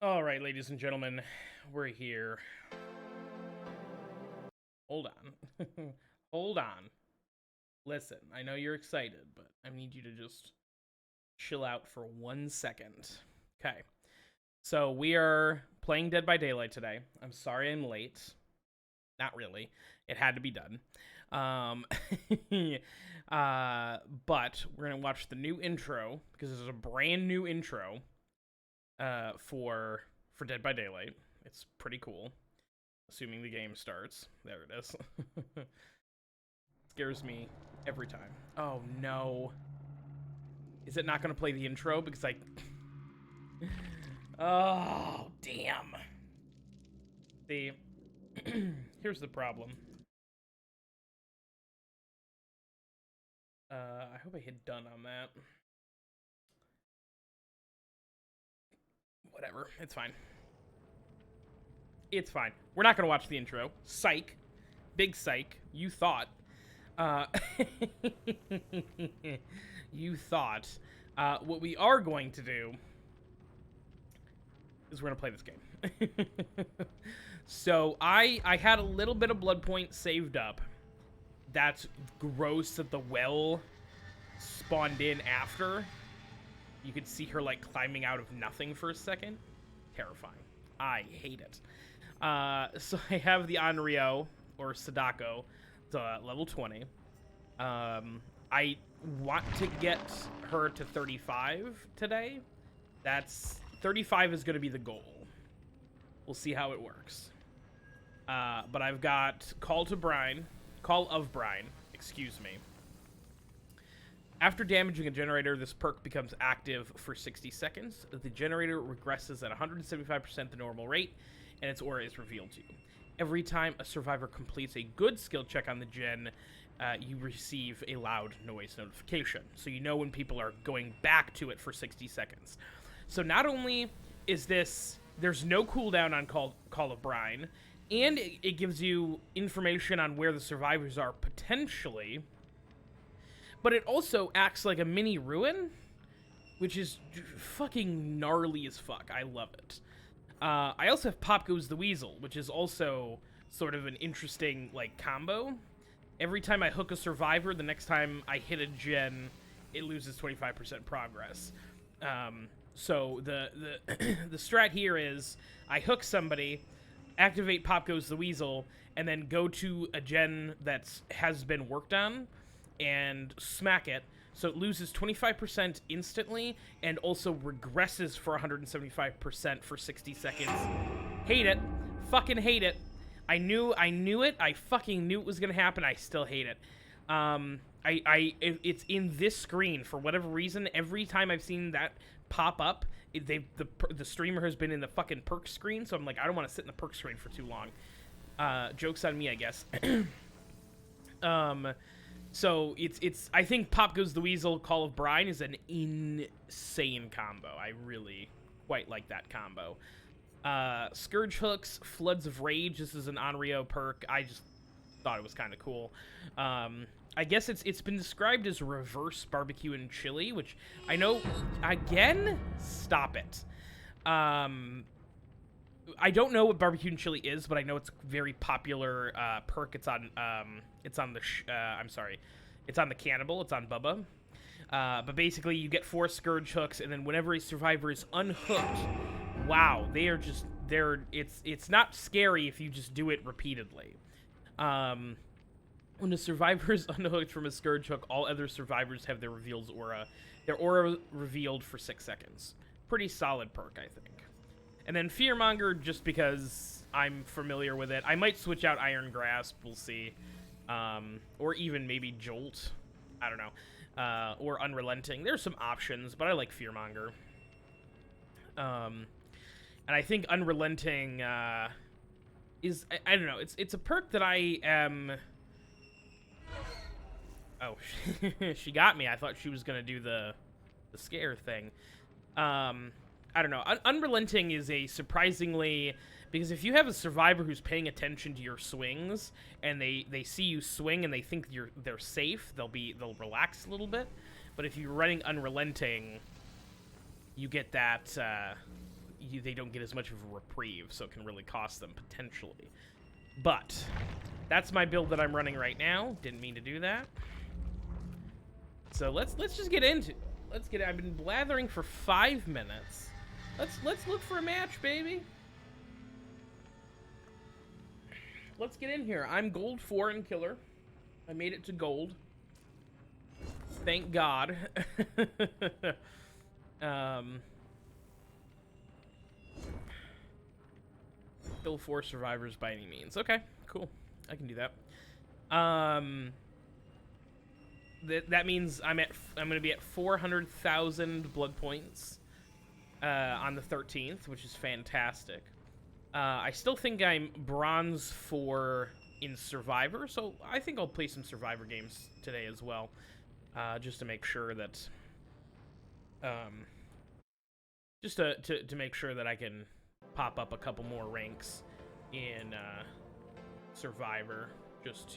All right, ladies and gentlemen, we're here. Hold on. Hold on. Listen, I know you're excited, but I need you to just chill out for 1 second. Okay. So we are playing Dead by Daylight today. I'm sorry I'm late. Not really. It had to be done. Um, but we're going to watch the new intro because there's a brand new intro for Dead by Daylight. It's pretty cool. Assuming the game starts. There it is. Scares me every time. Oh no. Is it not going to play the intro? Because I... Oh, damn. See, here's the problem. I hope I hit done on that. Whatever, it's fine. It's fine. We're not going to watch the intro. Psych. Big psych. You thought. You thought. What we are going to do is we're going to play this game. So I had a little bit of blood point saved up. That's gross that the well spawned in after. You could see her like climbing out of nothing for a second. Terrifying. I hate it. So I have the Onryo, or Sadako, to level 20. I want to get her to 35 today. 35 is going to be the goal. We'll see how it works. But I've got Call of Brine, excuse me. After damaging a generator, this perk becomes active for 60 seconds. The generator regresses at 175% the normal rate, and its aura is revealed to you. Every time a survivor completes a good skill check on the gen, you receive a loud noise notification. So you know when people are going back to it for 60 seconds. So not only is this... There's no cooldown on Call of Brine, and it gives you information on where the survivors are potentially, but it also acts like a mini ruin, which is fucking gnarly as fuck. I love it. I also have Pop Goes the Weasel, which is also sort of an interesting, like, combo. Every time I hook a survivor, the next time I hit a gen, it loses 25% progress. So the the strat here is I hook somebody, activate Pop Goes the Weasel, and then go to a gen that has been worked on and smack it. So it loses 25% instantly and also regresses for 175% for 60 seconds. Hate it. Fucking hate it. I knew it. I fucking knew it was going to happen. I still hate it. It's in this screen for whatever reason. Every time I've seen that pop up, the streamer has been in the fucking perk screen, so I'm like, I don't want to sit in the perk screen for too long. Joke's on me, I guess. So it's I think Pop Goes the Weasel, Call of Brine is an insane combo. I really quite like that combo. Scourge Hooks, Floods of Rage. This is an Onryo perk. I just thought it was kind of cool. I guess it's been described as reverse barbecue and chili, which I know, again, stop it. I don't know what barbecue and chili is, but I know it's a very popular perk. It's on the Cannibal. It's on Bubba. But basically, you get 4 Scourge Hooks, and then whenever a survivor is unhooked, wow, it's not scary if you just do it repeatedly. When a survivor is unhooked from a Scourge Hook, all other survivors have their aura revealed for 6 seconds. Pretty solid perk, I think. And then Fearmonger, just because I'm familiar with it. I might switch out Iron Grasp, we'll see. Or even maybe Jolt. I don't know. Or Unrelenting. There's some options, but I like Fearmonger. And I think Unrelenting is... I don't know. It's a perk that I am... Oh, she got me. I thought she was going to do the scare thing. I don't know. Unrelenting is a surprisingly... Because if you have a survivor who's paying attention to your swings, and they see you swing and they think they're safe, they'll relax a little bit. But if you're running Unrelenting, you get that they don't get as much of a reprieve, so it can really cost them potentially. But that's my build that I'm running right now. Didn't mean to do that. So let's just get into it. Let's get. I've been blathering for 5 minutes. Let's look for a match, baby. Let's get in here. I'm gold 4 in killer. I made it to gold. Thank God. Kill 4 survivors by any means. Okay, cool. I can do that. That means I'm gonna be at 400,000 blood points on the 13th, which is fantastic. I still think I'm bronze 4 in Survivor, so I think I'll play some Survivor games today as well, just to make sure that, just to make sure that I can pop up a couple more ranks in Survivor, just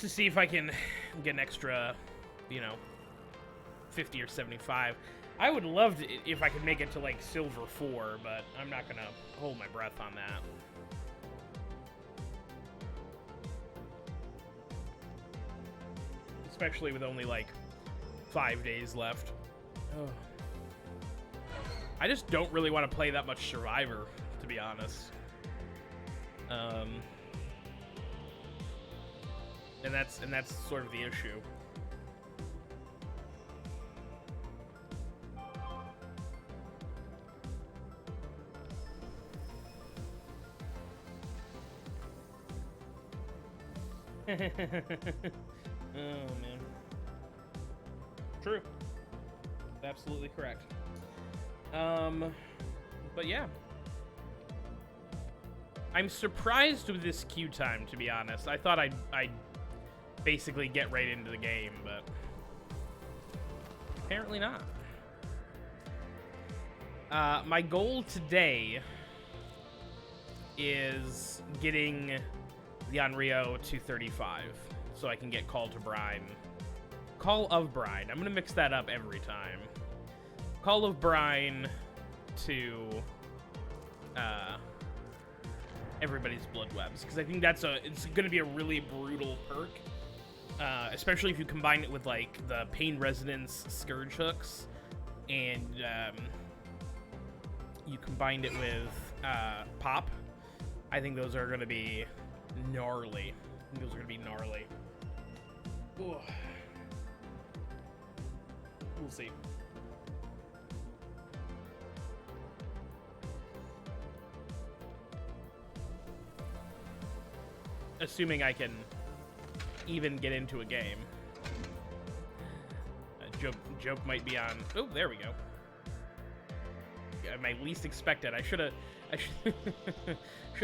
to see if I can get an extra, 50 or 75. I would love to, if I could make it to, like, Silver 4, but I'm not gonna hold my breath on that. Especially with only, like, 5 days left. Oh. I just don't really want to play that much Survivor, to be honest. And that's sort of the issue. Oh, man. True. Absolutely correct. But yeah. I'm surprised with this queue time, to be honest. I thought I'd basically get right into the game, but apparently not. My goal today is getting the Onryo to 35, so I can get Call to Brine. Call of Brine. I'm gonna mix that up every time. Call of Brine to everybody's blood webs, because I think it's gonna be a really brutal perk, especially if you combine it with like the pain resonance scourge hooks, and you combined it with pop. I think those are gonna be gnarly. Ooh. We'll see. Assuming I can even get into a game. Joke might be on. Oh, there we go. Yeah, my least expected. I should have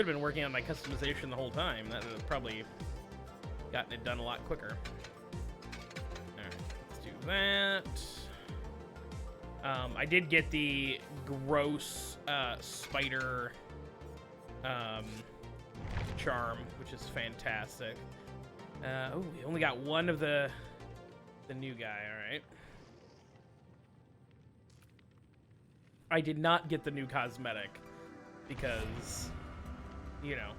been working on my customization the whole time. That would have probably gotten it done a lot quicker. Alright, let's do that. I did get the gross spider charm, which is fantastic. Oh, we only got one of the new guy, alright. I did not get the new cosmetic because, you know,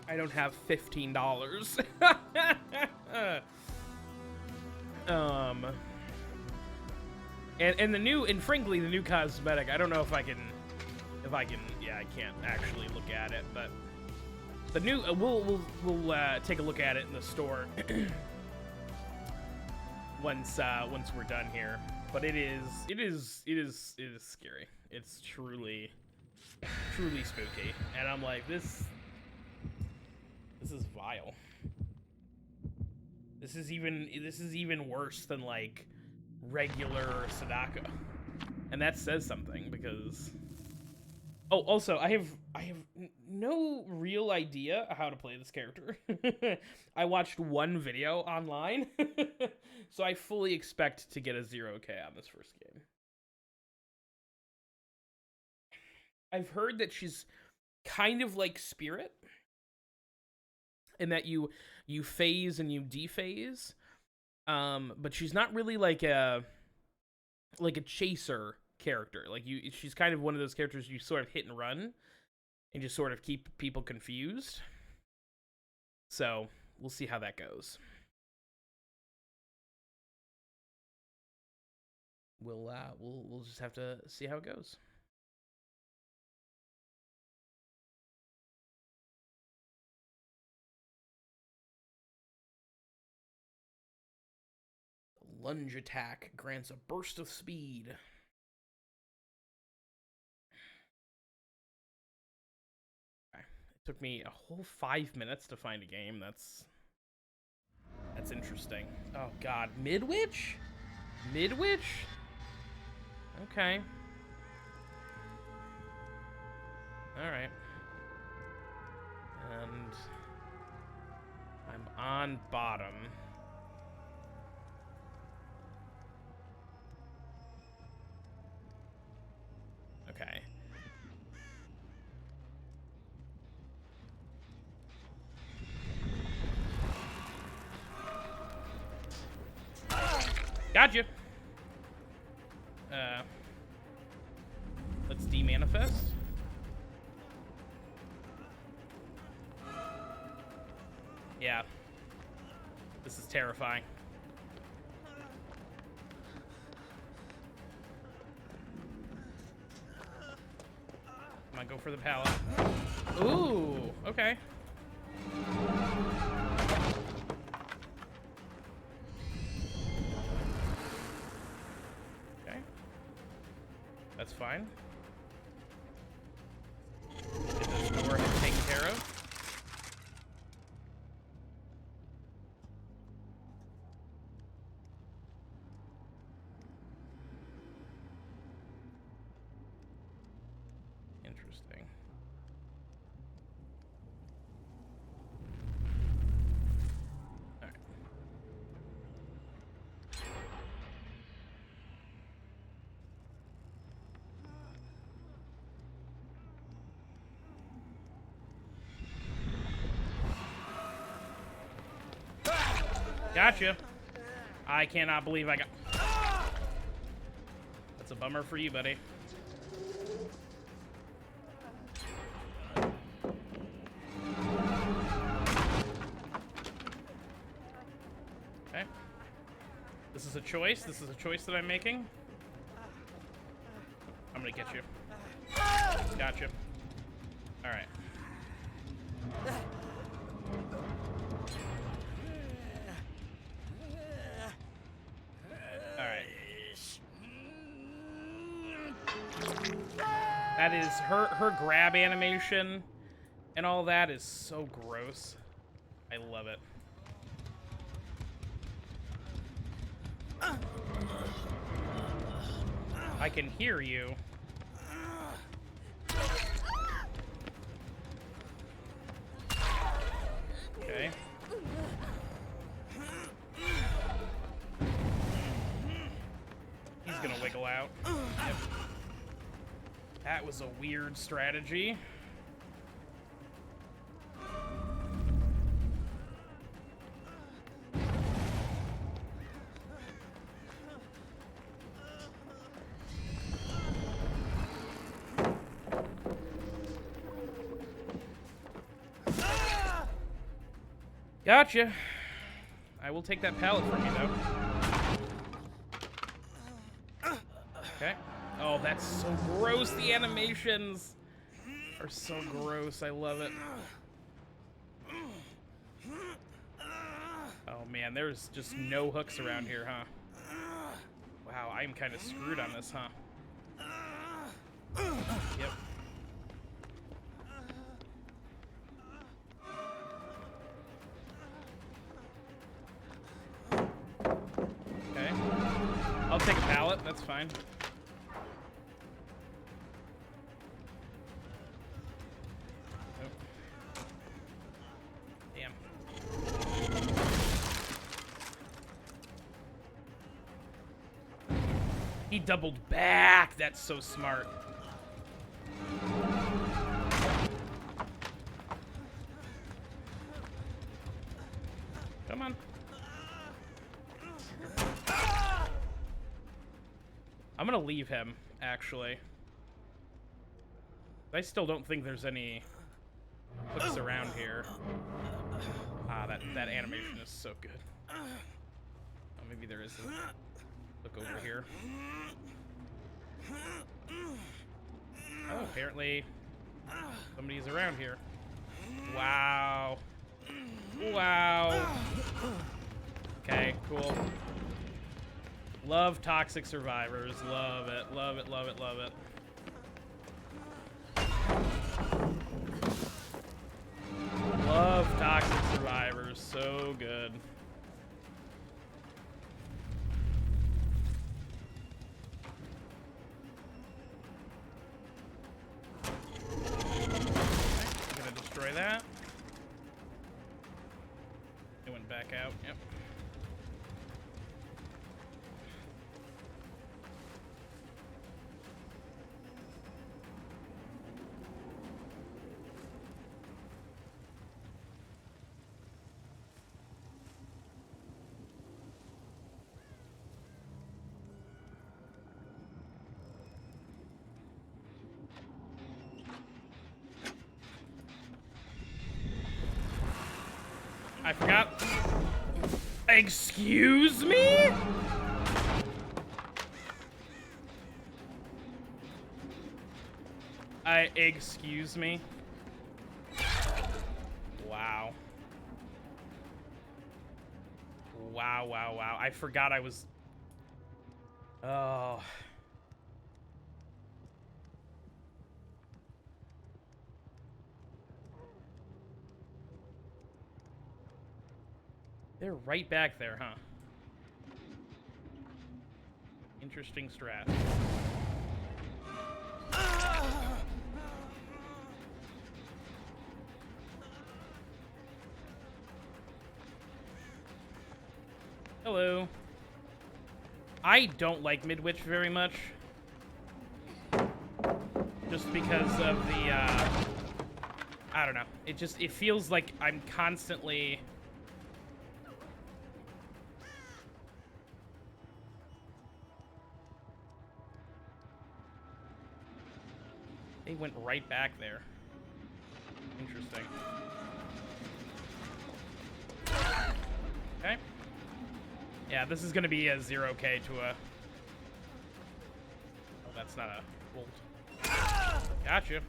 I don't have $15. And the new, and frankly, the new cosmetic, I don't know if I can, yeah, I can't actually look at it, but the new, we'll take a look at it in the store once we're done here. But it is scary. It's truly spooky, and I'm like, this is vile. This is even worse than like regular Sadako, and that says something because. Oh, also, I have no real idea how to play this character. I watched one video online, so I fully expect to get a 0K on this first game. I've heard that she's kind of like Spirit, in that you phase and you dephase. But she's not really like a chaser character. Like she's kind of one of those characters you sort of hit and run and just sort of keep people confused. So we'll see how that goes. We'll just have to see how it goes. Lunge attack grants a burst of speed. Okay. It took me a whole 5 minutes to find a game. That's interesting. Oh god, Midwich? Midwich? Okay. Alright. And I'm on bottom. Okay. Gotcha. Let's demanifest. Yeah. This is terrifying. Come on, go for the pallet. Ooh, okay. Okay. That's fine. Get this door taken care of. Interesting. All right. Gotcha. I cannot believe I got... That's a bummer for you, buddy. Okay. This is a choice. This is a choice that I'm making. I'm gonna get you. Gotcha. All right. That is her grab animation and all that is so gross. I love it. I can hear you. Okay. He's gonna wiggle out. Yep. That was a weird strategy. Gotcha. I will take that pallet from you, though. Okay. Oh, that's so gross. The animations are so gross. I love it. Oh, man. There's just no hooks around here, huh? Wow, I'm kind of screwed on this, huh? Yep. Okay. I'll take a pallet. That's fine. He doubled back. That's so smart. Come on. I'm gonna leave him, actually. I still don't think there's any hooks around here. Ah, that animation is so good. Oh, maybe there is a hook over here. Oh, apparently somebody's around here. Wow. Wow. Okay, cool. Love toxic survivors. Love it, love it, love it, love it. Love toxic survivors. So good. I'm gonna destroy that. It went back out. Yep. I forgot. Excuse me? Excuse me? Wow. Wow, wow, wow. I forgot I was... Oh... They're right back there, huh? Interesting strat. Hello. I don't like Midwich very much. Just because of the, I don't know. It feels like I'm constantly... They went right back there. Interesting. Okay. Yeah, this is gonna be a 0K to a... Oh, that's not a bolt. Gotcha.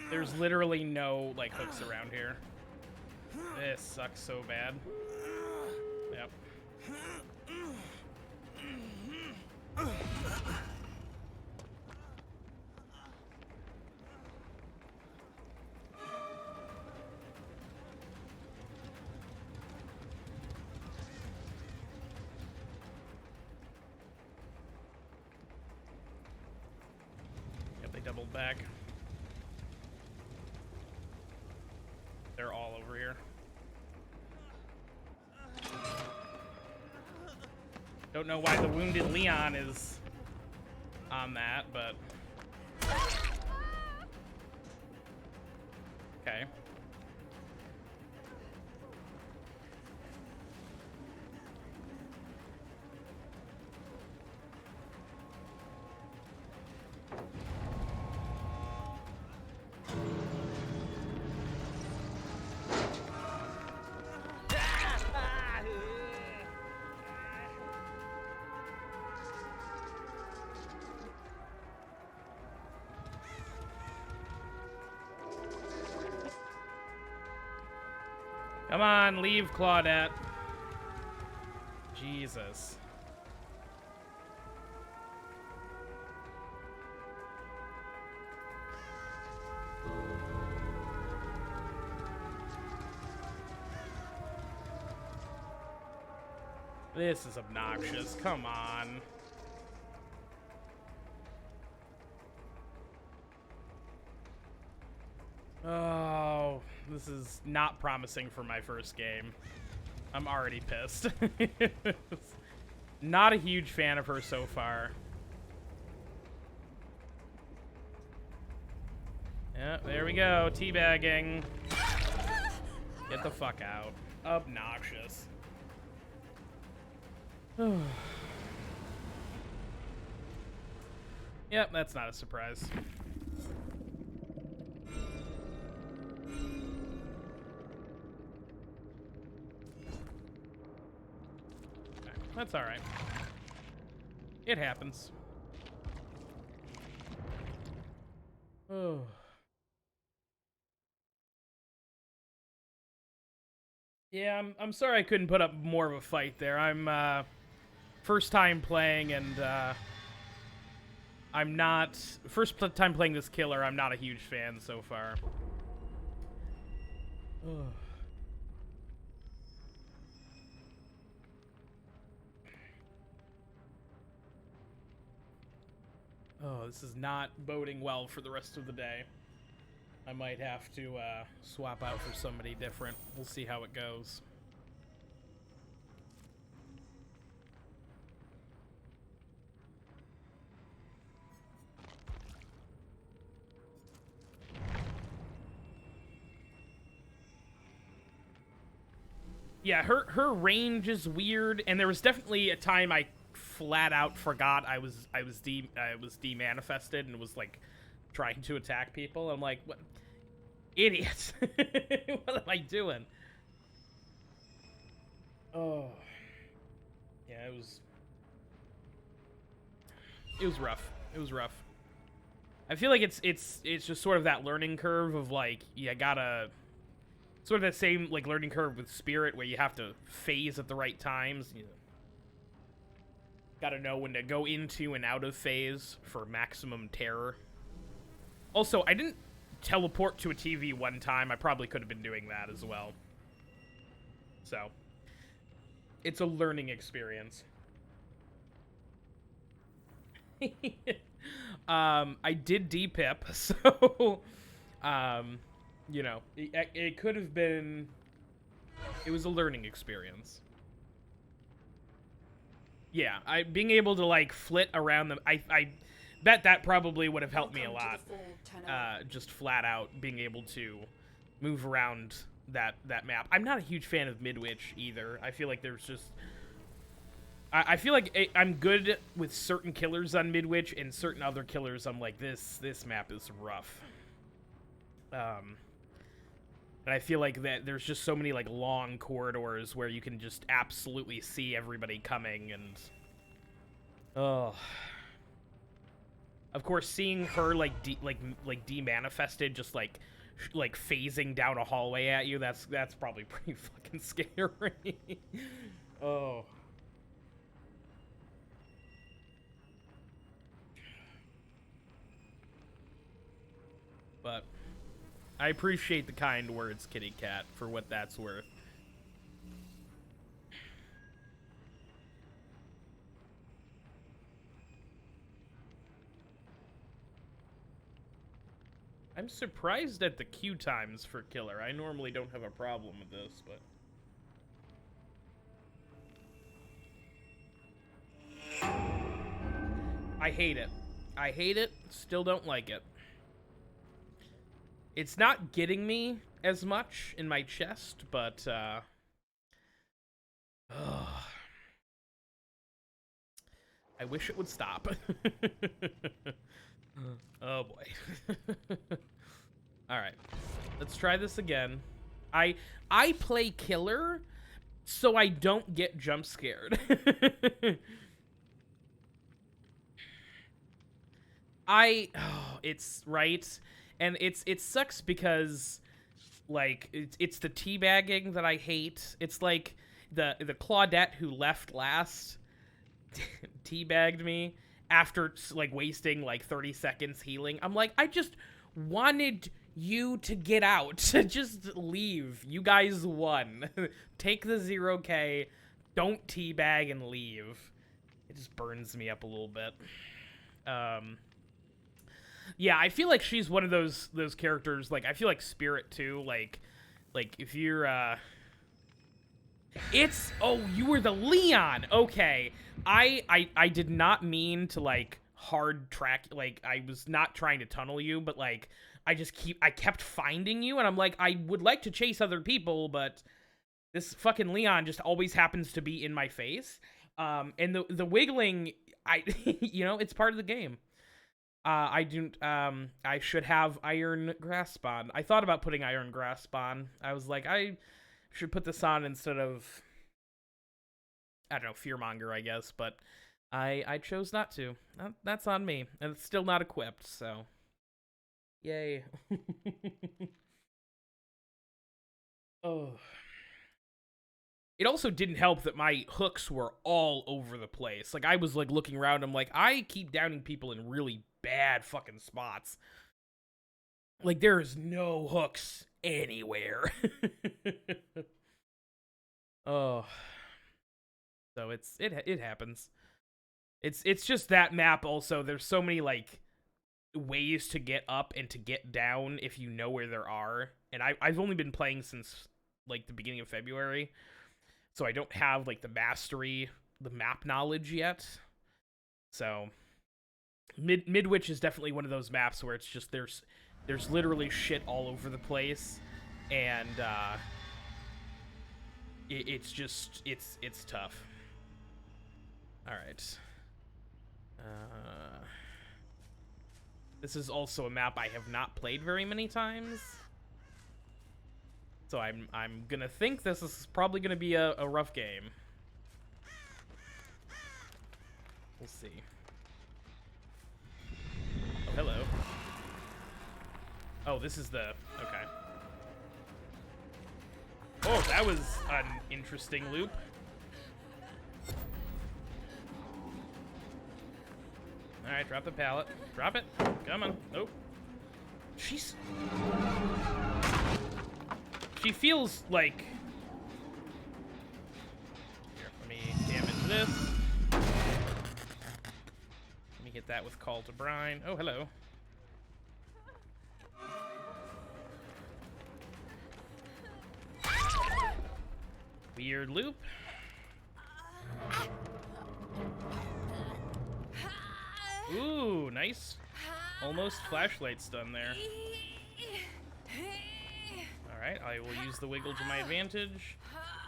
There's literally no, like, hooks around here. This sucks so bad. Yep. Yep, they doubled back. They're all over here. Don't know why the wounded Leon is on that, but... Okay. Come on, leave, Claudette. Jesus. This is obnoxious. Come on. Oh, this is not promising for my first game. I'm already pissed. Not a huge fan of her so far. Yeah, there we go. Teabagging. Get the fuck out. Obnoxious. Yep, that's not a surprise. Okay, that's alright. It happens. Oh. Yeah, I'm sorry I couldn't put up more of a fight there. I'm first time playing, and I'm not first time playing this killer. I'm not a huge fan so far. Oh. Oh, this is not boding well for the rest of the day. I might have to swap out for somebody different. We'll see how it goes. Yeah, her range is weird, and there was definitely a time I flat out forgot I was demanifested and was like trying to attack people. I'm like, what? Idiots. What am I doing? Oh. Yeah, it was rough. It was rough. I feel like it's just sort of that learning curve of like you gotta sort of that same like learning curve with Spirit where you have to phase at the right times. You gotta know when to go into and out of phase for maximum terror. Also, I didn't teleport to a TV one time. I probably could have been doing that as well. So, it's a learning experience. I did D-pip, so, you know, it could have been, it was a learning experience. Yeah, being able to, like, flit around them, I bet that probably would have helped me a lot. Just flat out being able to move around that map. I'm not a huge fan of Midwich either. I feel like there's just... I feel like I'm good with certain killers on Midwich, and certain other killers I'm like, this map is rough. And I feel like that there's just so many like long corridors where you can just absolutely see everybody coming, and oh, of course, seeing her like demanifested, just like phasing down a hallway at you. That's probably pretty fucking scary. Oh. But I appreciate the kind words, Kitty Cat, for what that's worth. I'm surprised at the queue times for Killer. I normally don't have a problem with this, but... I hate it. I hate it. Still don't like it. It's not getting me as much in my chest, but, I wish it would stop. Oh, boy. Alright. Let's try this again. I play Killer, so I don't get jump scared. It's right... And it sucks because, like, it's the teabagging that I hate. It's like the Claudette who left last teabagged me after, like, wasting, like, 30 seconds healing. I'm like, I just wanted you to get out. Just leave. You guys won. Take the 0K. Don't teabag and leave. It just burns me up a little bit. Yeah, I feel like she's one of those characters, like, I feel like Spirit, too, like, if you're, it's, oh, you were the Leon, okay, I did not mean to, like, hard track, like, I was not trying to tunnel you, but, like, I kept finding you, and I'm like, I would like to chase other people, but this fucking Leon just always happens to be in my face. And the wiggling, it's part of the game. I should have Iron Grasp on. I thought about putting Iron Grasp on. I was like, I should put this on instead of, I don't know, Fearmonger, I guess, but I chose not to. That's on me. And it's still not equipped, so. Yay. Oh. It also didn't help that my hooks were all over the place. Like, I was, like, looking around, I'm like, I keep downing people in really bad fucking spots. Like, there is no hooks anywhere. Oh. So it happens. It's just that map also, there's so many, like, ways to get up and to get down if you know where there are. And I've only been playing since, like, the beginning of February. So I don't have, like, the map knowledge yet. So Midwich is definitely one of those maps where it's just there's literally shit all over the place, and it's tough. All right. This is also a map I have not played very many times. So I'm gonna think this is probably gonna be a rough game. We'll see. Oh, hello. Oh, this is the... Okay. Oh, that was an interesting loop. Alright, drop the pallet. Drop it. Come on. Nope. She's... She feels like... Here, let me damage this. Let me hit that with Call to Brine. Oh, hello. Weird loop. Ooh, nice. Almost flashlight stun there. Alright, I will use the wiggle to my advantage.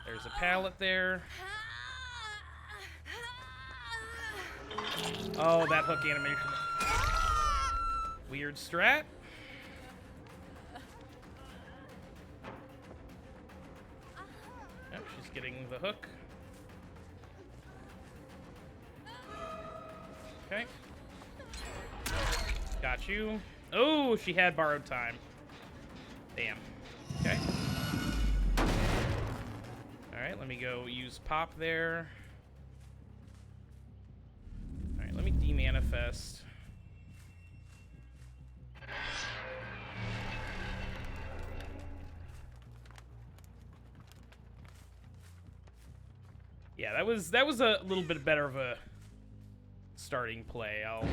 There's a pallet there. Oh, that hook animation. Weird strat. Yep, she's getting the hook. Okay. Got you. Oh, she had borrowed time. Damn. Okay. Alright, let me go use pop there. Alright, let me demanifest. Yeah, that was a little bit better of a starting play. Oh.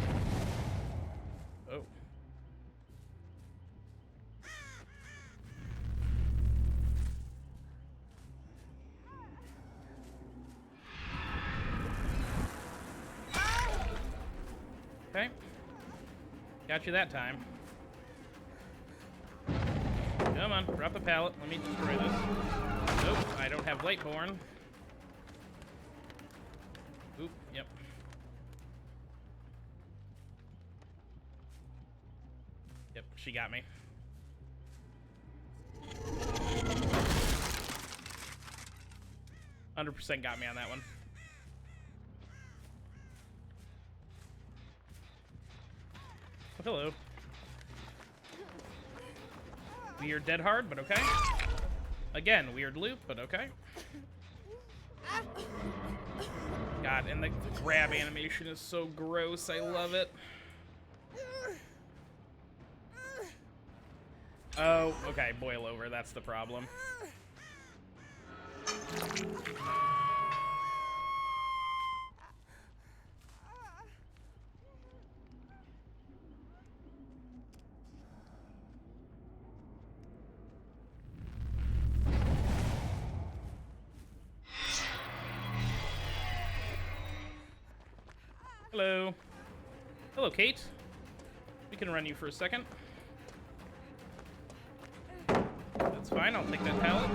Okay. Got you that time. Come on, drop a pallet. Let me destroy this. Nope, I don't have Lightborn. Oop, yep. Yep, she got me. %, got me on that one. Oh, hello. Weird dead hard, but okay. Again, weird loop, but okay. God, and the grab animation is so gross. I love it. Oh, okay. Boil over. That's the problem. Hello. Hello, Kate. We can run you for a second. fine. I'll take that pallet.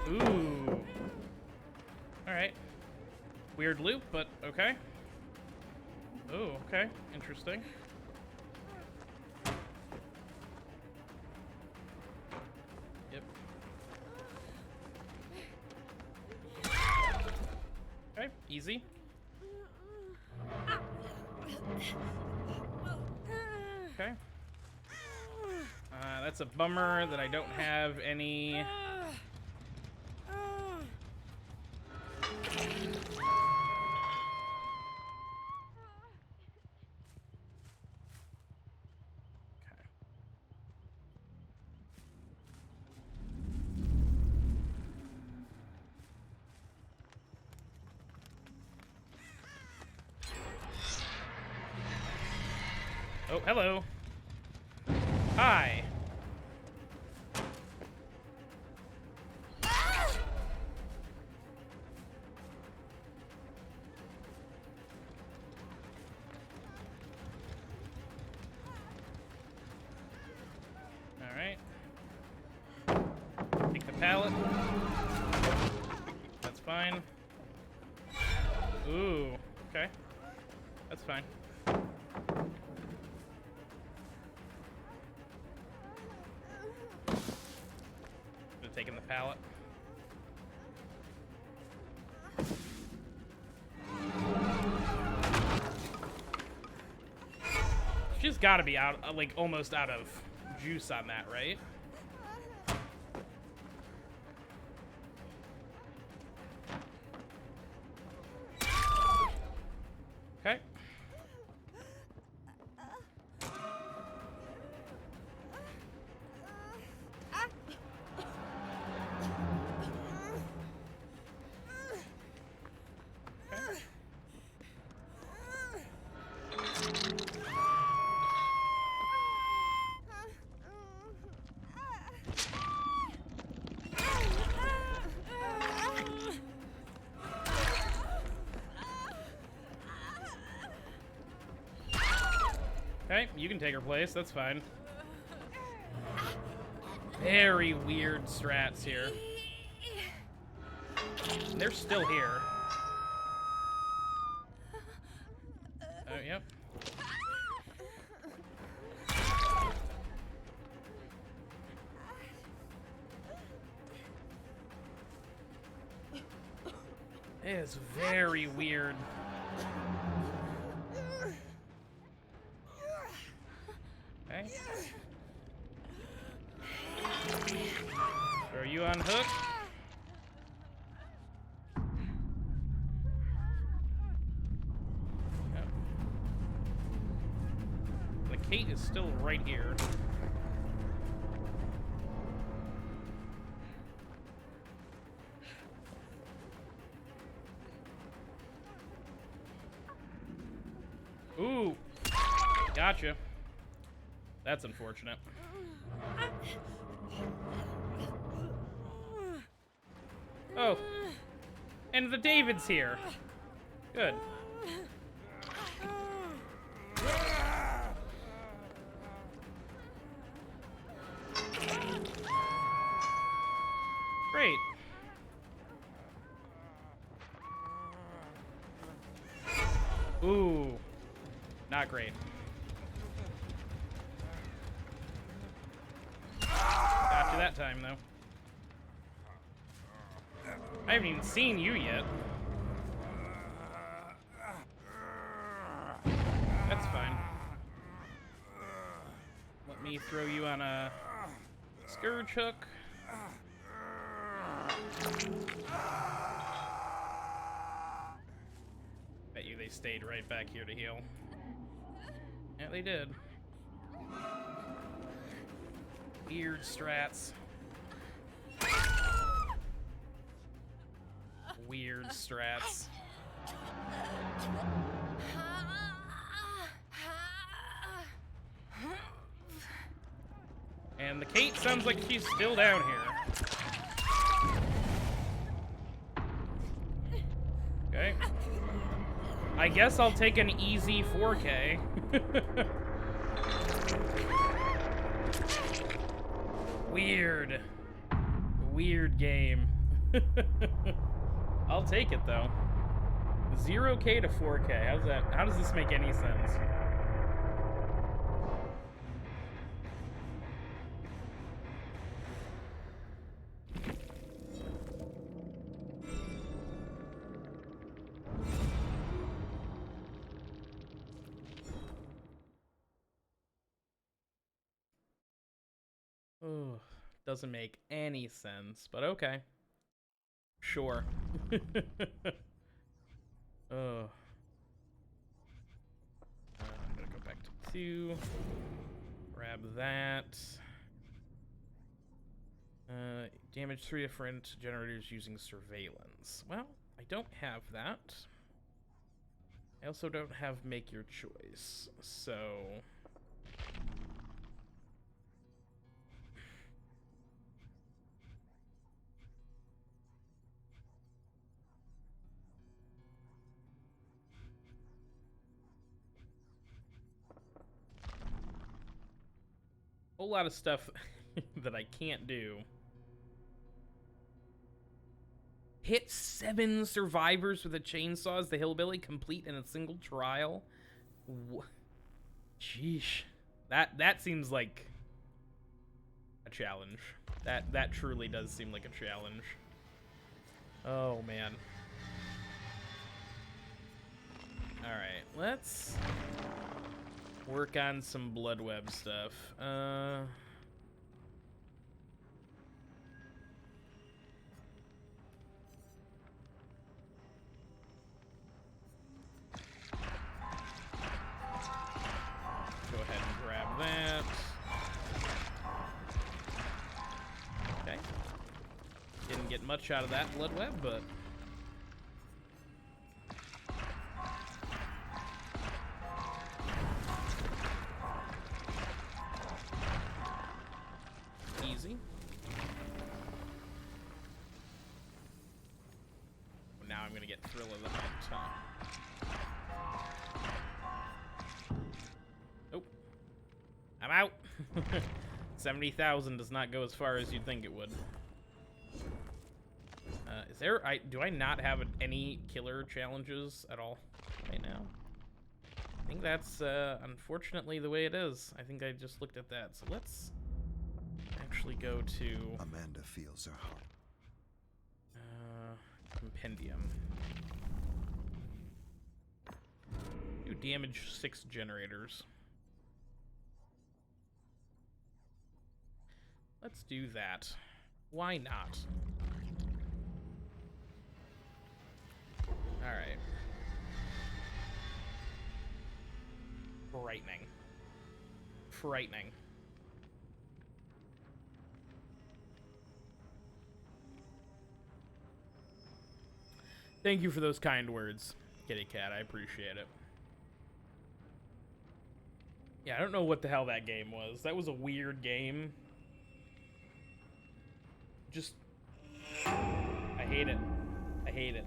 Ooh. Alright. Weird loop, but okay. Oh, okay. Interesting. Yep. Okay, easy. Okay. That's a bummer that I don't have any... Oh, hello. Hi. All right. Take the pallet. That's fine. Ooh, okay. That's fine. Taking the pallet. She's got to be out, like, almost out of juice on that, right? Okay. Okay, you can take her place, that's fine. Very weird strats here. And they're still here. Oh, yep. It is very weird. Okay. Throw you on hook. Yep. The Kate is still right here. Ooh. Gotcha. That's unfortunate. Oh. And the David's here. Good. Great. Ooh. Not great. Got you that time, though. I haven't even seen you yet. That's fine. Let me throw you on a scourge hook. Bet you they stayed right back here to heal. Yeah, they did. Weird strats. Weird strats. And the Kate sounds like she's still down here. Okay. I guess I'll take an easy 4K. Weird. Weird game. I'll take it though. 0K to 4K. How's that? How does this make any sense? Oh, doesn't make any sense, but okay. Sure. Oh. I'm gonna go back to 2. Grab that. Damage 3 different generators using surveillance. Well, I don't have that. I also don't have make your choice, so... whole lot of stuff that I can't do. Hit 7 survivors with a chainsaw as the hillbilly, complete in a single trial. Sheesh. That seems like a challenge. That truly does seem like a challenge. Oh man. All right, let's work on some blood web stuff. Go ahead and grab that. Okay. Didn't get much out of that blood web, but easy. Now I'm gonna get Thrill of the Hunt, huh? Oh. I'm out. 70,000 does not go as far as you'd think it would. Do I not have any killer challenges at all right now? I think that's unfortunately the way it is. I think I just looked at that. So let's actually go to Amanda feels her heart. Compendium. Do damage 6 generators. Let's do that. Why not? Alright. Frightening. Frightening. Thank you for those kind words, Kitty Cat. I appreciate it. Yeah, I don't know what the hell that game was. That was a weird game. Just... I hate it. I hate it.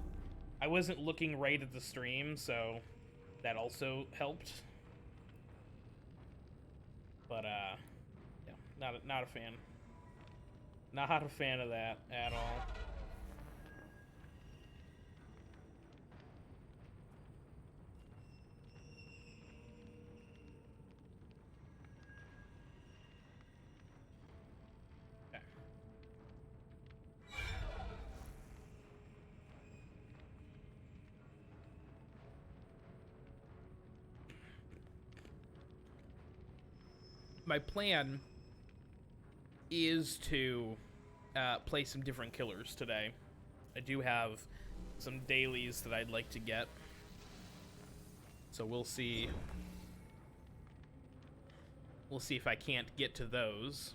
I wasn't looking right at the stream, so that also helped. But, yeah, not a fan. Not a fan of that at all. My plan is to play some different killers today. I do have some dailies that I'd like to get, so we'll see. We'll see if I can't get to those.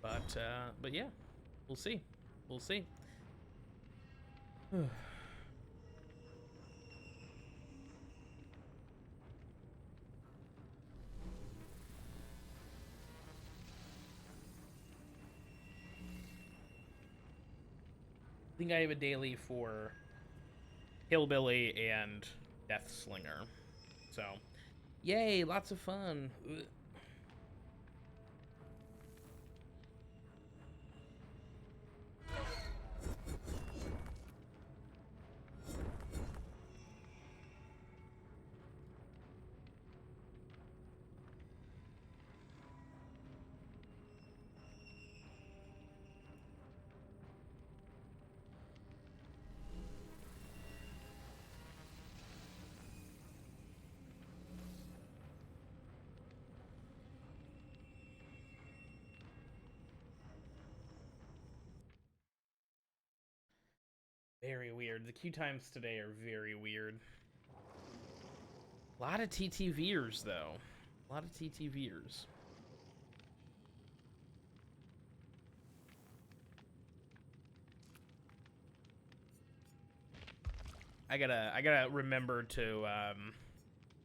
But yeah, we'll see. We'll see. I think I have a daily for Hillbilly and Death Slinger. So, yay, lots of fun. Ugh. Very weird. The queue times today are very weird. A lot of TTVers, though. A lot of TTVers. I gotta remember to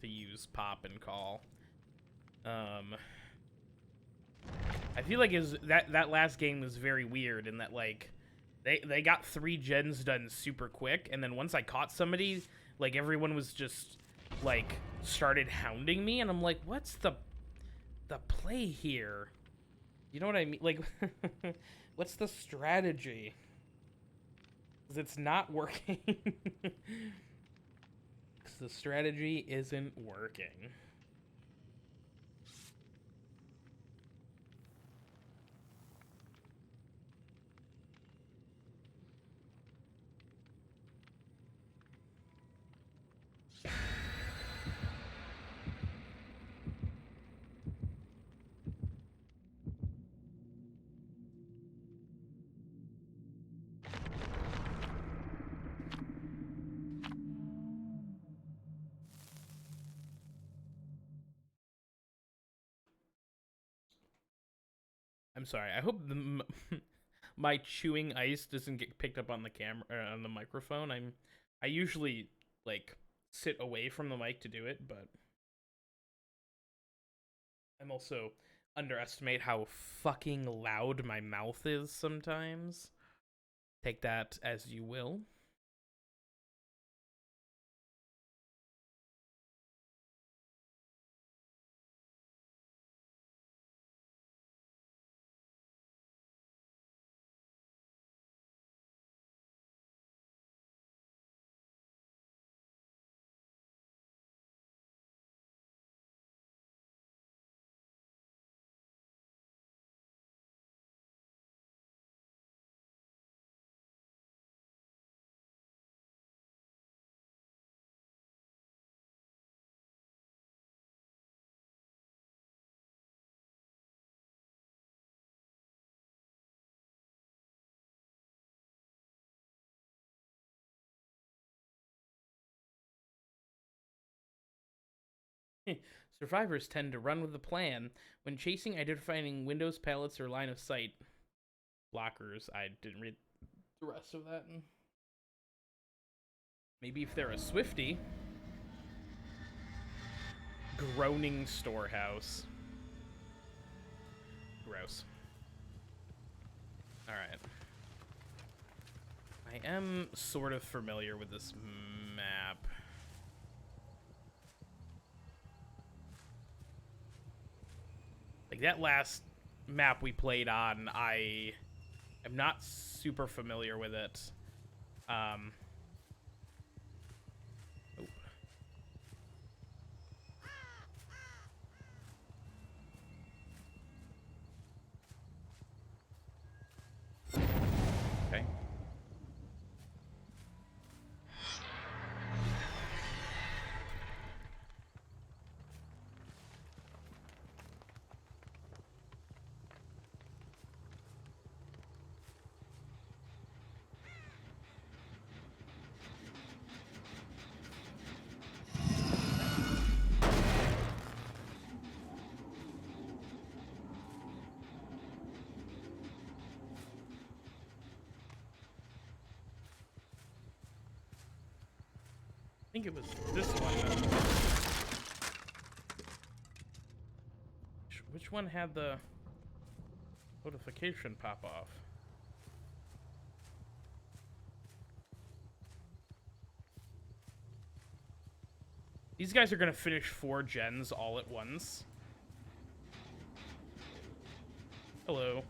use pop and call. I feel like that last game was very weird in that, like, they got 3 gens done super quick, and then once I caught somebody, like, everyone was just like started hounding me, and I'm like, what's the play here? You know what I mean? Like, what's the strategy? 'Cause it's not working. 'Cause the strategy isn't working. I'm sorry. I hope my chewing ice doesn't get picked up on the camera on the microphone. I usually like sit away from the mic to do it, but I'm also underestimate how fucking loud my mouth is sometimes. Take that as you will. Survivors tend to run with the plan when chasing, identifying windows, pallets, or line of sight blockers. I didn't read the rest of that. Maybe if they're a Swiftie. Groaning storehouse. Gross. Alright. I am sort of familiar with this map. Like, that last map we played on, I am not super familiar with it. Oh. Okay. I think it was this one. Which one had the notification pop off? These guys are gonna finish 4 gens all at once. Hello.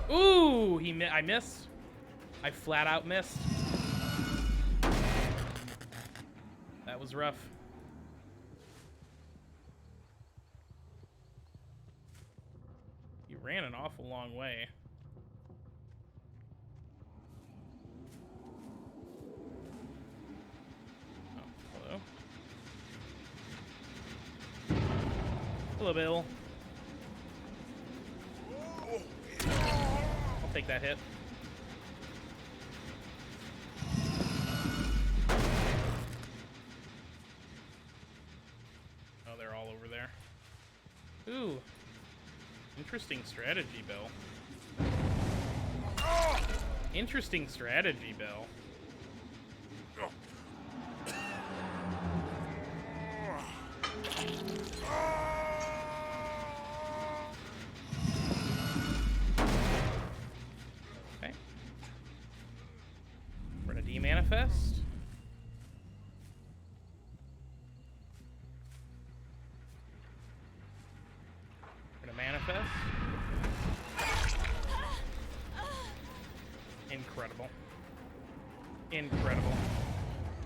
Ooh, I missed. I flat out missed. That was rough. You ran an awful long way. Oh, hello. Hello, Bill. I'll take that hit. Oh, they're all over there. Ooh. Interesting strategy, Bill. Interesting strategy, Bill. Okay. We're gonna demanifest. We're gonna manifest. Incredible. Incredible.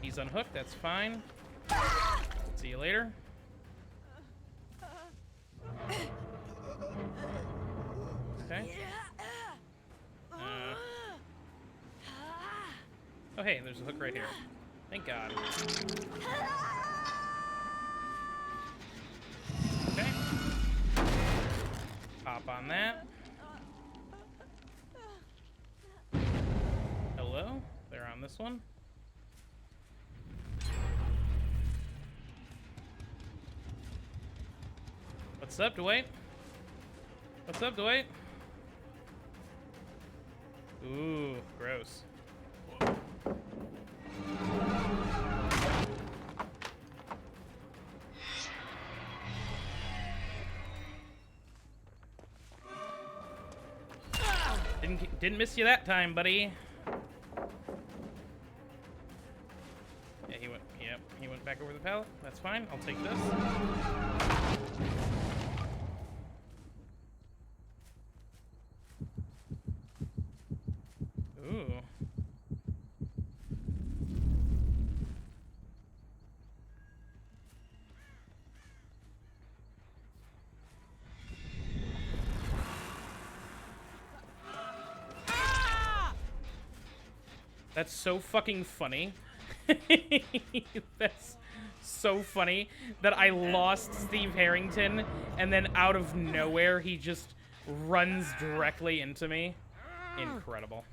He's unhooked, that's fine. See you later. Okay. Oh, hey, there's a hook right here. Thank God. Okay. Hop on that. Hello? They're on this one. What's up, Dwight? What's up, Dwight? Ooh, gross. Didn't miss you that time, buddy. Yeah, he went back over the pallet. That's fine. I'll take this. Ooh. That's so fucking funny. That's so funny that I lost Steve Harrington and then out of nowhere he just runs directly into me. Incredible.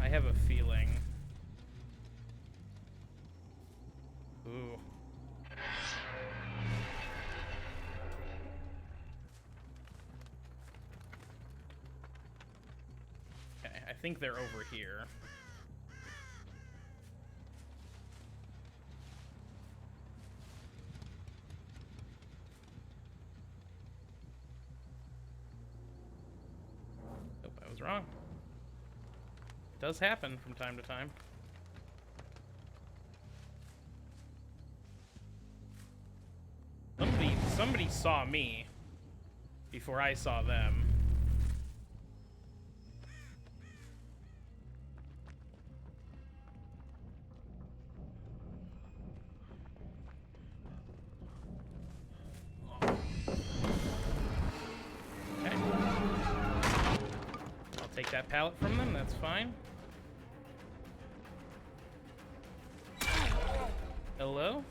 I have a feeling. Ooh. Okay, I think they're over here. Nope, I was wrong. It does happen from time to time. Somebody saw me before I saw them. Okay. I'll take that pallet from them, that's fine. Hello?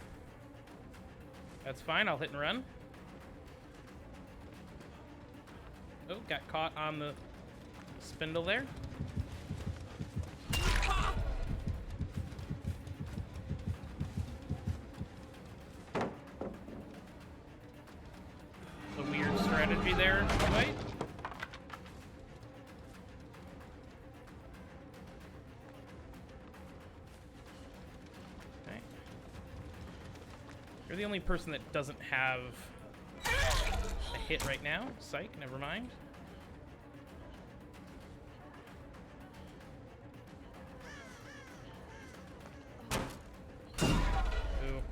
That's fine, I'll hit and run. Oh, got caught on the spindle there. A weird strategy there, right? Okay. You're the only person that doesn't have a hit right now. Psych, never mind. Ooh.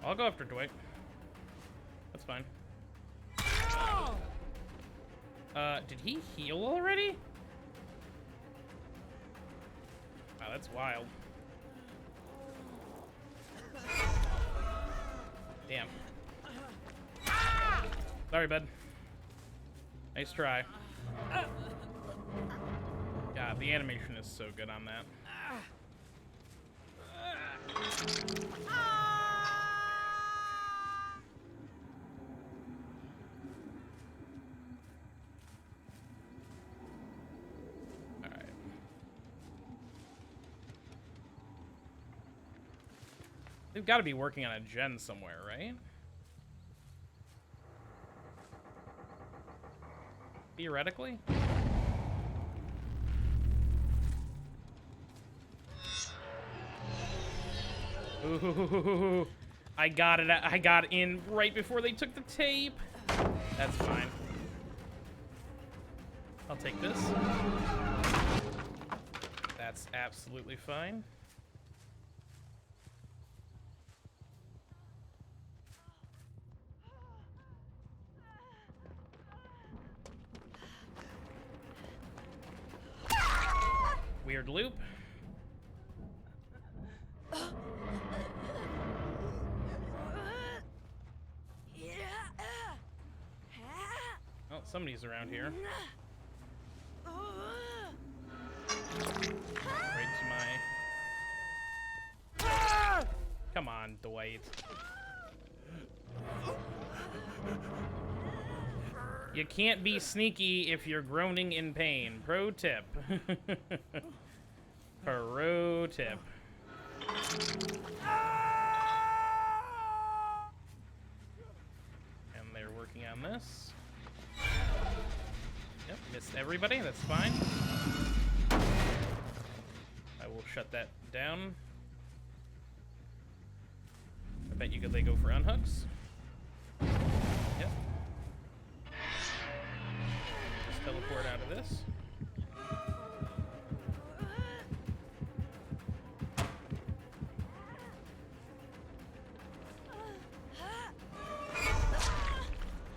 I'll go after Dwight. That's fine. Did he heal already? Wow, that's wild. Damn. Sorry, bud. Nice try. God, the animation is so good on that. Alright. They've got to be working on a gen somewhere, right? Theoretically? Ooh, I got it. I got in right before they took the tape. That's fine. I'll take this. That's absolutely fine. Weird loop. Oh, somebody's around here. Right to my... Come on, Dwight. You can't be sneaky if you're groaning in pain. Pro tip. Pro tip. And they're working on this. Yep, missed everybody. That's fine. I will shut that down. I bet you could they go for unhooks. Yep. Just teleport out of this.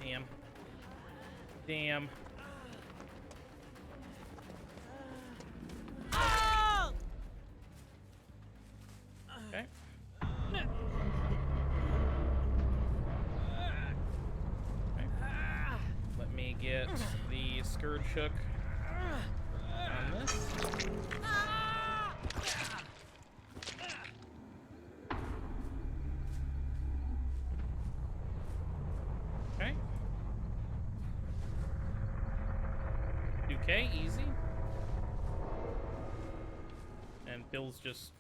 Damn. Damn. Okay. Let me get the Scourge Hook on this. Okay. 2K, easy. And Bill's just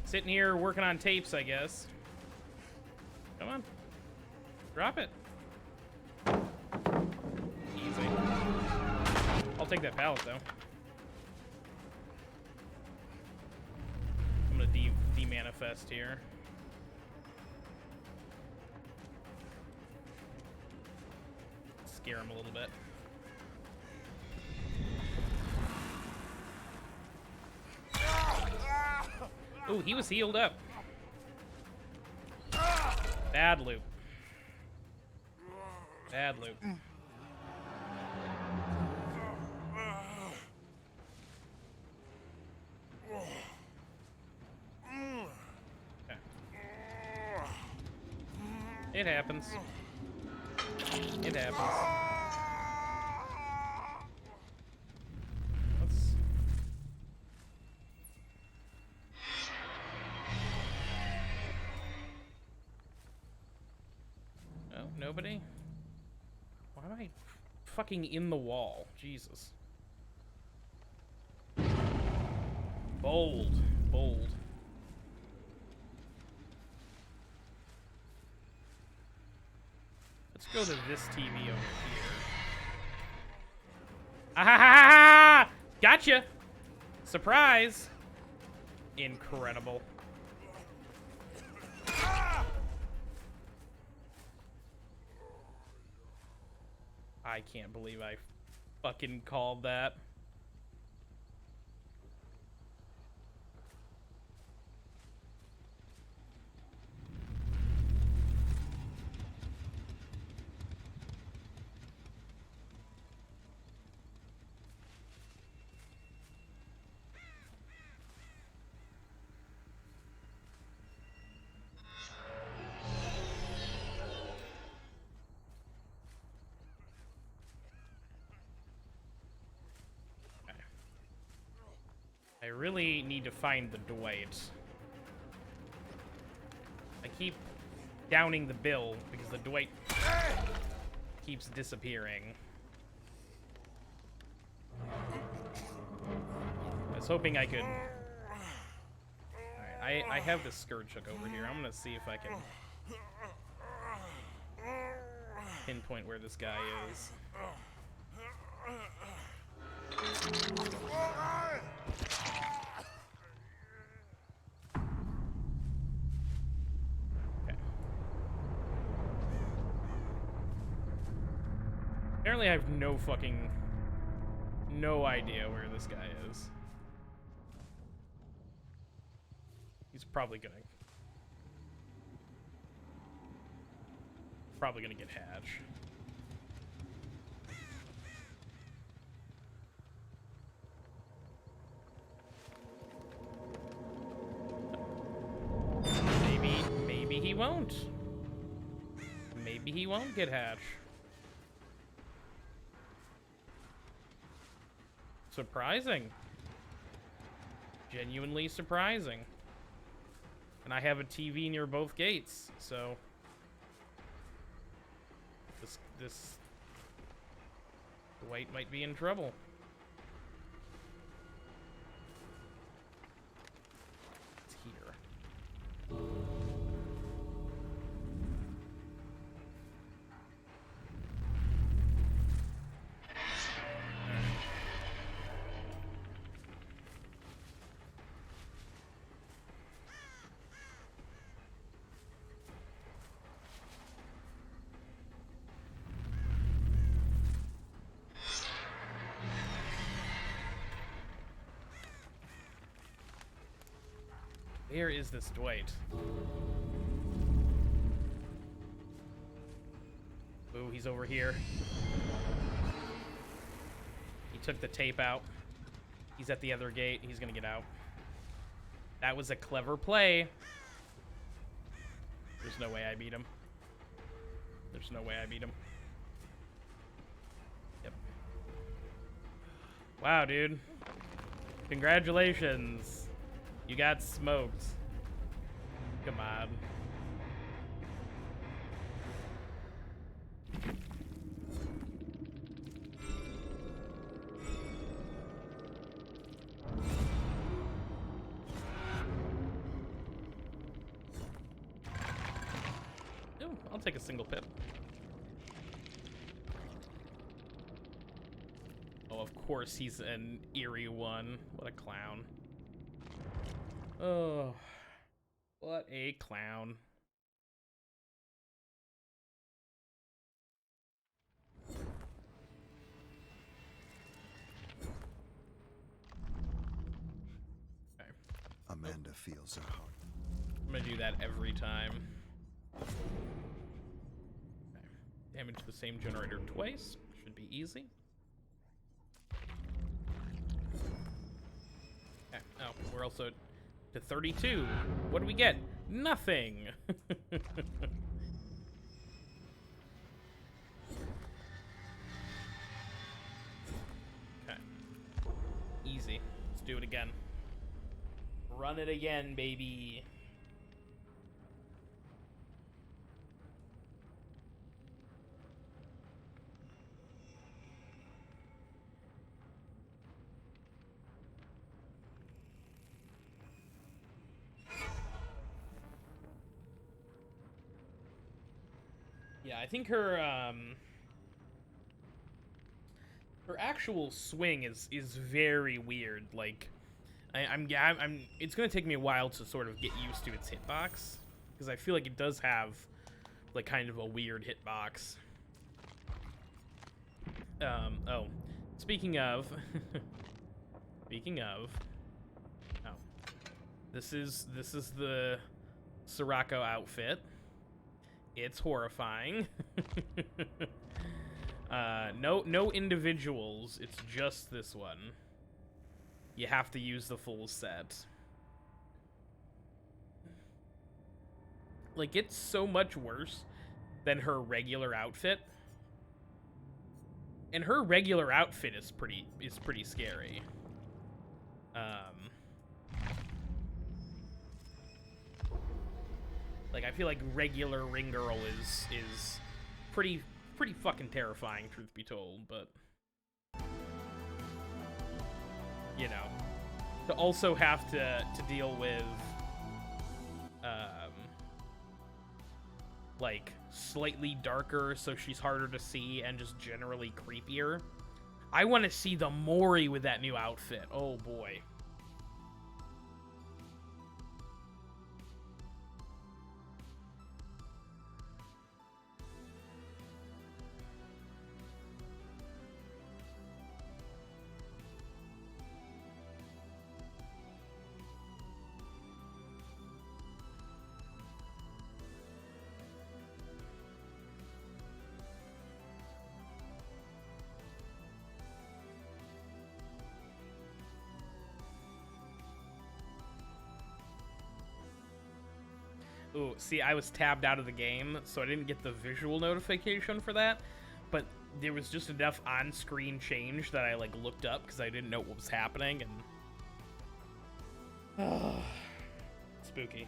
sitting here working on tapes, I guess. Come on. Drop it. Easy. I'll take that pallet, though. I'm gonna de-manifest here. Scare him a little bit. Ooh, he was healed up. Bad loop. Bad loop. Okay. It happens. It happens. Let's... No, nobody? Why am I fucking in the wall? Jesus. Bold. Bold. Let's go to this TV over here. Ah ha ha ha! Gotcha! Surprise! Incredible. I can't believe I fucking called that. I really need to find the Dwight. I keep downing the Bill because the Dwight keeps disappearing. I was hoping I could... Alright, I have the Scourge Hook over here. I'm gonna see if I can pinpoint where this guy is. Apparently I have no idea where this guy is. He's probably gonna get Hatch. Maybe he won't. Maybe he won't get Hatch. Surprising. Genuinely surprising. And I have a TV near both gates, so this Dwight might be in trouble. It's here. Where is this Dwight? Ooh, he's over here. He took the tape out. He's at the other gate. He's gonna get out. That was a clever play. There's no way I beat him. There's no way I beat him. Yep. Wow, dude. Congratulations. You got smoked. Come on. Ooh, I'll take a single pip. Oh, of course he's an eerie one. What a clown. Oh, what a clown. Okay. Amanda feels her heart. I'm gonna do that every time. Okay. Damage the same generator twice. Should be easy. Okay. Oh, we're also to 32. What do we get? Nothing. Okay. Easy. Let's do it again. Run it again, baby. Yeah, I think her actual swing is very weird. Like, I'm it's gonna take me a while to sort of get used to its hitbox because I feel like it does have like kind of a weird hitbox. Oh, speaking of, oh, this is the Sadako outfit. It's horrifying. No individuals. It's just this one. You have to use the full set. Like, it's so much worse than her regular outfit. And her regular outfit is pretty scary. Like, I feel like regular Ring Girl is pretty fucking terrifying, truth be told, but you know, to also have to deal with like slightly darker, so she's harder to see and just generally creepier. I want to see the Mori with that new outfit. Oh boy. Ooh, see, I was tabbed out of the game, so I didn't get the visual notification for that, but there was just enough on-screen change that I, like, looked up because I didn't know what was happening, and... spooky.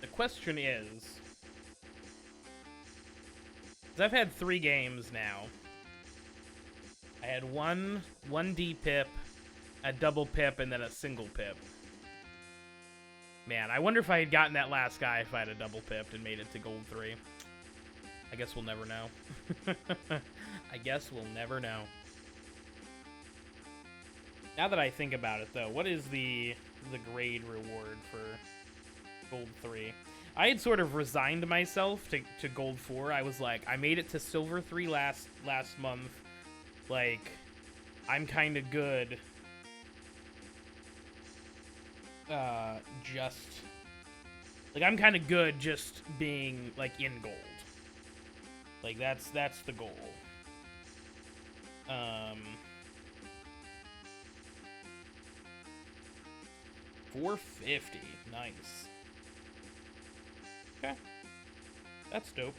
The question is, because I've had 3 games now. I had one D pip, a double pip, and then a single pip. Man, I wonder if I had gotten that last guy if I had a double pipped and made it to gold 3. I guess we'll never know. I guess we'll never know. Now that I think about it, though, what is the grade reward for gold 3? I had sort of resigned myself to gold 4. I was like, I made it to silver 3 last month. Like, I'm kind of good. I'm kind of good just being, like, in gold. Like, that's the goal. 450. Nice. Okay. That's dope.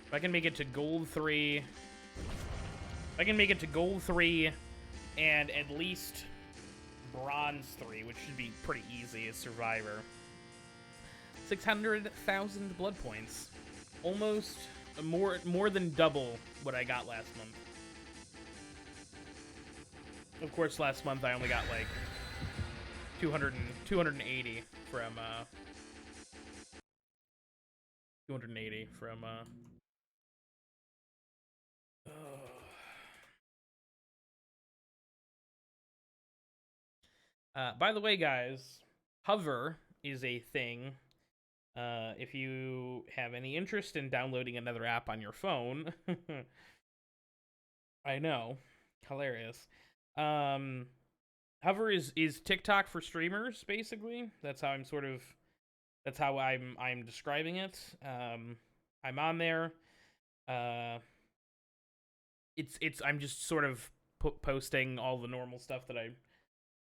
If I can make it to gold 3... If I can make it to gold 3 and at least bronze 3, which should be pretty easy as Survivor. 600,000 blood points. Almost more than double what I got last month. Of course, last month I only got like 280 from 280 from by the way, guys, hover is a thing. If you have any interest in downloading another app on your phone, I know, hilarious. Hover is TikTok for streamers, basically. That's how I'm describing it. I'm on there. I'm just sort of posting all the normal stuff that I'd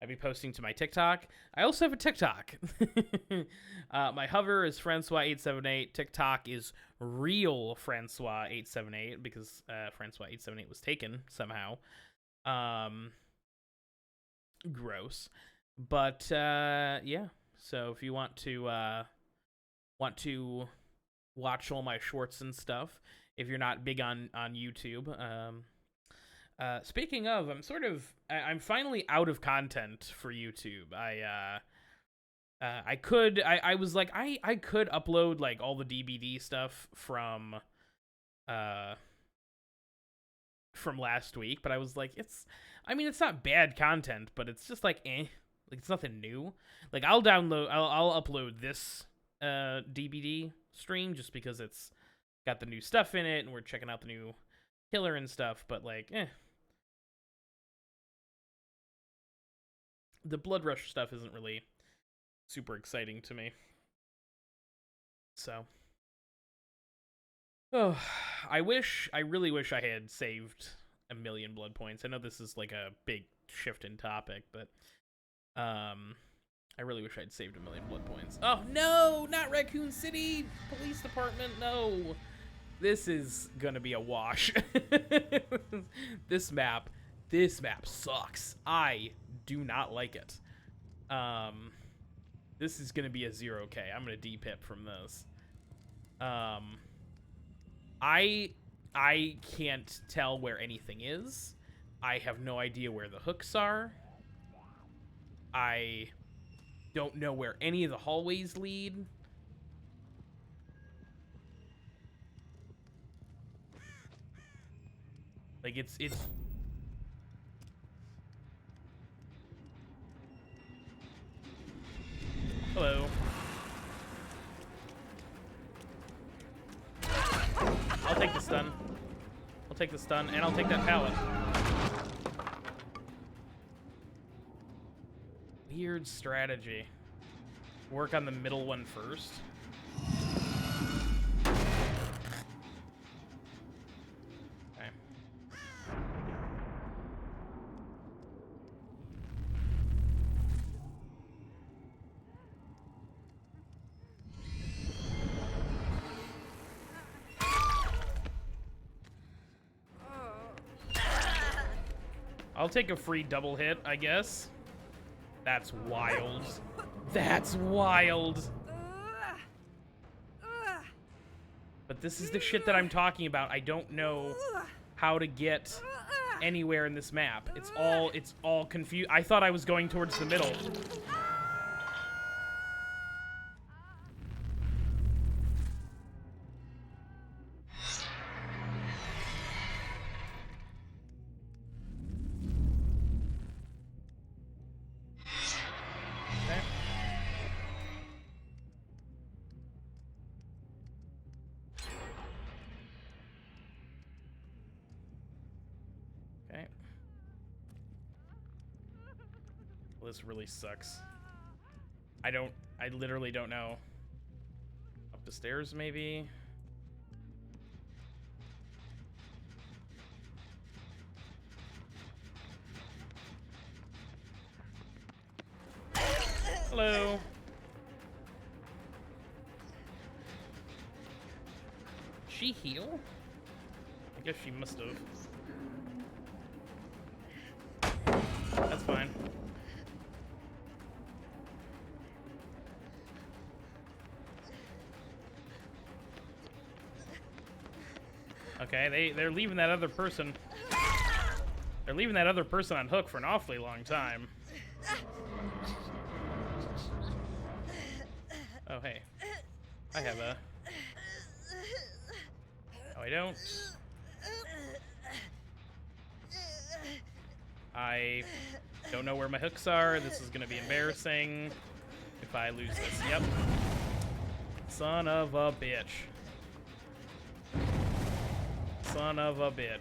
be posting to my TikTok. I also have a TikTok. My hover is Francois878. TikTok is real Francois878 because Francois878 was taken somehow. Gross. But yeah. So if you want to watch all my shorts and stuff, if you're not big on YouTube, speaking of, I'm finally out of content for YouTube. I was like, I could upload like all the DBD stuff from last week, but I was like, it's not bad content, but it's just like, like it's nothing new. Like I'll upload this DBD stream just because it's got the new stuff in it and we're checking out the new killer and stuff, but like, the Blood Rush stuff isn't really super exciting to me. So, I really wish I had saved 1,000,000 blood points. I know this is like a big shift in topic, but I really wish I'd saved 1,000,000 blood points. Oh no, not Raccoon City Police Department. No, this is gonna be a wash. This map sucks. I do not like it. This is gonna be a 0K. I'm gonna D-pip from this. I can't tell where anything is. I have no idea where the hooks are. I don't know where any of the hallways lead. Like it's Hello. I'll take the stun. I'll take the stun, and I'll take that pallet. Weird strategy. Work on the middle one first. Okay. I'll take a free double hit, I guess. That's wild. That's wild. But this is the shit that I'm talking about. I don't know how to get anywhere in this map. It's all confused. I thought I was going towards the middle. This really sucks. I literally don't know. Up the stairs, maybe? Hello. She heal? I guess she must have. That's fine. Okay, they're leaving that other person. They're leaving that other person on hook for an awfully long time. Oh, hey. I have a... Oh, I don't. I don't know where my hooks are. This is gonna be embarrassing if I lose this. Yep. Son of a bitch. Son of a bitch.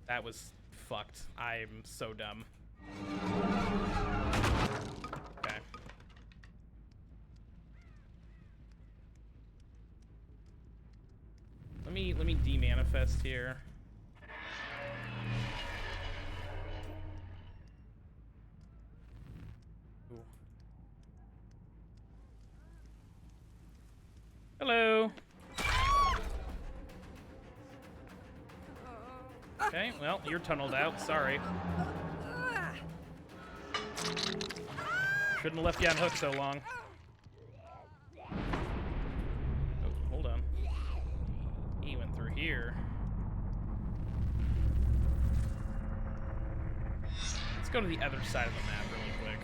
That was fucked. I'm so dumb. Okay. let me demanifest here. Ooh. Hello. Okay, well, you're tunneled out. Sorry. Shouldn't have left you on hook so long. Oh, hold on. He went through here. Let's go to the other side of the map really quick.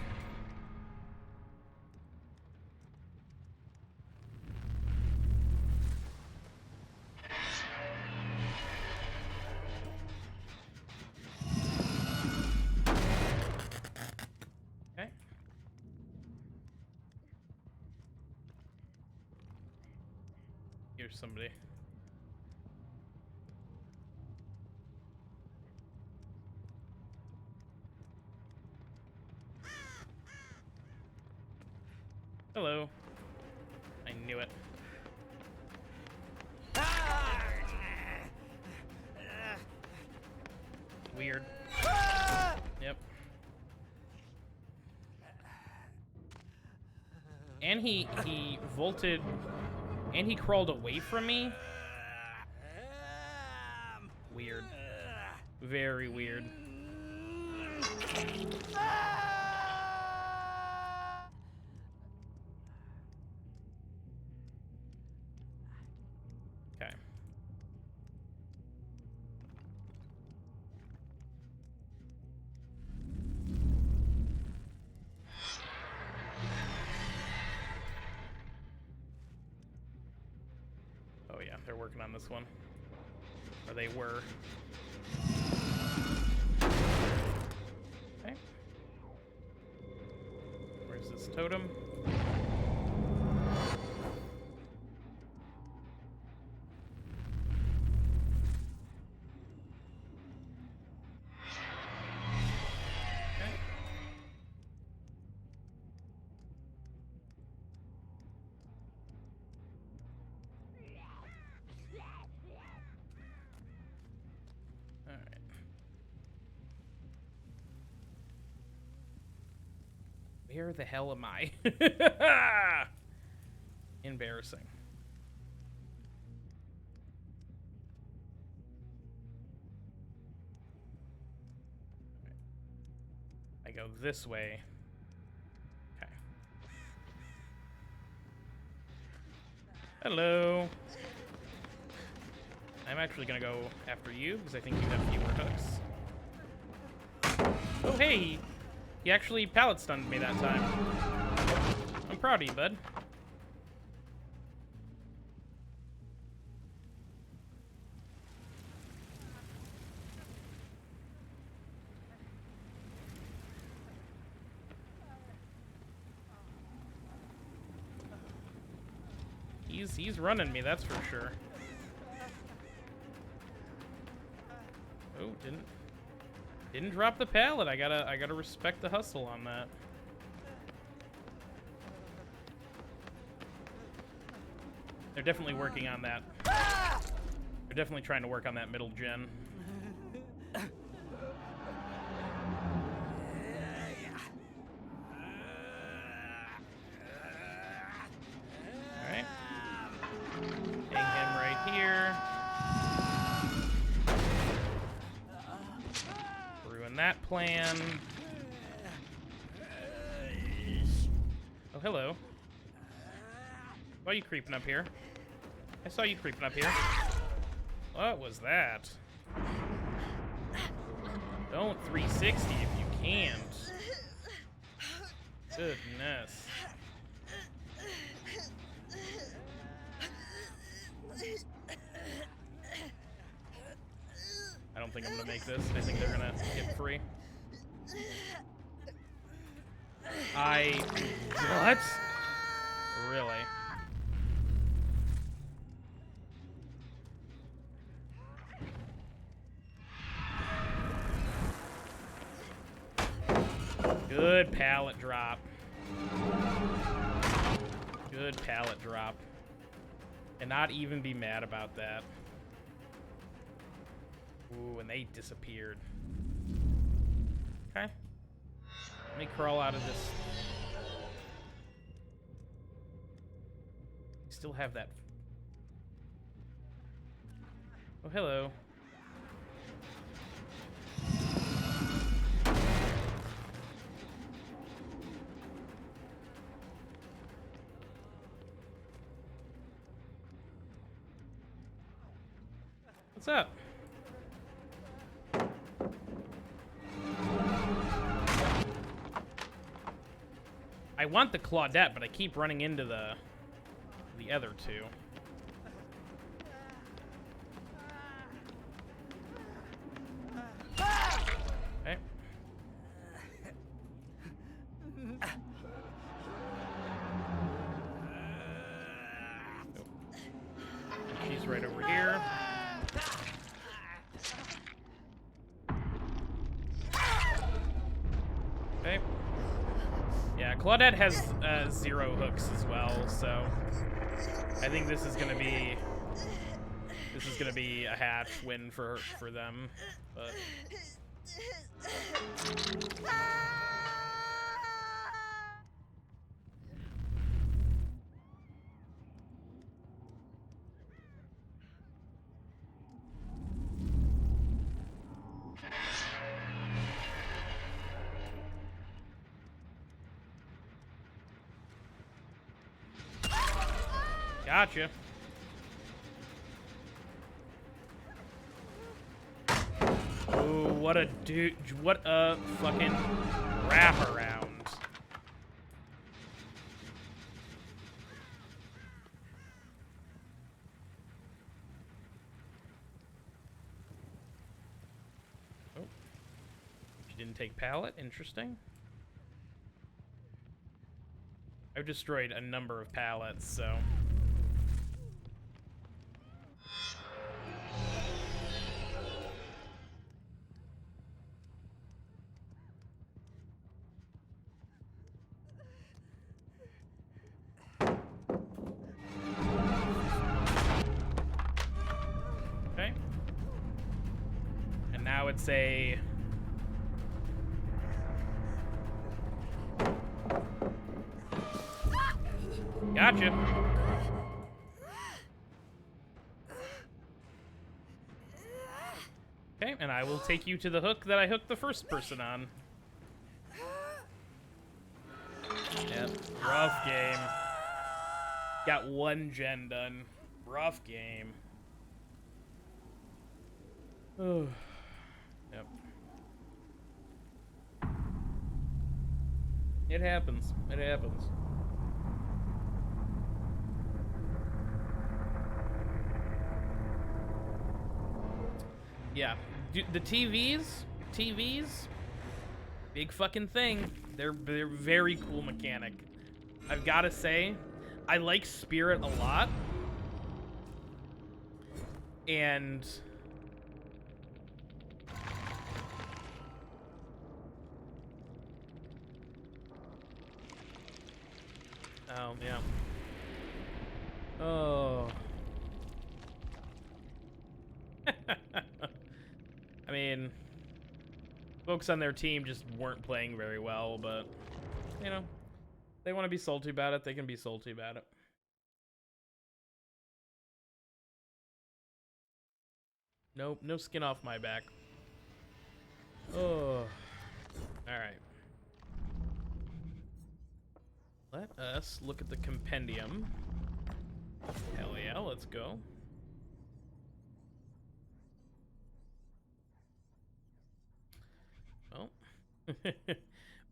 Okay. Here's somebody. Hello. I knew it. Weird. Yep. And he vaulted, and he crawled away from me. Weird. Very weird. Okay. Oh yeah, they're working on this one. Or they were. Okay. Where's this totem? Okay. All right. Where the hell am I? Embarrassing. I go this way. Okay. Hello. I'm actually gonna go after you because I think you have fewer hooks. Oh hey! He actually pallet stunned me that time. I'm proud of you, bud. He's running me, that's for sure. Oh, didn't drop the pallet. I gotta respect the hustle on that. They're definitely working on that. They're definitely trying to work on that middle gen. Alright. Hang him right here. Ruin that plan. Oh, hello. Saw you creeping up here. I saw you creeping up here. What was that? Don't 360 if you can't. Goodness. I don't think I'm gonna make this. I think they're gonna get free. What? Really? Good pallet drop. Good pallet drop. And not even be mad about that. Ooh, and they disappeared. Okay. Let me crawl out of this. Still have that. Oh, hello. What's up? I want the Claudette, but I keep running into the other two. Okay. She's right over here. Okay. Yeah, Claudette has 0 hooks as well, so I think this is gonna be a hatch win for them. But gotcha. Ooh, what a dude! What a fucking wraparound! Oh, she didn't take pallet. Interesting. I've destroyed a number of pallets, so. Okay. And now it's a. Gotcha. Okay, and I will take you to the hook that I hooked the first person on. Yep, rough game. Got 1 gen done. Rough game. Oh, yep. It happens. It happens. Yeah, the TVs, big fucking thing. They're very cool mechanic. I've got to say, I like Spirit a lot, and oh yeah, oh. I mean, folks on their team just weren't playing very well, but, you know, they want to be salty about it, they can be salty about it. Nope, no skin off my back. Oh. Alright. Let us look at the compendium. Hell yeah, let's go. Well,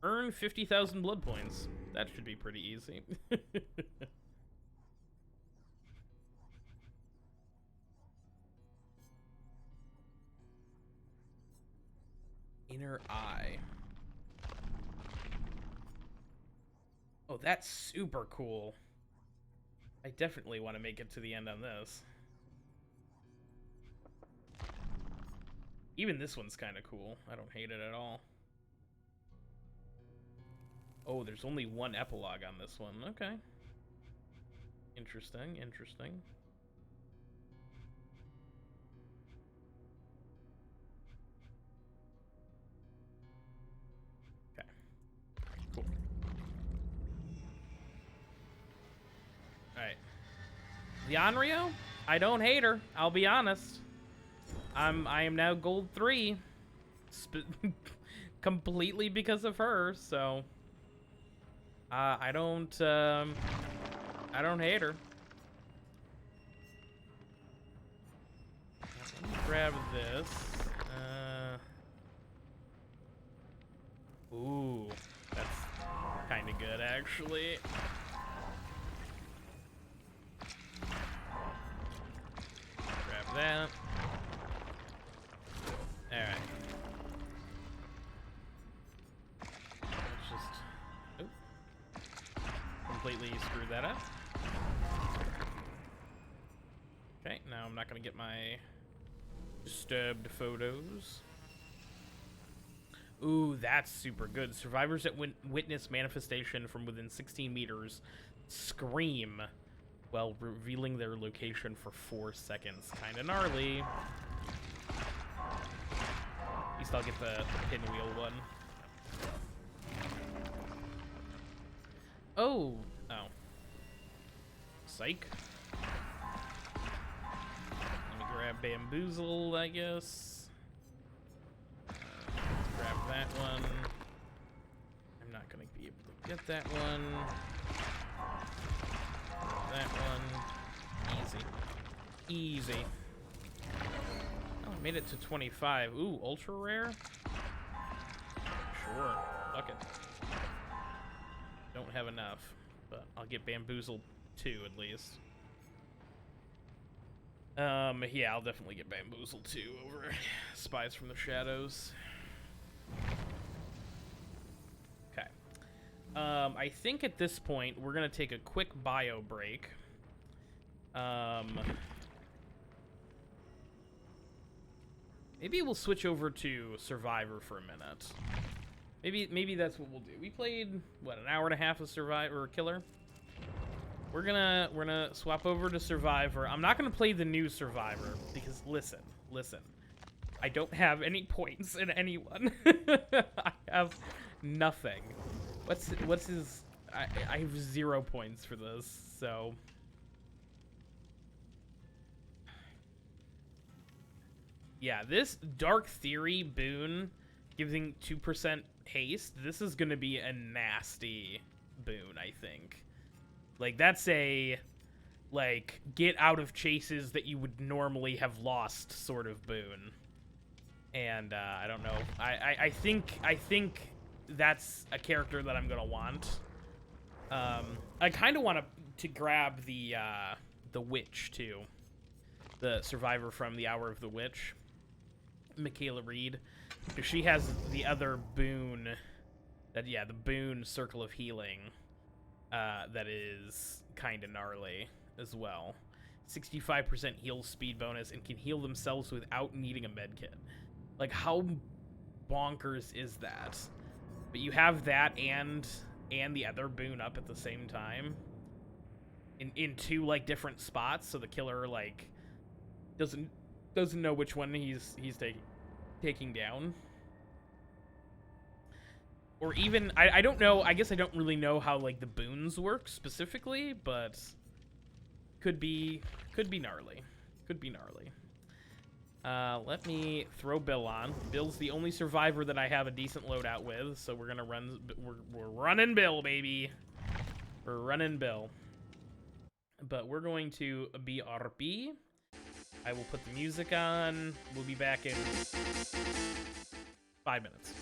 earn 50,000 blood points. That should be pretty easy. Inner eye. Oh, that's super cool. I definitely want to make it to the end on this. Even this one's kind of cool. I don't hate it at all. Oh, there's only 1 epilogue on this one. Okay. Interesting, interesting. Alright. The Onryo? I don't hate her, I'll be honest. I am now gold 3. Completely because of her, so I don't hate her. Let me grab this. Ooh, that's kind of good, actually. Grab that. All right. Let's just completely screw that up. Okay, now I'm not gonna get my disturbed photos. Ooh, that's super good. Survivors that witness manifestation from within 16 meters scream while revealing their location for 4 seconds. Kinda gnarly. At least I'll get the pinwheel one. Oh. Oh. Psych. Let me grab Bamboozle, I guess. Grab that one. I'm not gonna be able to get that one. That one. Easy. Easy. Oh, I made it to 25. Ooh, ultra rare? Sure. Fuck it. Don't have enough, but I'll get Bamboozled 2 at least. Yeah, I'll definitely get Bamboozled 2 over Spies from the Shadows. Okay. I think at this point we're gonna take a quick bio break. Maybe we'll switch over to Survivor for a minute. Maybe that's what we'll do. We played what, an hour and a half of Survivor Killer. We're gonna swap over to Survivor. I'm not gonna play the new Survivor because listen. I don't have any points in anyone. I have nothing. What's his? I have 0 points for this, so. Yeah, this Dark Theory boon giving 2% haste. This is gonna be a nasty boon, I think. Like, that's a, like, get out of chases that you would normally have lost sort of boon. And, I don't know. I think that's a character that I'm gonna want. I kind of want to grab the Witch, too. The survivor from The Hour of the Witch. Michaela Reed. Because she has the other boon, the boon Circle of Healing. That is kind of gnarly as well. 65% heal speed bonus and can heal themselves without needing a medkit. Like, how bonkers is that? But you have that and the other boon up at the same time in 2 like different spots, so the killer like doesn't know which one he's taking down. Or even, I don't know, I guess I don't really know how, like, the boons work specifically, but could be gnarly. Could be gnarly. Let me throw Bill on. Bill's the only survivor that I have a decent loadout with, so we're gonna we're running Bill, baby. We're running Bill. But we're going to be RP. I will put the music on. We'll be back in 5 minutes.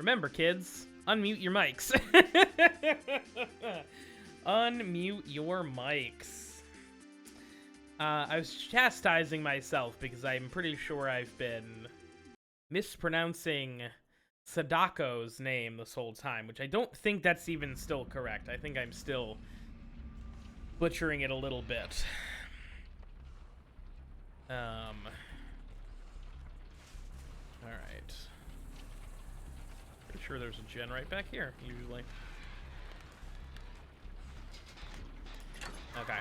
Remember, kids, unmute your mics. Unmute your mics. I was chastising myself because I'm pretty sure I've been mispronouncing Sadako's name this whole time, which I don't think that's even still correct. I think I'm still butchering it a little bit. Alright. Pretty sure there's a gen right back here, usually. Okay.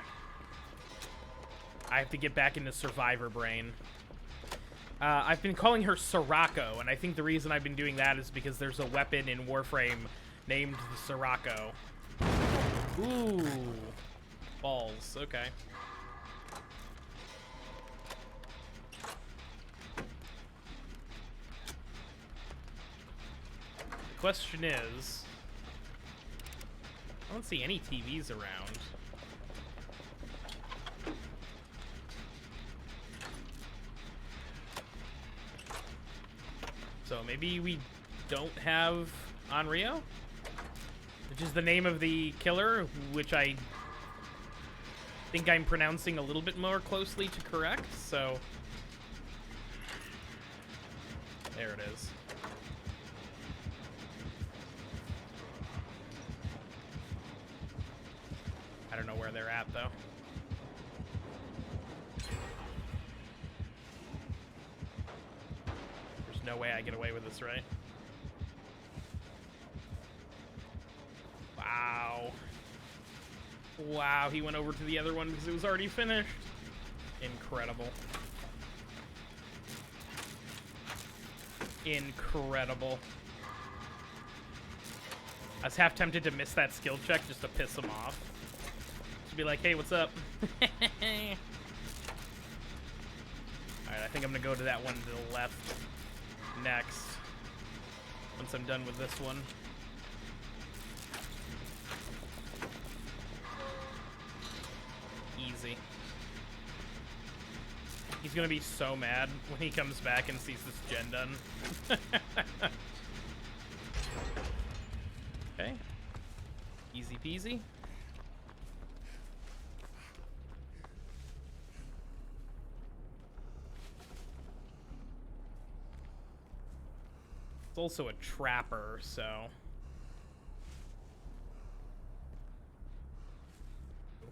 I have to get back into survivor brain. I've been calling her Sadako, and I think the reason I've been doing that is because there's a weapon in Warframe named the Sadako. Ooh. Balls. Okay. The question is... I don't see any TVs around. So maybe we don't have Onryo, which is the name of the killer, which I think I'm pronouncing a little bit more closely to correct, so there it is. I don't know where they're at, though. No way I get away with this, right? Wow. Wow, he went over to the other one because it was already finished. Incredible. Incredible. I was half tempted to miss that skill check just to piss him off. To be like, hey, what's up? Alright, I think I'm gonna go to that one to the left next, once I'm done with this one. Easy. He's gonna be so mad when he comes back and sees this gen done. Okay. Easy peasy. It's also a trapper, so...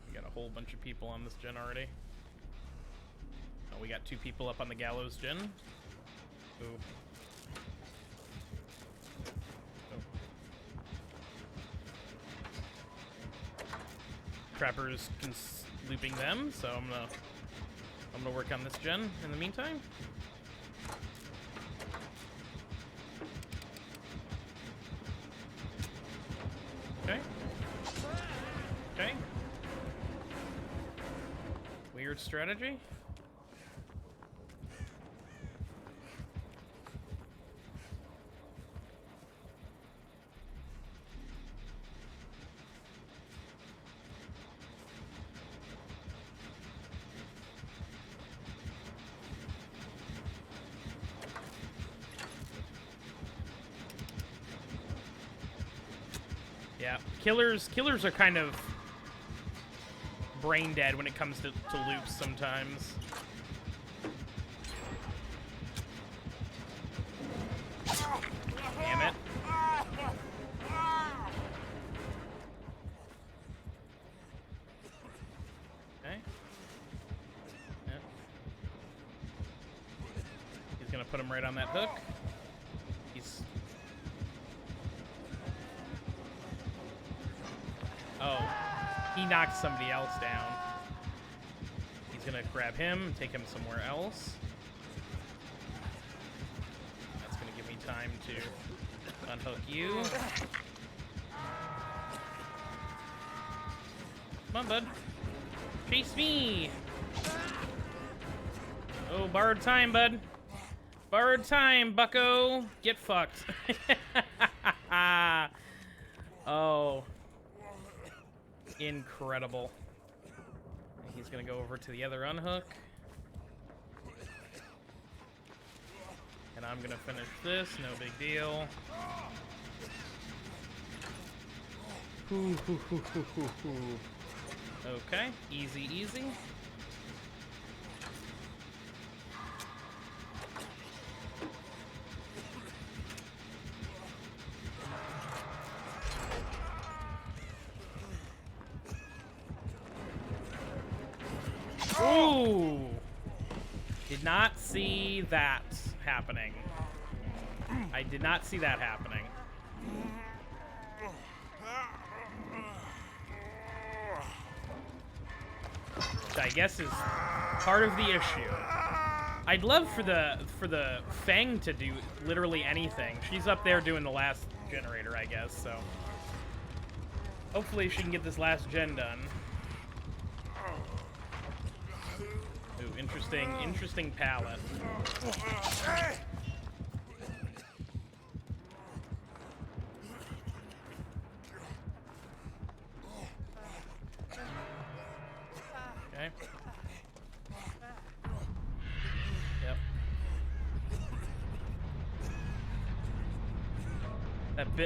We got a whole bunch of people on this gen already. Oh, we got 2 people up on the gallows gen. Ooh. Oh. Trappers looping them, so I'm gonna work on this gen in the meantime. Okay. Okay. Weird strategy. Yeah, killers are kind of brain dead when it comes to loops sometimes. Damn it. Okay. Yeah. He's gonna put him right on that hook. He's... Oh, he knocked somebody else down. He's gonna grab him and take him somewhere else. That's gonna give me time to unhook you. Come on, bud. Chase me! Oh, borrowed time, bud. Borrowed time, bucko. Get fucked. Oh. Incredible. He's gonna go over to the other unhook. And I'm gonna finish this, no big deal. Okay, easy, easy. Ooh! Did not see that happening. I did not see that happening. Which I guess is part of the issue. I'd love for the Fang to do literally anything. She's up there doing the last generator, I guess, so hopefully she can get this last gen done. Ooh, interesting palette. Okay. Yep.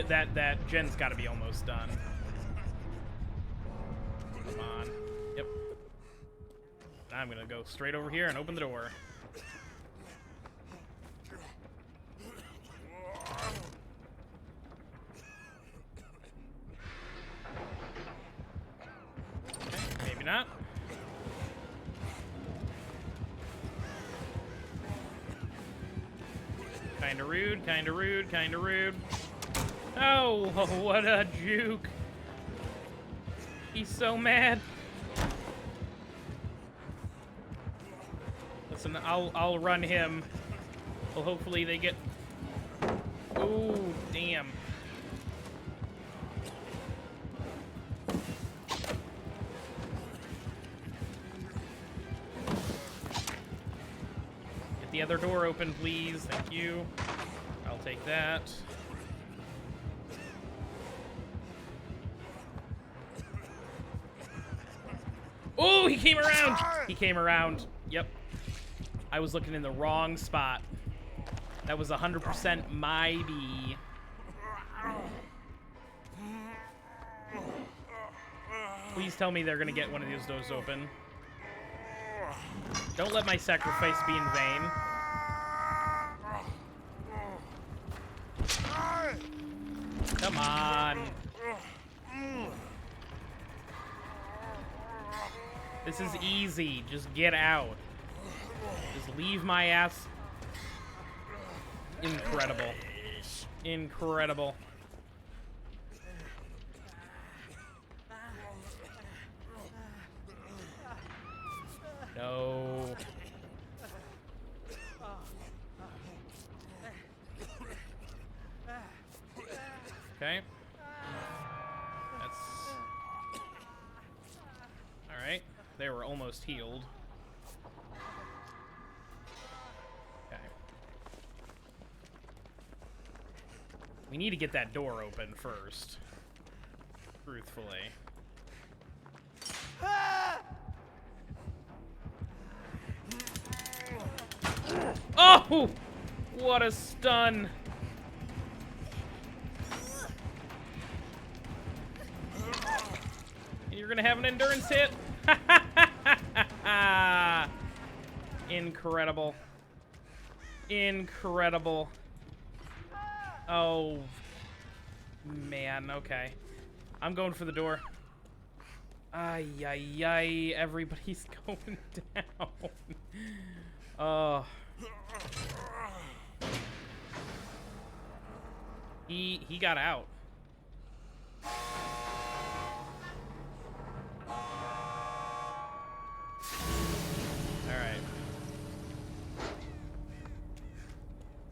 That gen's got to be almost done. Come on. Yep. I'm gonna go straight over here and open the door. Okay, maybe not. Kinda rude, kinda rude, kinda rude. Oh, what a juke. He's so mad. Listen, I'll run him. Well, hopefully they get... Oh, damn. Get the other door open, please. Thank you. I'll take that. Oh, he came around! He came around. Yep. I was looking in the wrong spot. That was 100% my bee. Please tell me they're gonna get one of these doors open. Don't let my sacrifice be in vain. Come on. This is easy. Just get out. Just leave my ass. Incredible. Incredible. No. Okay. That's... Alright. They were almost healed. Okay. We need to get that door open first. Truthfully. Oh! What a stun! You're gonna have an endurance hit? Incredible. Incredible. Oh, man, okay. I'm going for the door. Ay, ay, ay, everybody's going down. Oh. He got out.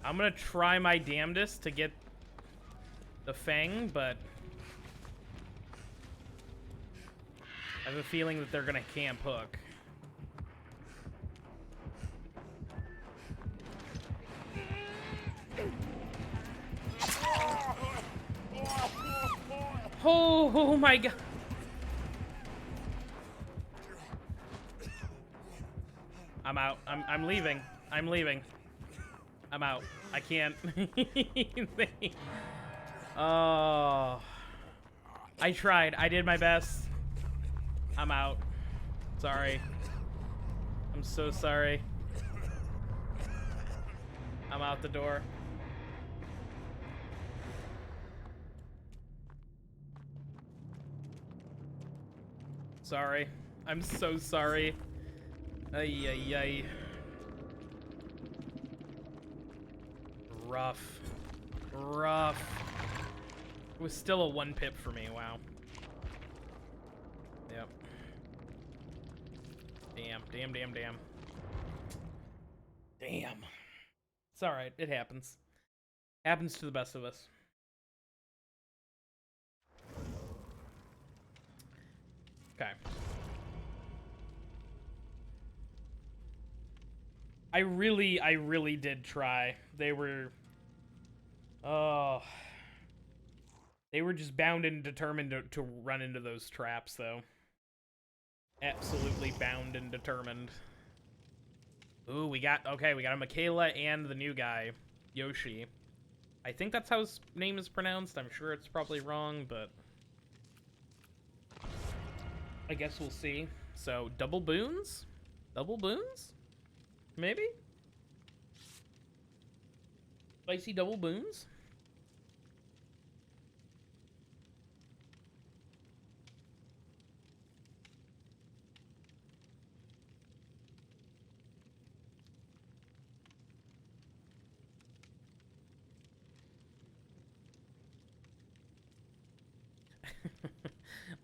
I'm gonna try my damnedest to get the Fang, but I have a feeling that they're gonna camp Hook. Oh my god. I'm out. I'm leaving. I'm leaving. I'm out. I can't. Oh. I tried. I did my best. I'm out. Sorry. I'm so sorry. I'm out the door. Sorry. I'm so sorry. Ay, ay, ay. Rough. Rough. It was still a 1 pip for me, wow. Yep. Damn, damn, damn, damn. Damn. It's alright, it happens. Happens to the best of us. Okay. I really did try. They were... Oh... They were just bound and determined to run into those traps, though. Absolutely bound and determined. Ooh, we got a Michaela and the new guy, Yoshi. I think that's how his name is pronounced. I'm sure it's probably wrong, but... I guess we'll see. So, double boons? Double boons? Maybe? Spicy double boons?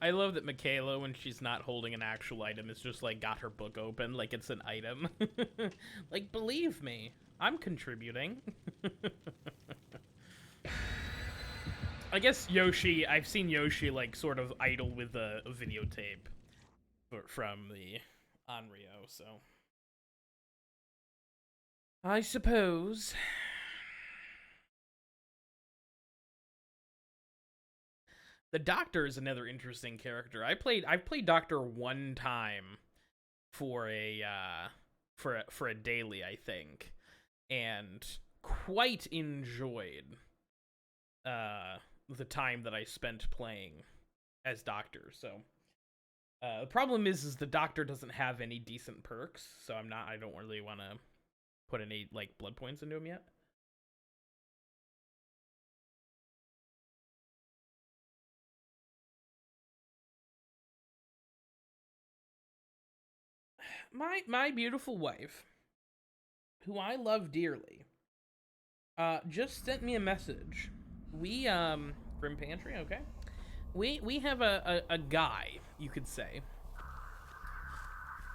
I love that Michaela, when she's not holding an actual item, is just like got her book open like it's an item. Like, believe me, I'm contributing. I guess Yoshi, I've seen Yoshi like sort of idle with a videotape from the Onryo, so I suppose. The Doctor is another interesting character. I've played Doctor 1 time for a daily, I think, and quite enjoyed the time that I spent playing as Doctor. So the problem is the Doctor doesn't have any decent perks, so I don't really want to put any like blood points into him yet. My beautiful wife, who I love dearly, just sent me a message. We Grim Pantry, okay. We have a guy, you could say.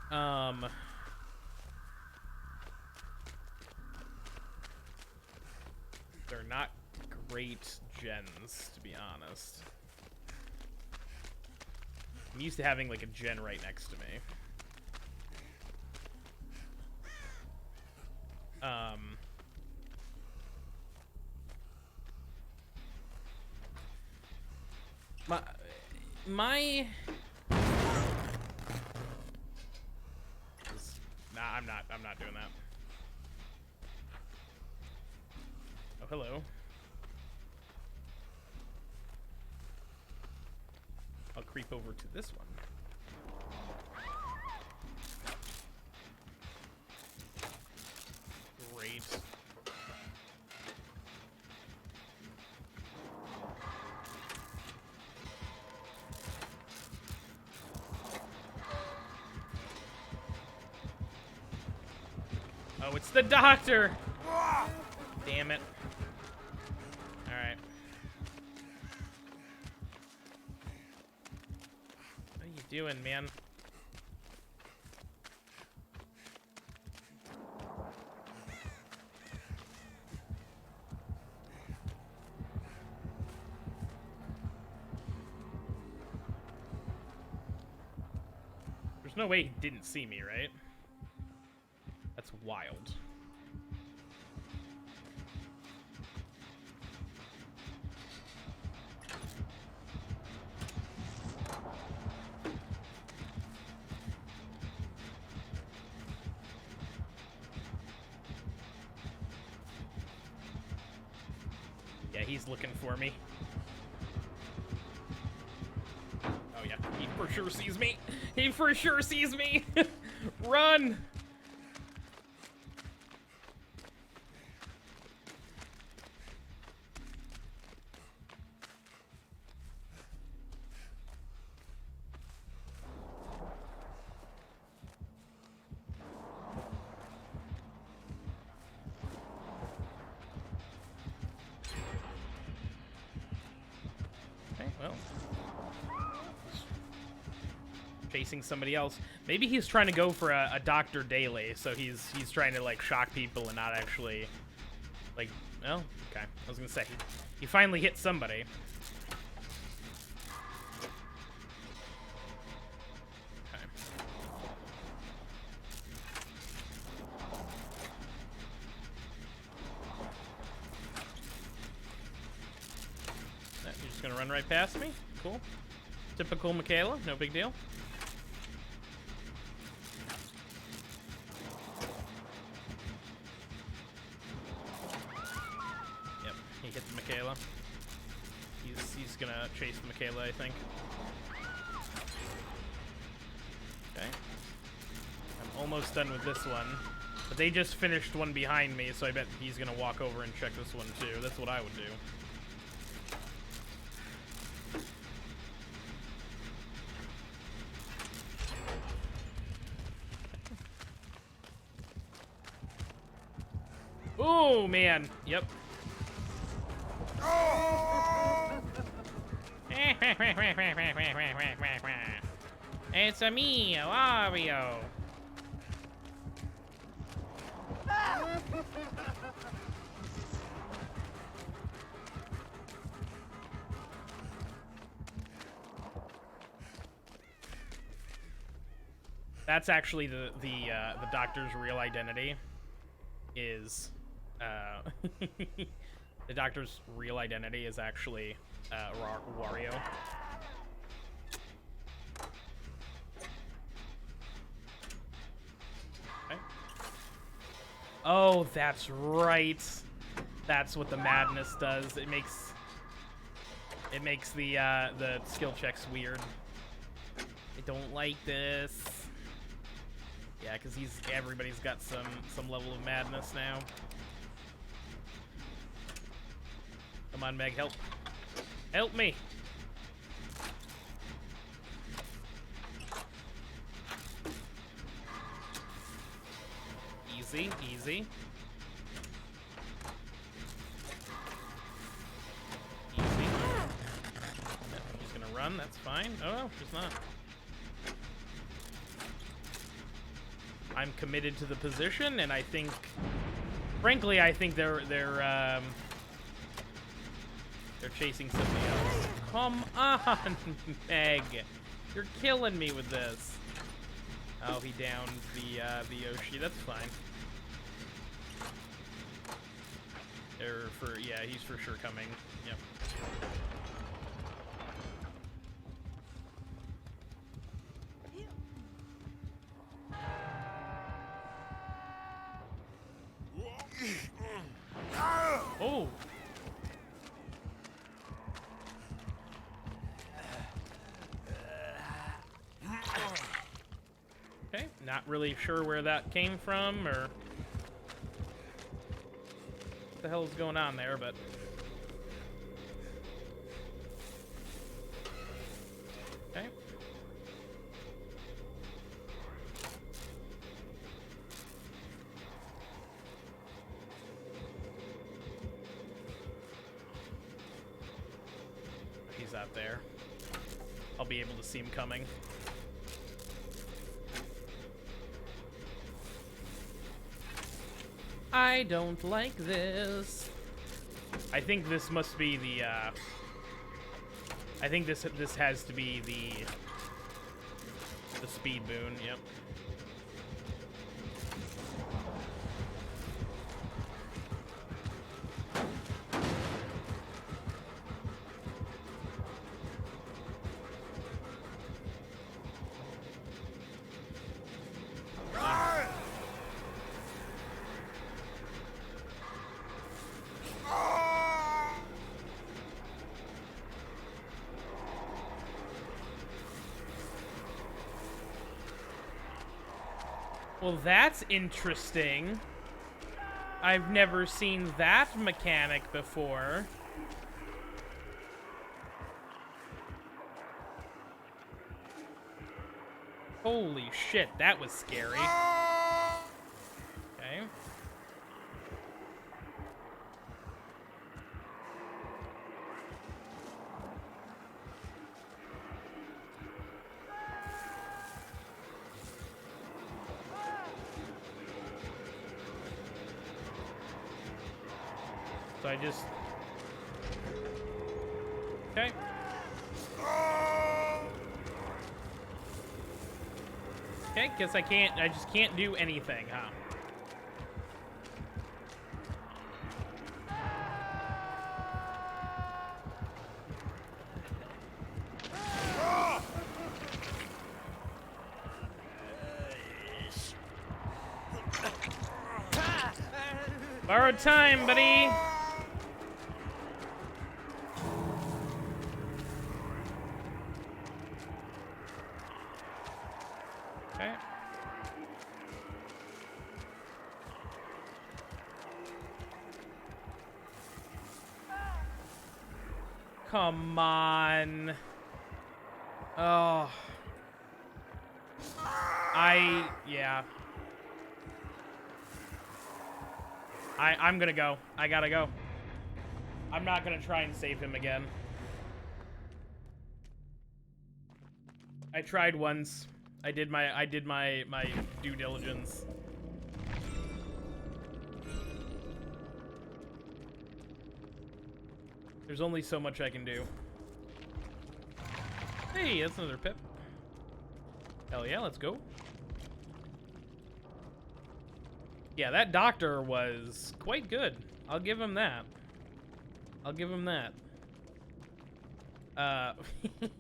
They're not great gens, to be honest. I'm used to having like a gen right next to me. My Nah, I'm not doing that. Oh, hello. I'll creep over to this one. Great. Oh, it's the Doctor! Damn it. Alright. What are you doing, man? There's no way he didn't see me, right? That's wild. Yeah, he's looking for me. Oh yeah, he for sure sees me. He for sure sees me. Run! Okay, well. Chasing somebody else. Maybe he's trying to go for a Dr. Daly, so he's trying to like shock people and not actually like. Oh, okay. I was gonna say he finally hit somebody. Okay. You're just gonna run right past me? Cool. Typical Michaela, no big deal. Yep, he hit the Michaela. He's gonna chase the Michaela, I think. Okay. I'm almost done with this one. But they just finished one behind me, so I bet he's gonna walk over and check this one too. That's what I would do. Oh, man. Yep. It's a me, Wario. That's actually the doctor's real identity. Is the doctor's real identity is actually Wario. Okay. Oh, that's right. That's what the madness does. It makes the skill checks weird. I don't like this. Yeah, because everybody's got some level of madness now. Come on, Meg, help. Help me. Easy, easy. Easy. She's gonna run, that's fine. Oh, she's not. I'm committed to the position, and I think, frankly, I think they're chasing somebody else. Come on, Meg, you're killing me with this. Oh, he downed the Yoshi. That's fine. Yeah, he's for sure coming. Yep. Oh. Okay, not really sure where that came from or what the hell is going on there, but okay. He's out there. I'll be able to see him coming. I don't like this. I think this must be the, I think this has to be the speed boon, yep. Well, that's interesting. I've never seen that mechanic before. Holy shit, that was scary. Okay. So I just... Okay. Okay, guess I just can't do anything, huh? Borrowed time, buddy. Okay. Come on. Oh. Yeah. I'm gonna go. I gotta go. I'm not gonna try and save him again. I tried once. I did my due diligence. There's only so much I can do. Hey, that's another pip. Hell yeah, let's go. Yeah, that doctor was quite good. I'll give him that. I'll give him that.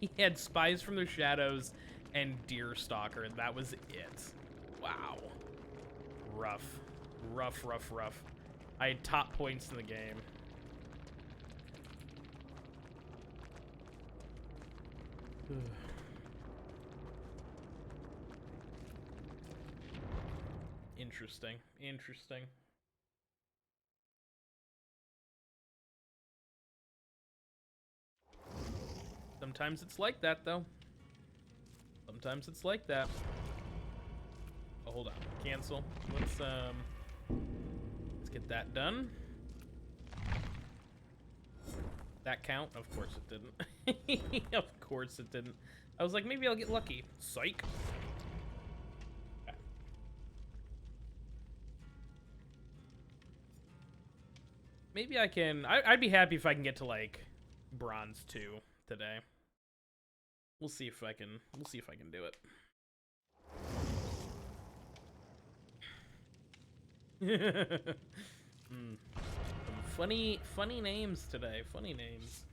He had Spies from the Shadows and Deer Stalker, and that was it. Wow. Rough. Rough, rough, rough. I had top points in the game. Interesting. Interesting. Sometimes it's like that, though. Sometimes it's like that. Oh, hold on. Cancel. Let's get that done. That count? Of course it didn't. Of course it didn't. I was like, maybe I'll get lucky. Psych. Okay. Maybe I can... I'd be happy if I can get to, like, bronze 2 today. We'll see if I can... We'll see if I can do it. Some funny names today. Funny names.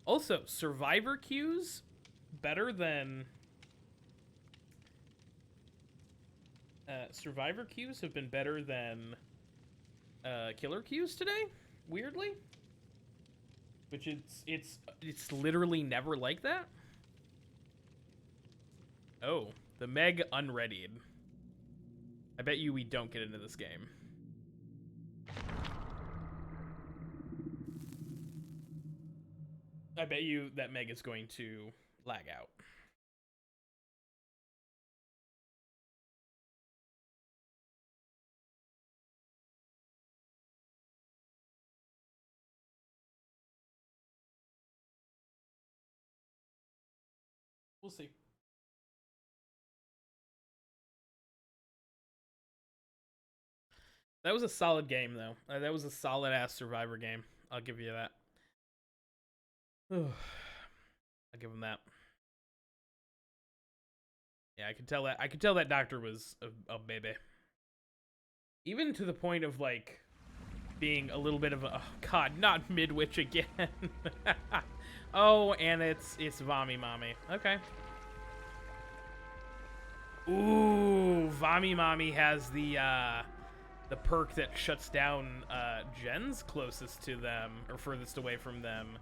Also, survivor queues better than... survivor queues have been better than killer queues today, weirdly. Which it's literally never like that. Oh, the Meg unreadied. I bet you we don't get into this game. I bet you that Meg is going to lag out. We'll see. That was a solid game, though. That was a solid-ass Survivor game. I'll give you that. I'll give him that. Yeah, I could tell that. I could tell that doctor was a baby. Even to the point of, like, being a little bit of a... Oh, God, not Midwich again. Oh, and it's Vami Mommy. Okay. Ooh, Vami Mommy has the perk that shuts down gens closest to them, or furthest away from them.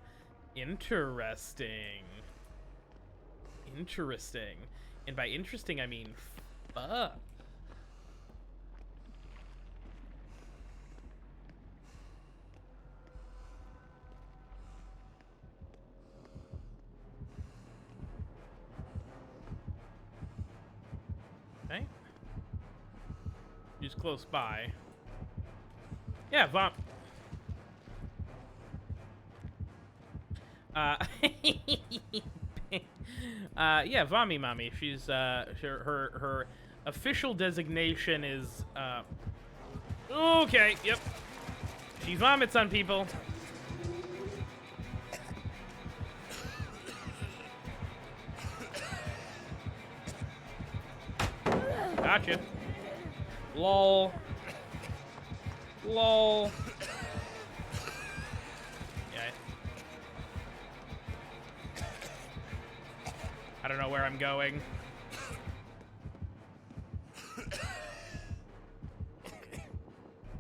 Interesting. Interesting. And by interesting, I mean fuck. Okay. She's close by. Yeah, Vom. Yeah, Vommy Mommy. She's her official designation is okay. Yep. She vomits on people. Gotcha. Lol. Lol. Yeah. I don't know where I'm going.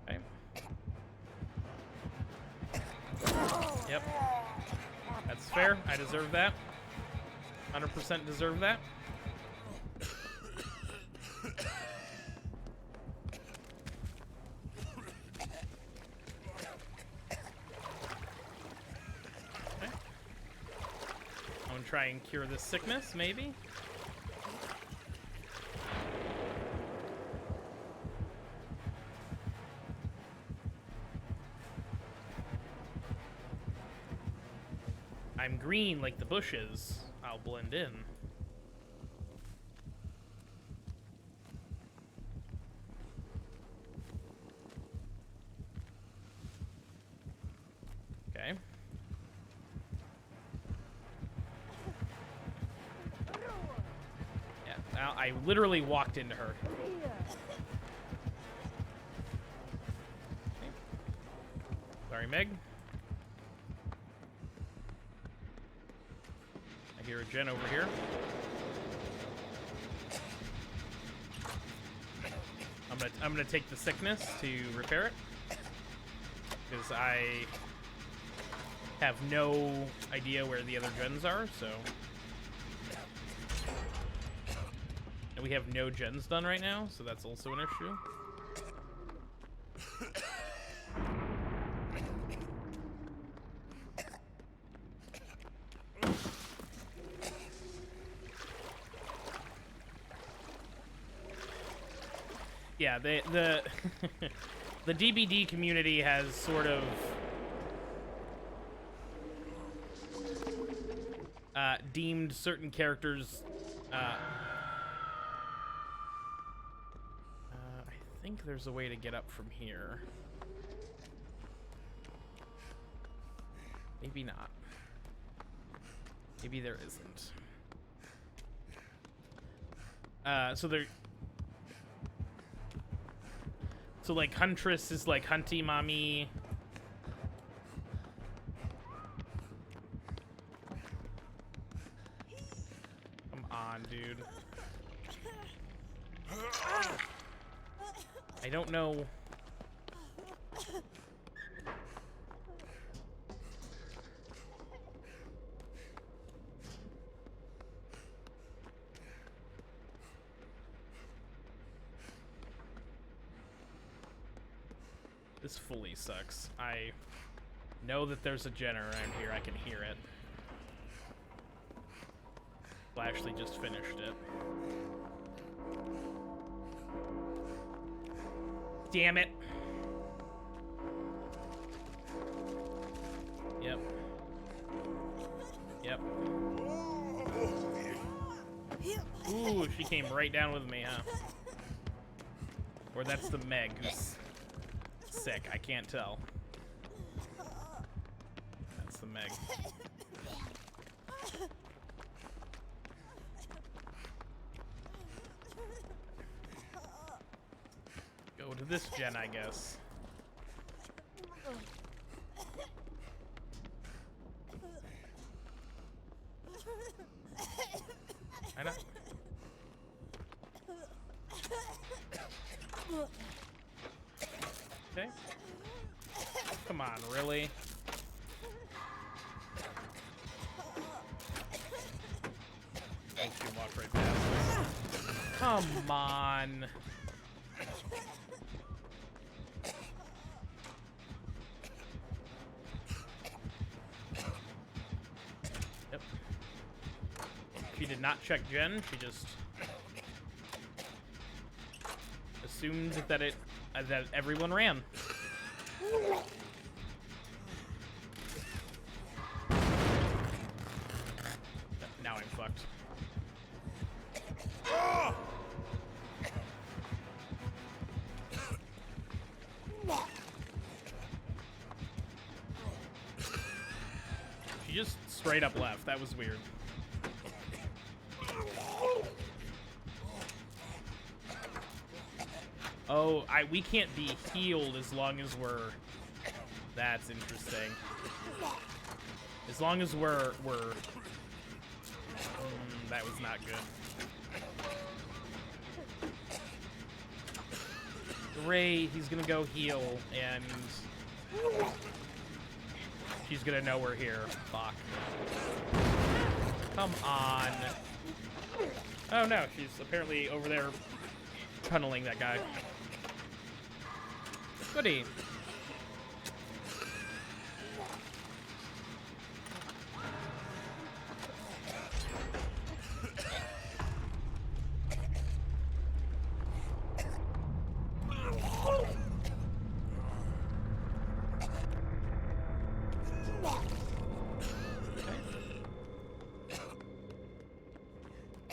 Okay. Yep. That's fair. I deserve that. 100% deserve that. Try and cure this sickness, maybe? I'm green like the bushes. I'll blend in. Okay. I literally walked into her. Okay. Sorry, Meg. I hear a gen over here. I'm gonna take the sickness to repair it because I have no idea where the other gens are, so. And we have no gens done right now, so that's also an issue. Yeah, the the DBD community has sort of deemed certain characters I think there's a way to get up from here. Maybe not. Maybe there isn't. So like Huntress is like Hunty Mommy. Come on, dude. I don't know. This fully sucks. I know that there's a gen around here. I can hear it. Well, I actually just finished it. Damn it. Yep. Yep. Ooh, she came right down with me, huh? Or that's the Meg who's sick. I can't tell. That's the Meg. Go to this gen, I guess. I don't. Okay. Come on, really? Thank Come on. Yep. She did not check Jen. She just assumed that that everyone ran. Now I'm fucked. She just straight up left. That was weird. Oh, we can't be healed as long as we're... That's interesting. As long as we're... that was not good. Ray, he's gonna go heal, and... she's gonna know we're here. Fuck. Come on. Oh no, she's apparently over there tunneling that guy. Goody.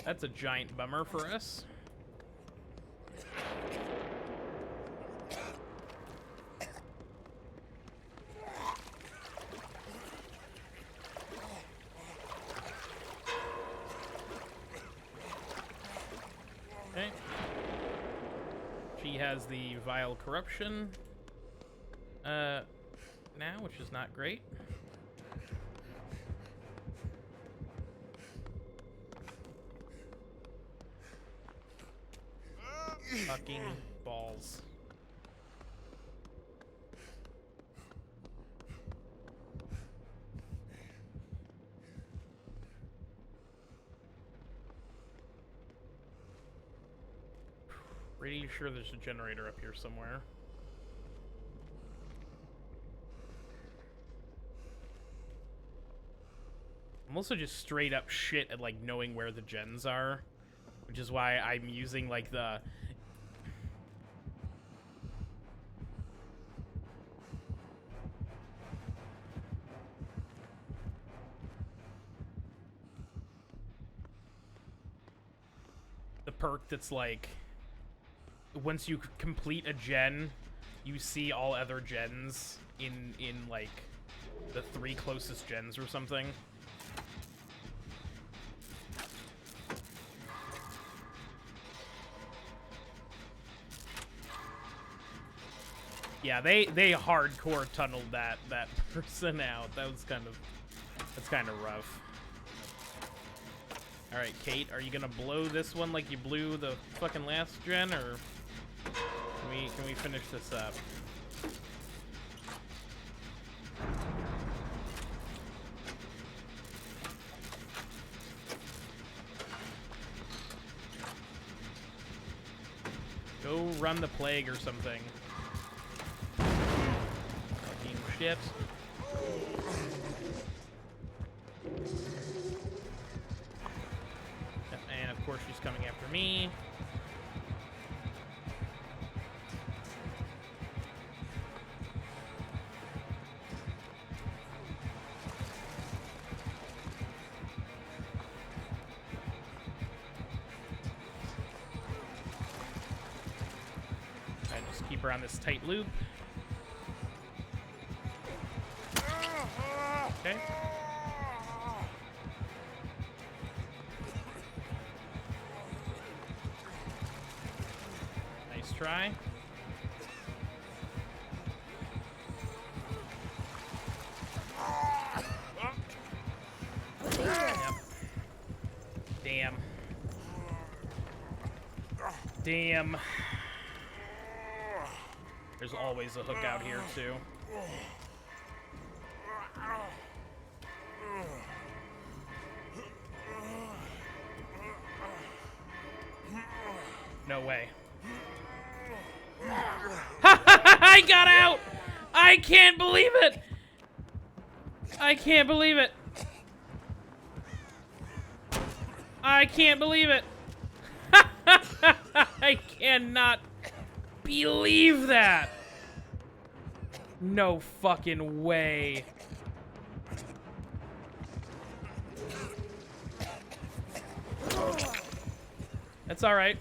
That's a giant bummer for us. Okay. She has the vile corruption now, which is not great. Fucking balls. Pretty sure there's a generator up here somewhere. I'm also just straight up shit at like knowing where the gens are, which is why I'm using like the perk that's like once you complete a gen, you see all other gens in like the 3 closest gens or something. Yeah, they hardcore tunneled that person out. That's kind of rough. All right, Kate, are you gonna blow this one like you blew the fucking last gen, or can we finish this up? Go run the plague or something. Fucking shit. And of course she's coming after me. I just keep her on this tight loop. Okay. Nice try. Yep. Damn. Damn. There's always a hook out here, too. No way. I got out! I can't believe it! I can't believe it! I can't believe it! I cannot believe that! No fucking way. That's alright.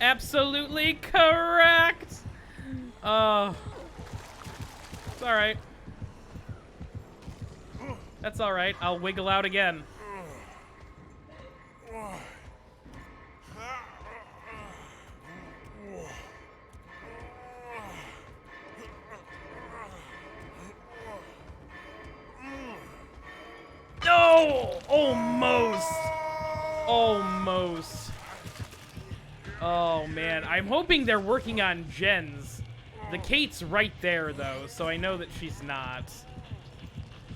Absolutely correct! Oh. It's alright. That's alright. I'll wiggle out again. No! Almost! Almost. Oh, man. I'm hoping they're working on gens. The Kate's right there, though, so I know that she's not.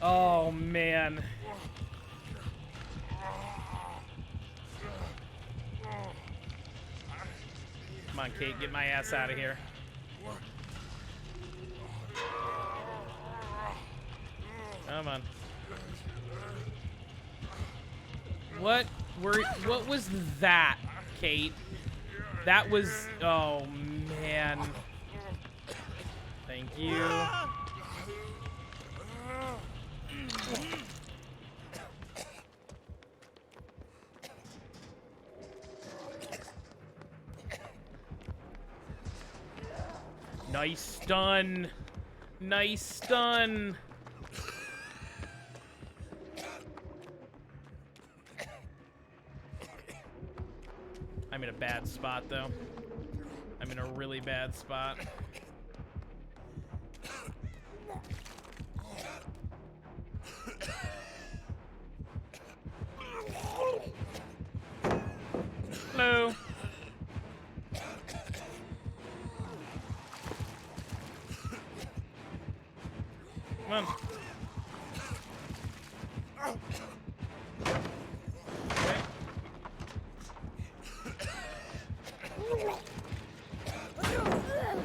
Oh, man. Come on, Kate, get my ass out of here. Come on. What was that, Kate? That was, oh, man. Thank you. Nice stun. Nice stun. I'm in a bad spot, though. I'm in a really bad spot. Hello. Come on.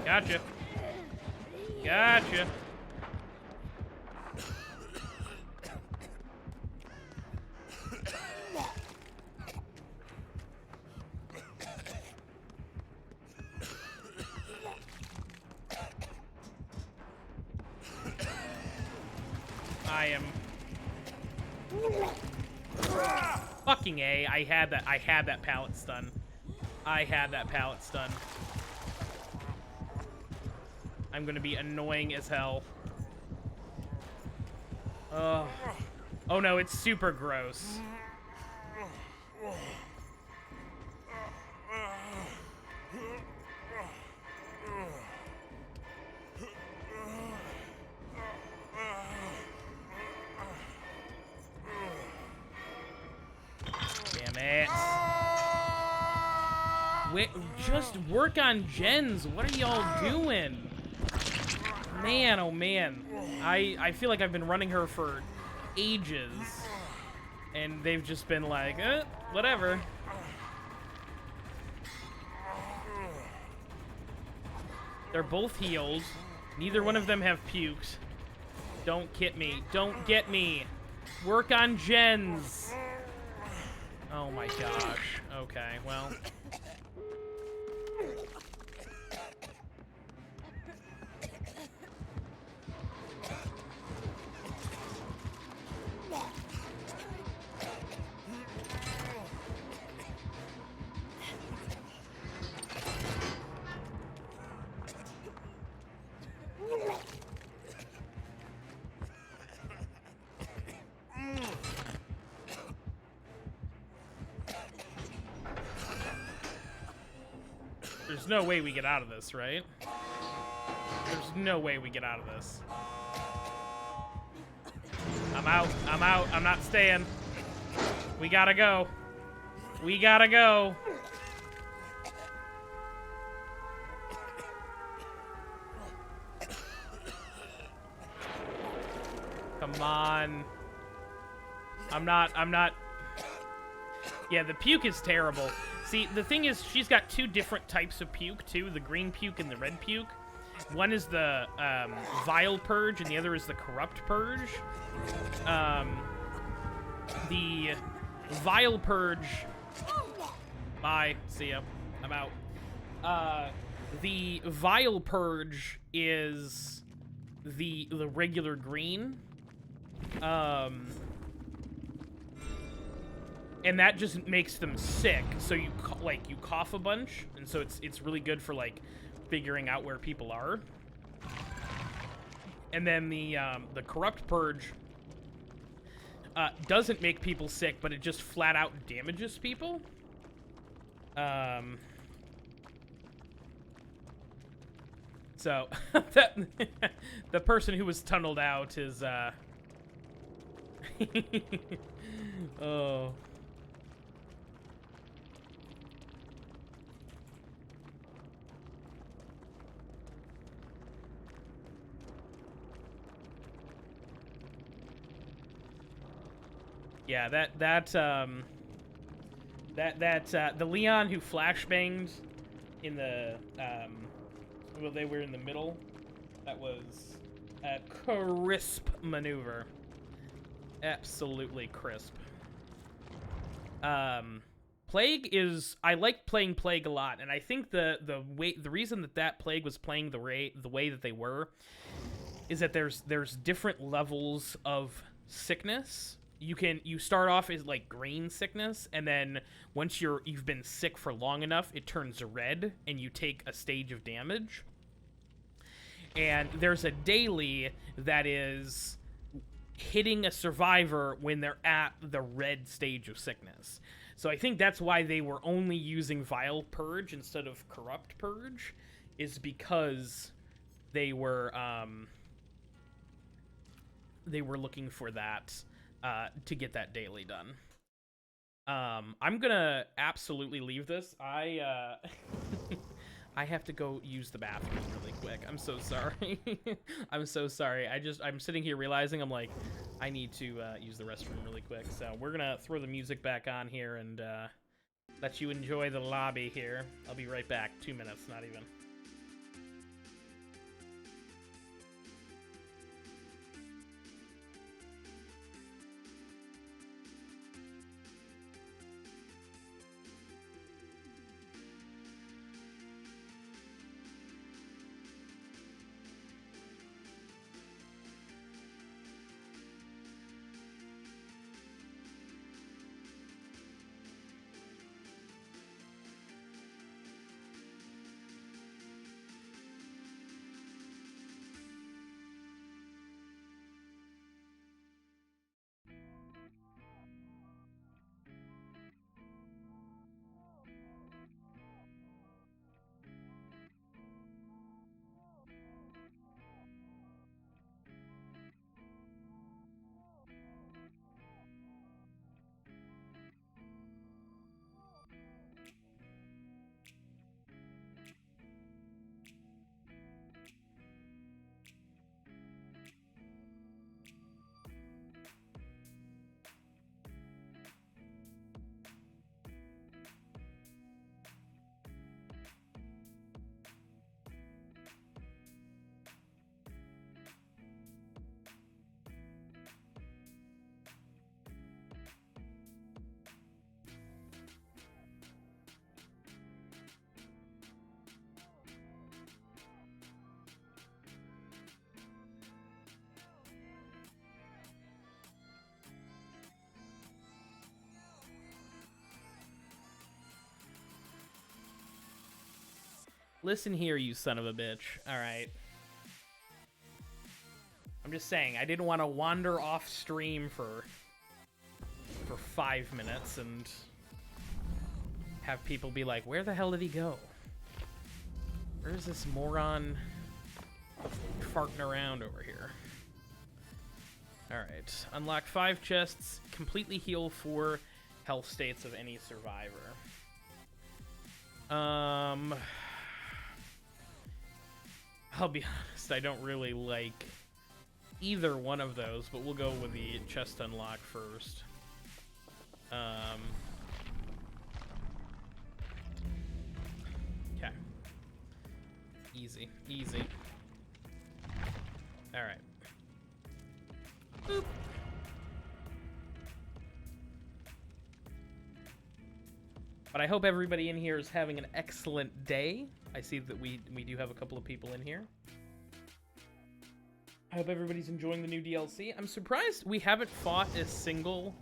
Gotcha. Gotcha. I am fucking A. I had that pallet stun. I had that pallet stun. I'm gonna be annoying as hell. Oh no, it's super gross. Damn it. Wait, just work on gens. What are y'all doing? Man, oh man. I feel like I've been running her for ages. And they've just been like, whatever. They're both healed. Neither one of them have puked. Don't get me. Don't get me. Work on gens. Oh my gosh. Okay, well. There's no way we get out of this, right? There's no way we get out of this. I'm out. I'm out. I'm not staying. We gotta go. We gotta go. Come on. I'm not. Yeah, the puke is terrible. See, the thing is, she's got two different types of puke, too. The green puke and the red puke. One is the vile purge, and the other is the corrupt purge. The vile purge... Bye. See ya. I'm out. The vile purge is the regular green. And that just makes them sick. So you you cough a bunch, and so it's really good for like figuring out where people are. And then the corrupt purge doesn't make people sick, but it just flat out damages people. So that the person who was tunneled out is oh. Yeah, the Leon who flashbanged in the well, they were in the middle. That was a crisp maneuver. Absolutely crisp. Plague is, I like playing Plague a lot, and I think the reason that Plague was playing the way that they were is that there's different levels of sickness. You start off as like green sickness, and then once you've been sick for long enough, it turns red, and you take a stage of damage. And there's a daily that is hitting a survivor when they're at the red stage of sickness. So I think that's why they were only using Vile Purge instead of Corrupt Purge, is because they were looking for that. To get that daily done. I'm gonna absolutely leave this. I have to go use the bathroom really quick. I'm so sorry. I'm so sorry. I'm sitting here realizing I'm like, I need to use the restroom really quick. So we're gonna throw the music back on here and let you enjoy the lobby here. I'll be right back. 2 minutes, not even. Listen here, you son of a bitch. Alright. I'm just saying, I didn't want to wander off stream for 5 minutes and have people be like, where the hell did he go? Where's this moron farting around over here? Alright. Unlock 5 chests. Completely heal 4 health states of any survivor. I'll be honest, I don't really like either one of those, but we'll go with the chest unlock first. Okay. Easy, easy. All right. Boop. But I hope everybody in here is having an excellent day. I see that we do have a couple of people in here. I hope everybody's enjoying the new DLC. I'm surprised we haven't fought a single...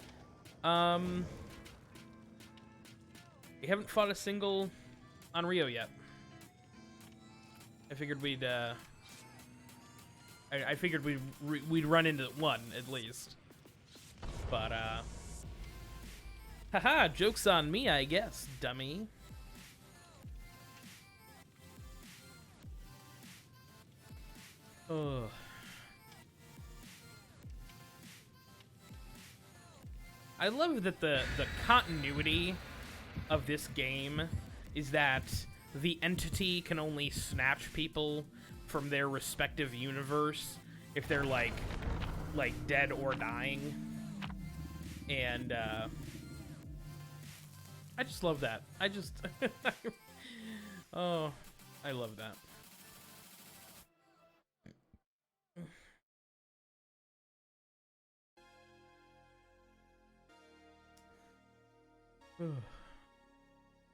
We haven't fought a single on Rio yet. I figured we'd, I figured we'd run into one, at least. But, haha, joke's on me, I guess, dummy. Ugh. I love that the continuity of this game is that the entity can only snatch people from their respective universe if they're like dead or dying. And I just love that. I just oh, I love that.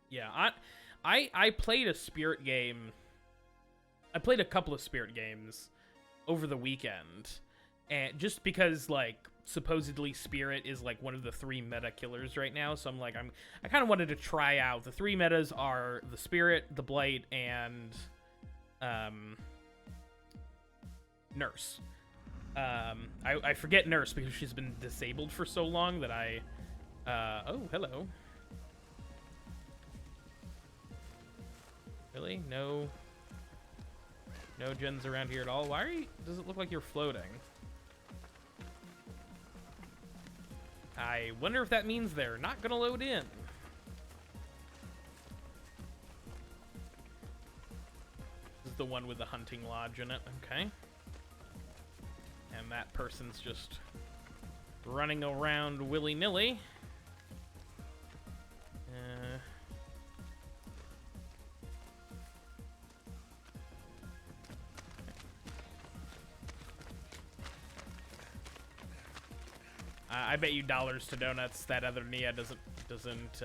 Yeah, I played a spirit game. I played a couple of spirit games over the weekend, and just because like supposedly spirit is like one of the 3 meta killers right now, so I'm like I kind of wanted to try out. The 3 metas are the spirit, the blight, and nurse. I forget nurse because she's been disabled for so long that I oh, hello. Really? No gens around here at all? Why are you... Does it look like you're floating? I wonder if that means they're not gonna load in. This is the one with the hunting lodge in it. Okay. And that person's just running around willy-nilly. I bet you dollars to donuts that other Nia doesn't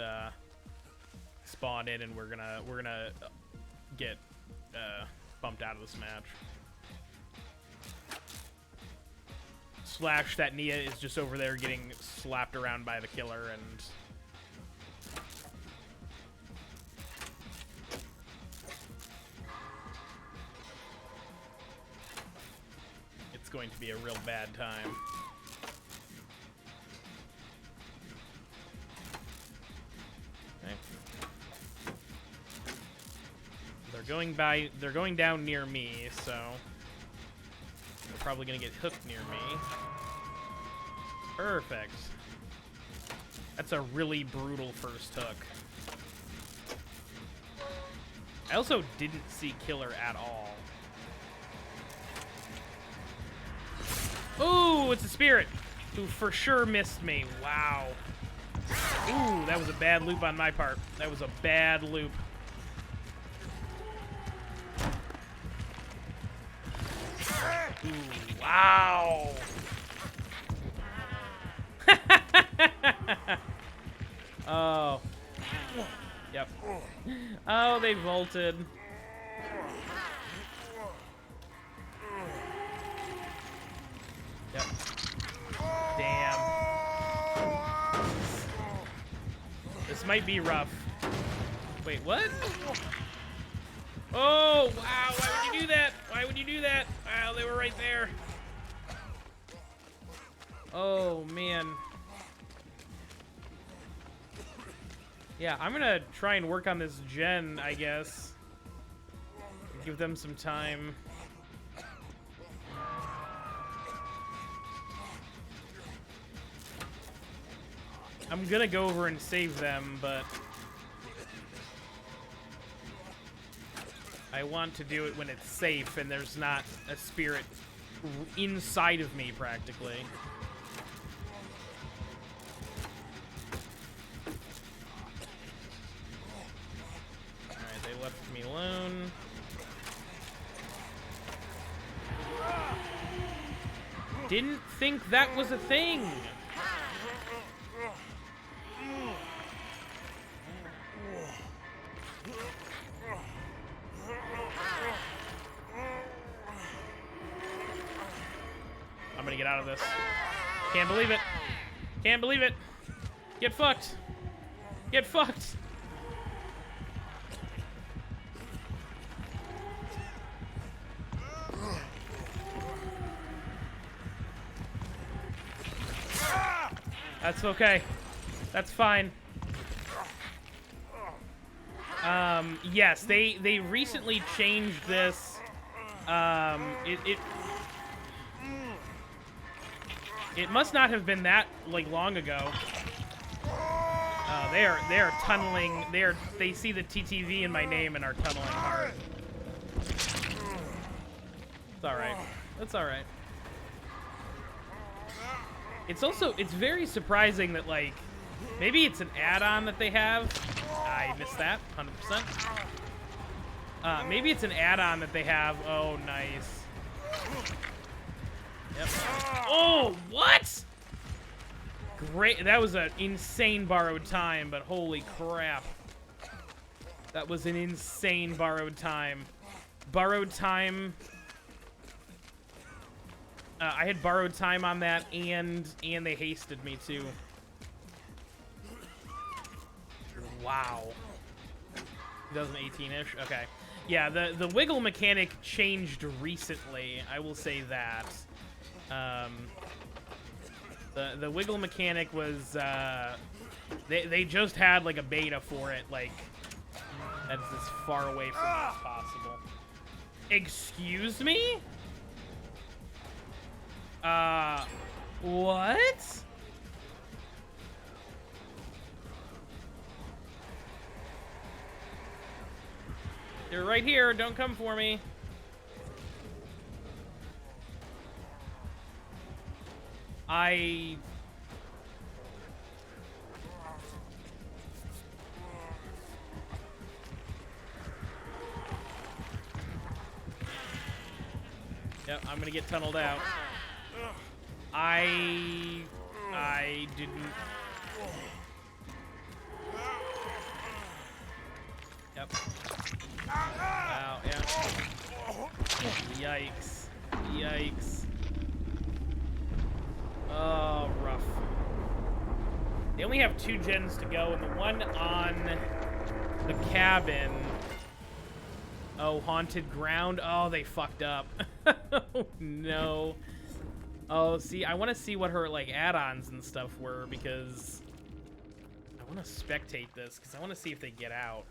spawn in, and we're gonna get bumped out of this match. Slash that Nia is just over there getting slapped around by the killer, and it's going to be a real bad time. They're going down near me, so they're probably gonna get hooked near me. Perfect. That's a really brutal first hook. I also didn't see killer at all. Ooh, it's a spirit who for sure missed me. Wow. Ooh, that was a bad loop on my part. That was a bad loop. Ooh, wow. Oh. Yep. Oh, they vaulted. Yep. Damn. This might be rough. Wait, what? Oh, wow, why would you do that? Why would you do that? Wow, they were right there. Oh, man. Yeah, I'm gonna try and work on this gen, I guess. Give them some time. I'm gonna go over and save them, but I want to do it when it's safe and there's not a spirit inside of me, practically. Alright, they left me alone. Didn't think that was a thing. I'm gonna get out of this. Can't believe it. Can't believe it. Get fucked. Get fucked. That's okay. That's fine. Yes, they recently changed this. It must not have been that like long ago. They are tunneling. They see the TTV in my name and are tunneling hard. It's all right. That's all right. It's very surprising that, like, maybe it's an add-on that they have. I missed that, 100%. Maybe it's an add-on that they have. Oh, nice. Yep. Oh, what? Great. That was an insane borrowed time, but holy crap. That was an insane borrowed time. Borrowed time... I had borrowed time on that, and they hasted me too. Wow. 2018-ish. Okay. Yeah, the wiggle mechanic changed recently. I will say that. The wiggle mechanic was they just had like a beta for it, like that's as far away from me as possible. Excuse me? What? They're right here. Don't come for me. Yep, I'm gonna get tunneled out. I didn't. Yep. Wow, yeah. Yikes. Yikes. Oh, rough. They only have 2 gens to go, and the one on the cabin... Oh, haunted ground? Oh, they fucked up. Oh, no. Oh, see, I want to see what her, like, add-ons and stuff were, because... I want to spectate this, because I want to see if they get out.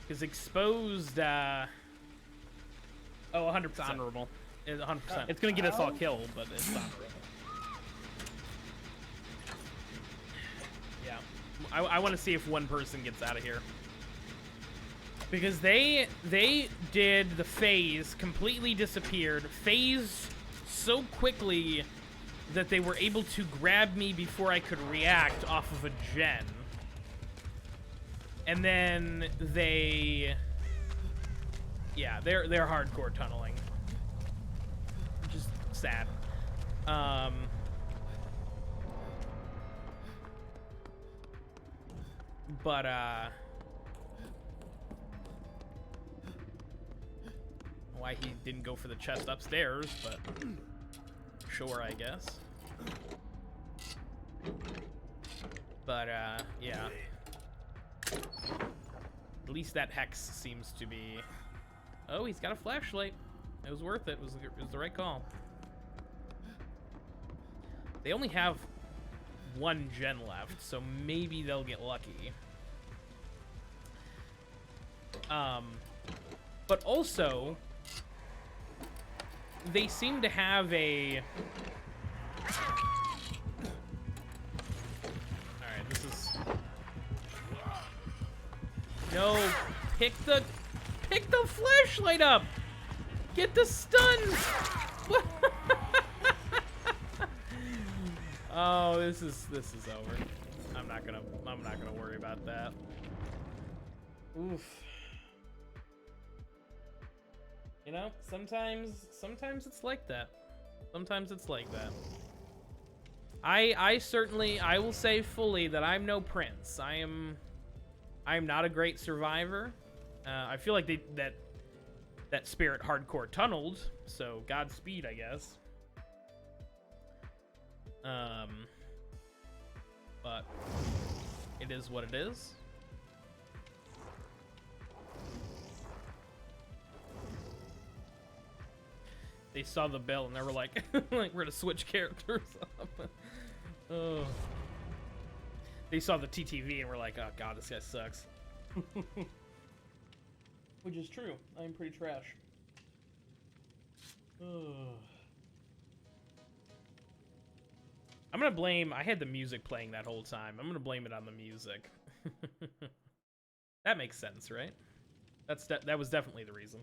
Because exposed, oh, 100%. It's honorable. It's 100%. It's going to get us all killed, but it's honorable. Yeah. I want to see if one person gets out of here. Because they did the phase, completely disappeared, phase so quickly that they were able to grab me before I could react off of a gen. And then they... Yeah, they're hardcore tunneling. Which is sad. But, why he didn't go for the chest upstairs, but sure, I guess. But, yeah. At least that hex seems to be... Oh, he's got a flashlight. It was worth it. It was the right call. They only have 1 gen left, so maybe they'll get lucky. But also... They seem to have a... Alright, this is... No, pick the flashlight up! Get the stun! Oh, this is over. I'm not gonna worry about that. Oof. You know, sometimes it's like that. Sometimes it's like that. I certainly, I will say fully that I'm no prince. I am not a great survivor. I feel like that spirit hardcore tunneled, so Godspeed, I guess. But it is what it is. They saw the bell and they were like, like we're gonna switch characters up. Oh. They saw the TTV and were like, oh god, this guy sucks. Which is true. I'm pretty trash. I'm gonna blame, I had the music playing that whole time. I'm gonna blame it on the music. That makes sense, right? That was definitely the reason.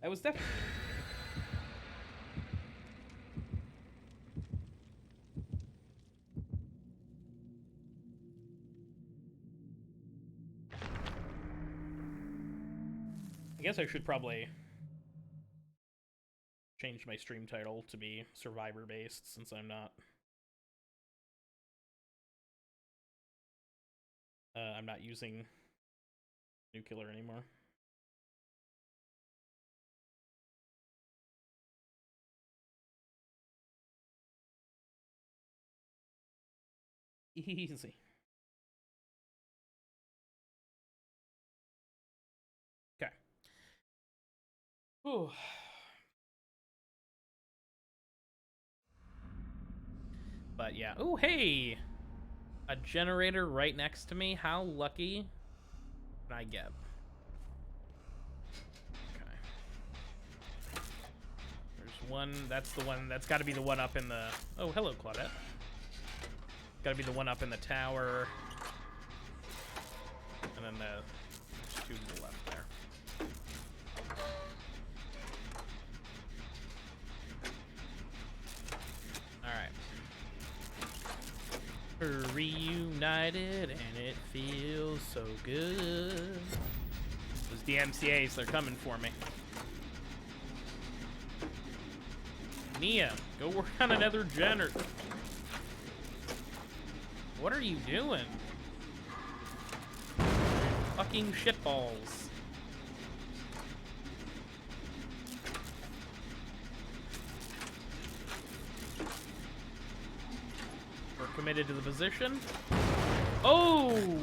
That was definitely... I guess I should probably change my stream title to be survivor based since I'm not using New Killer anymore. Easy. Okay. Ooh. But yeah. Oh, hey! A generator right next to me. How lucky can I get? Okay. There's one. That's the one. That's got to be the one up in the... Oh, hello, Claudette. Got to be the one up in the tower. And then there's two to the left there. Alright. Reunited and it feels so good. Those DMCAs, they're coming for me. Nia, go work on another generator. What are you doing? Fucking shitballs. We're committed to the position. Oh!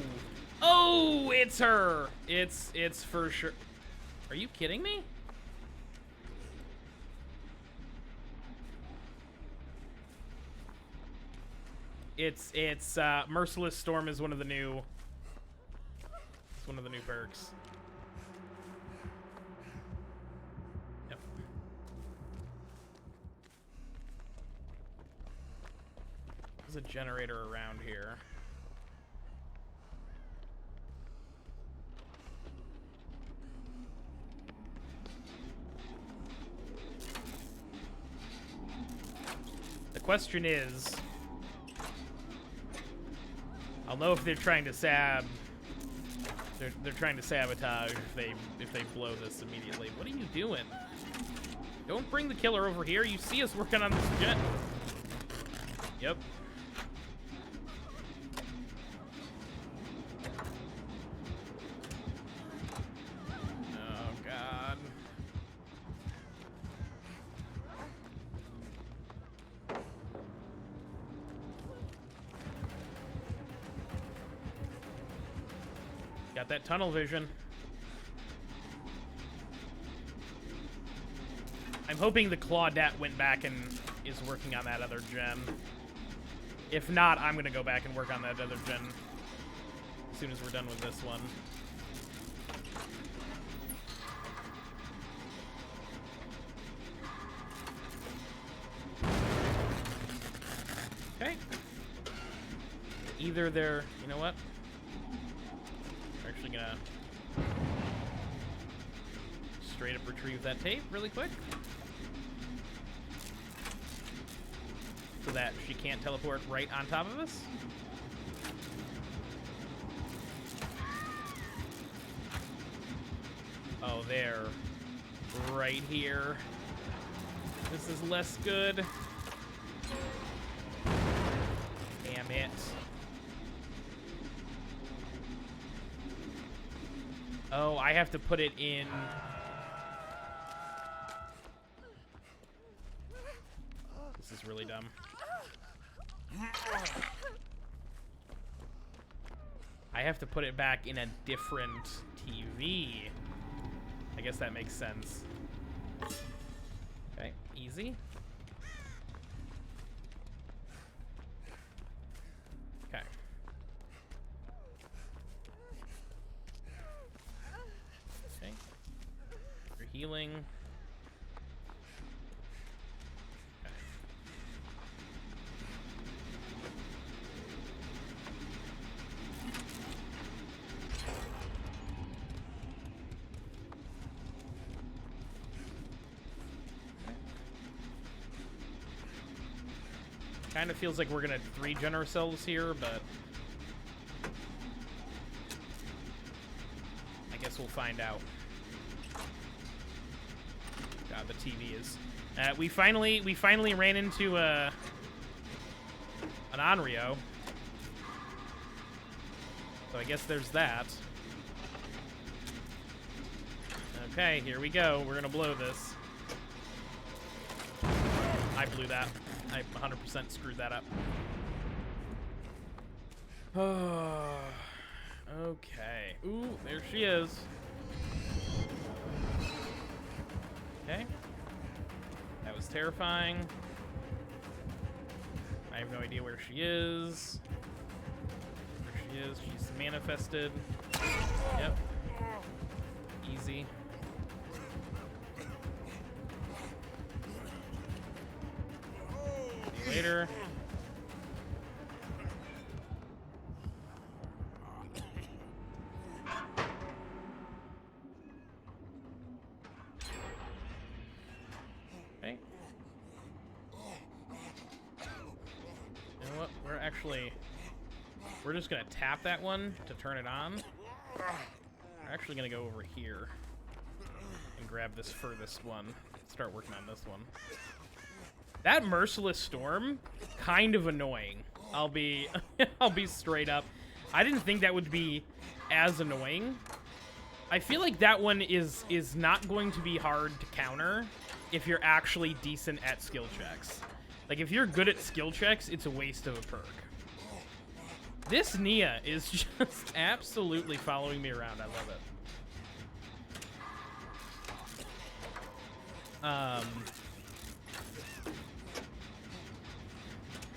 Oh, it's her! It's for sure. Are you kidding me? It's Merciless Storm is one of the new... It's one of the new perks. Yep. There's a generator around here. The question is... I'll know if they're trying to they're trying to sabotage if they blow this immediately. What are you doing? Don't bring the killer over here. You see us working on this jet. Yep. Oh god. Got that tunnel vision. I'm hoping the Claudette went back and is working on that other gen. If not, I'm gonna go back and work on that other gen as soon as we're done with this one. Okay. Either they're, you know what? Actually gonna straight up retrieve that tape really quick. so that she can't teleport right on top of us. Oh, there. Right here. This is less good. Damn it. Oh, I have to put it in. This is really dumb. I have to put it back in a different TV. I guess that makes sense. Okay, easy. Okay. Okay. You're healing. Okay. Kind of feels like we're gonna regen ourselves here, but I guess we'll find out. God, the TV is. We finally ran into an Onryo, so I guess there's that. Okay, here we go. We're gonna blow this. I blew that. I 100% screwed that up. Okay. Ooh, there she is. Okay. That was terrifying. I have no idea where she is. There she is. She's manifested. Yep. Easy. Later. Okay. You know what? We're just gonna tap that one to turn it on. We're actually gonna go over here and grab this furthest one. Start working on this one. That merciless storm, kind of annoying. I'll be straight up. I didn't think that would be as annoying. I feel like that one is not going to be hard to counter if you're actually decent at skill checks. Like, if you're good at skill checks, it's a waste of a perk. This Nia is just absolutely following me around. I love it.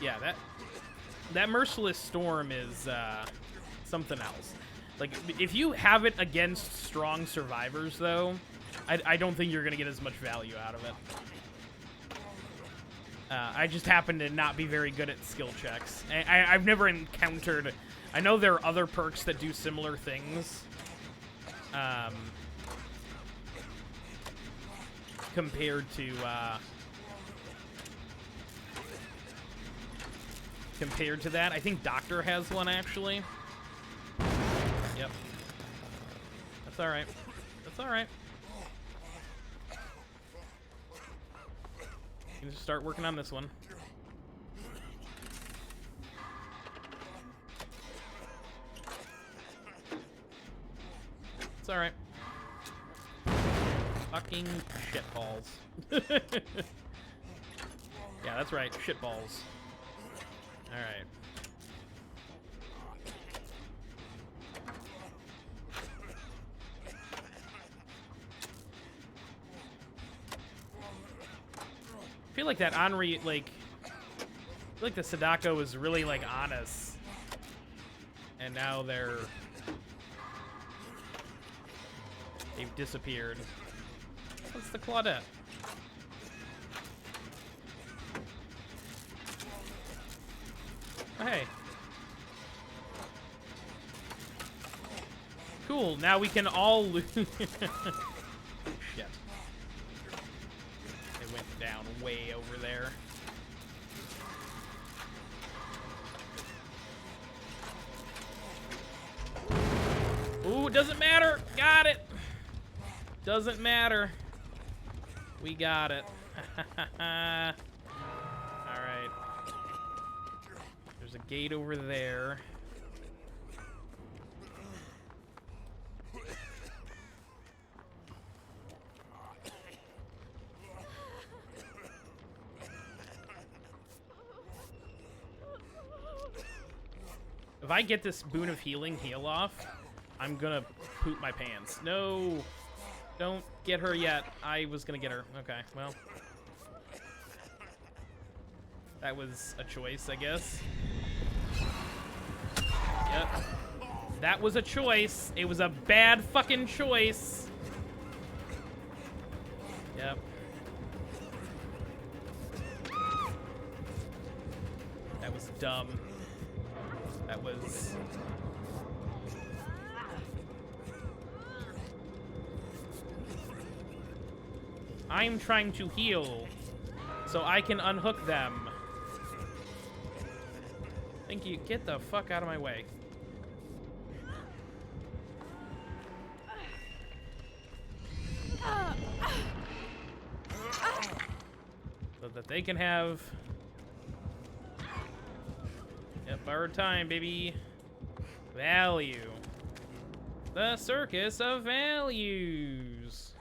Yeah, that merciless storm is something else. Like, if you have it against strong survivors, though, I don't think you're gonna get as much value out of it. I just happen to not be very good at skill checks. I've never encountered. I know there are other perks that do similar things. Compared to that, I think Doctor has one actually. Yep. That's all right. That's all right. You can just start working on this one. It's all right. Fucking shitballs. Yeah, that's right. Shitballs. All right. I feel like that Henri, like, I feel like the Sadako was really, like, on us. And now they've disappeared. What's the Claudette? Oh, hey. Cool, now we can all lose. Shit. It went down way over there. Ooh, doesn't matter. Got it. Doesn't matter. We got it. Alright. There's a gate over there. If I get this boon of healing heal off, I'm gonna poop my pants. No! Don't get her yet. I was gonna get her. Okay, well. That was a choice, I guess. Yep. That was a choice. It was a bad fucking choice. Yep. That was dumb. That was... I'm trying to heal so I can unhook them. Thank you. Get the fuck out of my way. So that they can have... Yep, borrowed time, baby. Value. The circus of values.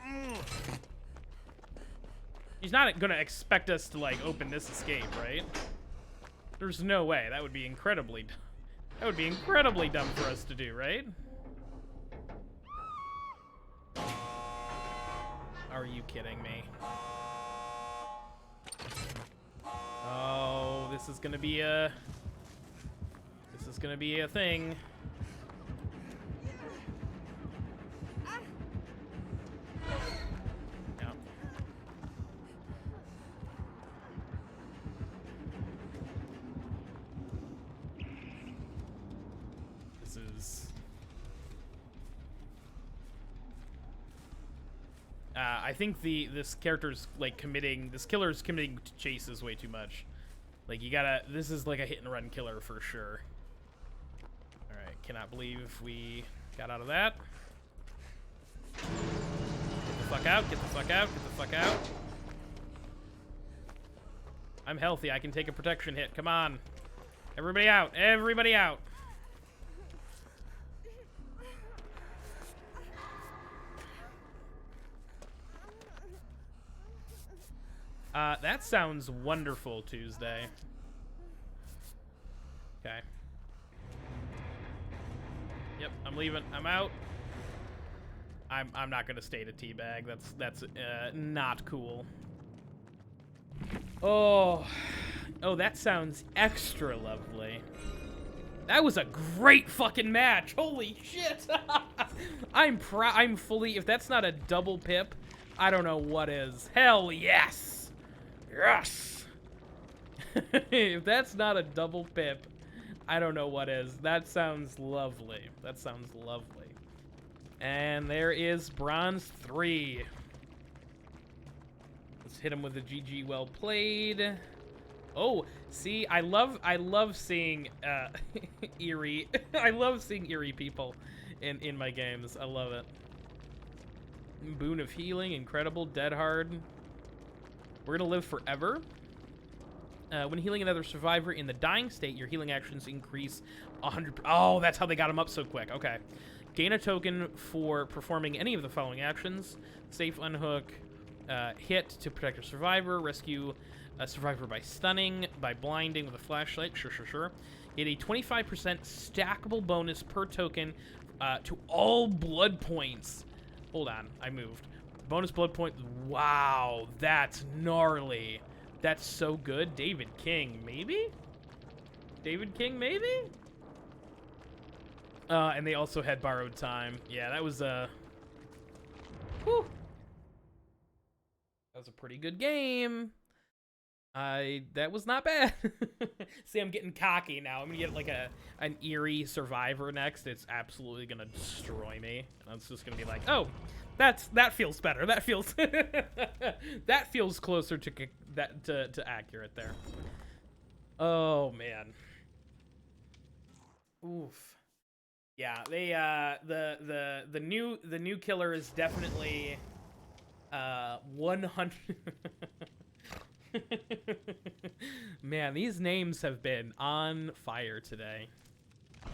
He's not gonna expect us to, like, open this escape, right? There's no way. That would be incredibly... That would be incredibly dumb for us to do, right? Are you kidding me? Oh, this is gonna be a... This is gonna be a thing. Yeah. This is... I think this character's, like, this killer's committing to chases way too much. Like, you gotta... This is like a hit-and-run killer for sure. Alright, cannot believe we got out of that. Get the fuck out, get the fuck out, get the fuck out. I'm healthy, I can take a protection hit, come on. Everybody out, everybody out. That sounds wonderful, Tuesday. Okay. Yep, I'm leaving. I'm out. I'm not gonna stay to teabag. That's not cool. Oh, that sounds extra lovely. That was a great fucking match. Holy shit! I'm fully. If that's not a double pip, I don't know what is. Hell yes. Yes! If that's not a double pip, I don't know what is. That sounds lovely. That sounds lovely. And there is bronze 3. Let's hit him with a GG well played. Oh, see, I love seeing eerie. I love seeing eerie people in my games. I love it. Boon of healing, incredible, dead hard. We're gonna live forever. When healing another survivor in the dying state, your healing actions increase 100%. Oh, that's how they got him up so quick. Okay. Gain a token for performing any of the following actions. Safe unhook, hit to protect a survivor, rescue a survivor by stunning, by blinding with a flashlight. Sure. Get a 25% stackable bonus per token to all blood points. Hold on, I moved. Bonus blood point. Wow, that's gnarly. That's so good. David King, maybe? David King, maybe? And they also had borrowed time. Yeah, that was whew. That was a pretty good game. That was not bad. See, I'm getting cocky now. I'm gonna get like an eerie survivor next. It's absolutely gonna destroy me. And it's just gonna be like, oh, that feels better. That feels that feels closer to accurate there. Oh man. Oof. Yeah, they the new killer is definitely 100. Man, these names have been on fire today.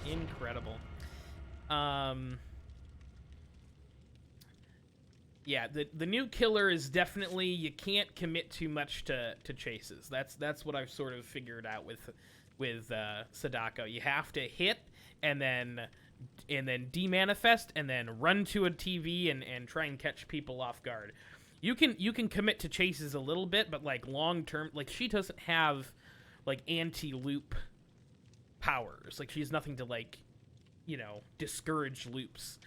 Incredible. Yeah, the new killer is definitely, you can't commit too much to chases. That's what I've sort of figured out with Sadako. You have to hit and then demanifest and then run to a TV and try and catch people off guard. You can commit to chases a little bit, but like long term, like she doesn't have like anti-loop powers. Like she has nothing to like, you know, discourage loops.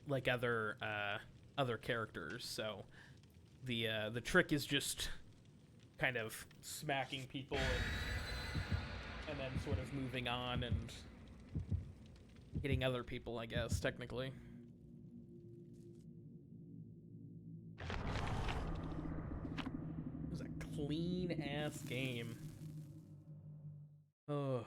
Like other characters. So the trick is just kind of smacking people and then sort of moving on and hitting other people, I guess, technically. It was a clean ass game. Oh.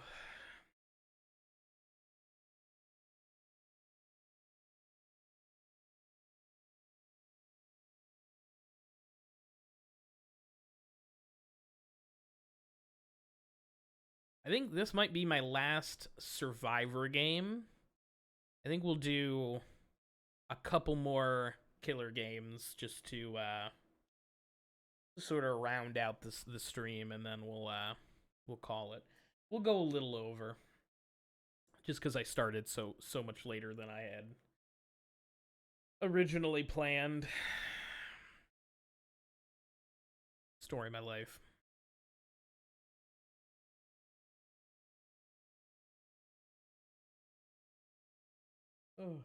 I think this might be my last Survivor game. I think we'll do a couple more killer games just to sort of round out the stream, and then we'll call it. We'll go a little over, just because I started so much later than I had originally planned. Story of my life. Oh.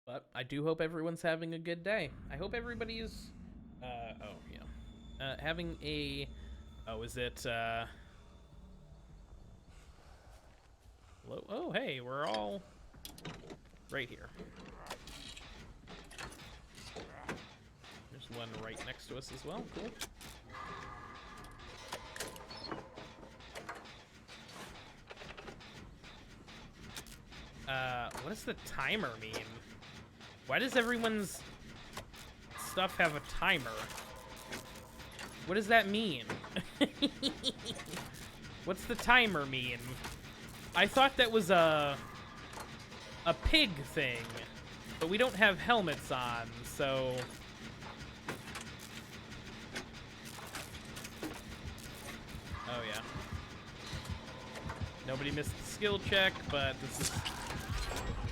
But I do hope everyone's having a good day. I hope everybody's oh yeah. Having a is it hello? Oh hey, we're all right here. There's one right next to us as well. Cool. What does the timer mean? Why does everyone's stuff have a timer? What does that mean? What's the timer mean? I thought that was a pig thing, but we don't have helmets on, so... Oh yeah. Nobody missed the skill check, but this is...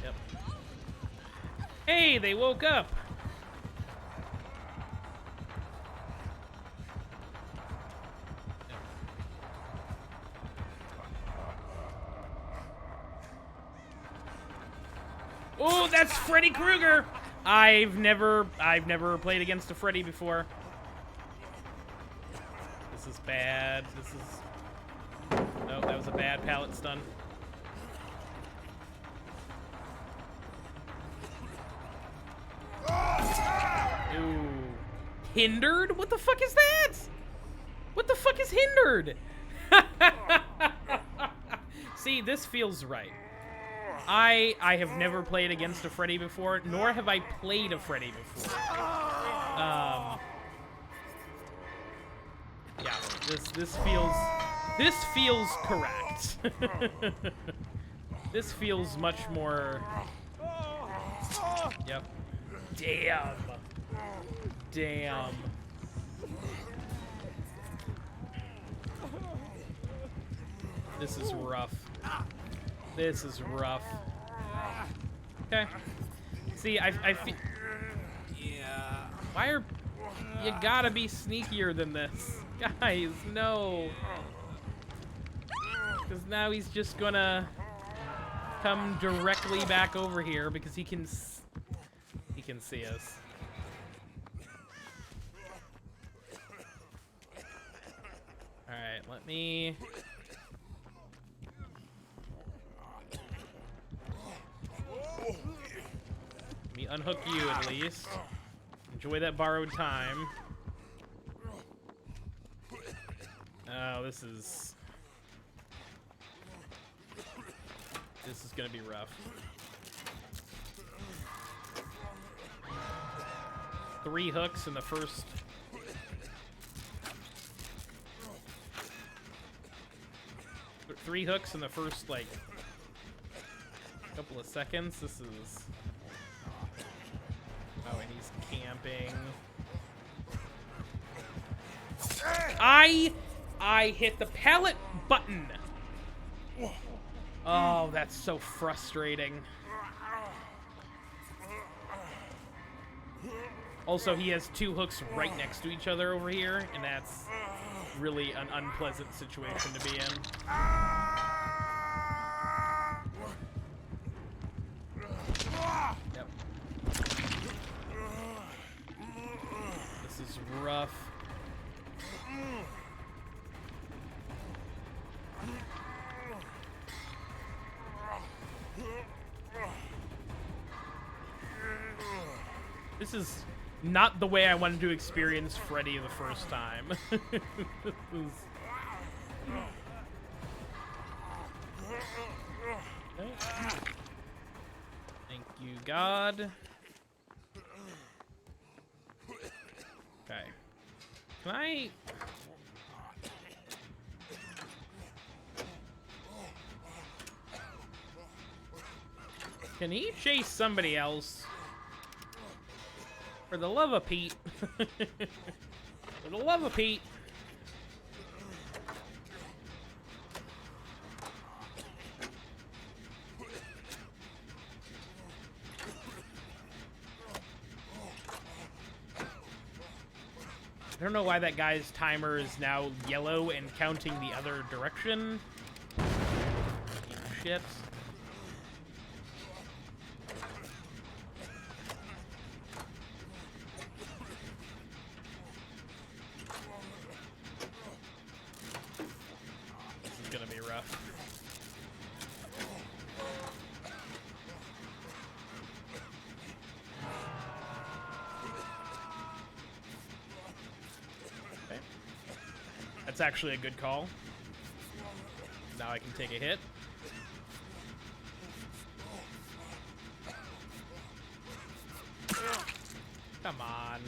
Yep. Hey, they woke up! Yep. Oh, that's Freddy Krueger! I've never played against a Freddy before. This is bad. This is... Oh, that was a bad pallet stun. Ooh. Hindered? What the fuck is that? What the fuck is hindered? See, this feels right. I have never played against a Freddy before, nor have I played a Freddy before. Yeah, this feels correct. This feels much more... Yep. Damn. Damn. This is rough. This is rough. Okay. See, I feel... Yeah. Why are... You gotta be sneakier than this. Guys, no. Because now he's just gonna come directly back over here because he can see us. Alright, let me unhook you at least. Enjoy that borrowed time. Oh, this is gonna be rough. 3 hooks in the first. Three hooks in the first, like, couple of seconds. This is. Oh, and he's camping. I hit the pallet button. Oh, that's so frustrating. Also, he has 2 hooks right next to each other over here, and that's really an unpleasant situation to be in. Yep. This is rough. This is not the way I wanted to experience Freddy the first time. This is... Okay. Thank you, God. Okay. Can I... Can he chase somebody else? For the love of Pete. For the love of Pete. I don't know why that guy's timer is now yellow and counting the other direction. Shit. This is gonna be rough. That's actually a good call. Now I can take a hit. Come on.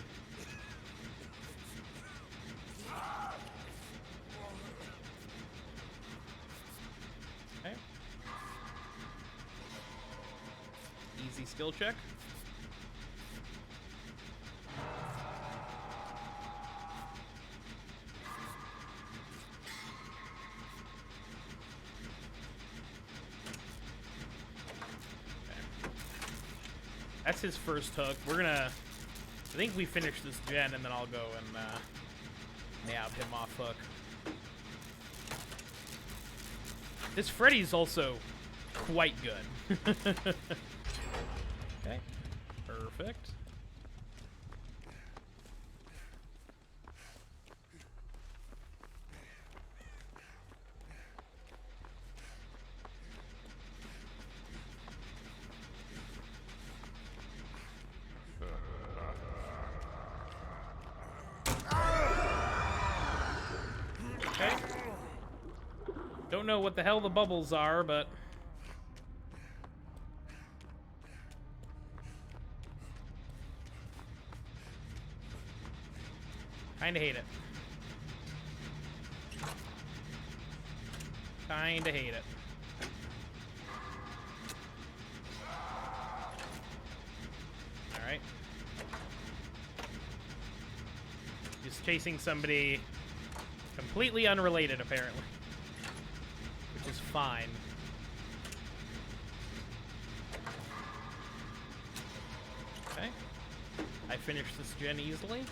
Okay. Easy skill check. That's his first hook. We're gonna... I think we finish this gen, and then I'll go and nab him off hook. This Freddy's also quite good. Okay. Perfect. Okay. Don't know what the hell the bubbles are, but... Kinda hate it. Kinda hate it. Alright. Just chasing somebody completely unrelated, apparently. Which is fine. Okay. I finished this gen easily.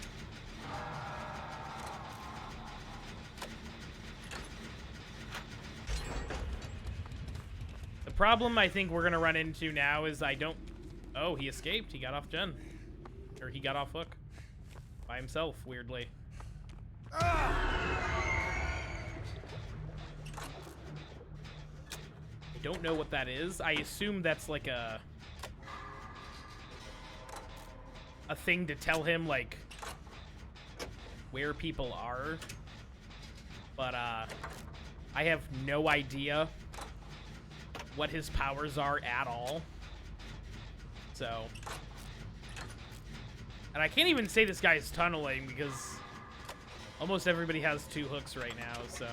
The problem I think we're gonna run into now is I don't... Oh, he escaped. He got off gen. Or he got off hook. By himself, weirdly. I don't know what that is. I assume that's like a thing to tell him, like, where people are. But, I have no idea what his powers are at all. So... And I can't even say this guy's tunneling because almost everybody has 2 hooks right now, so...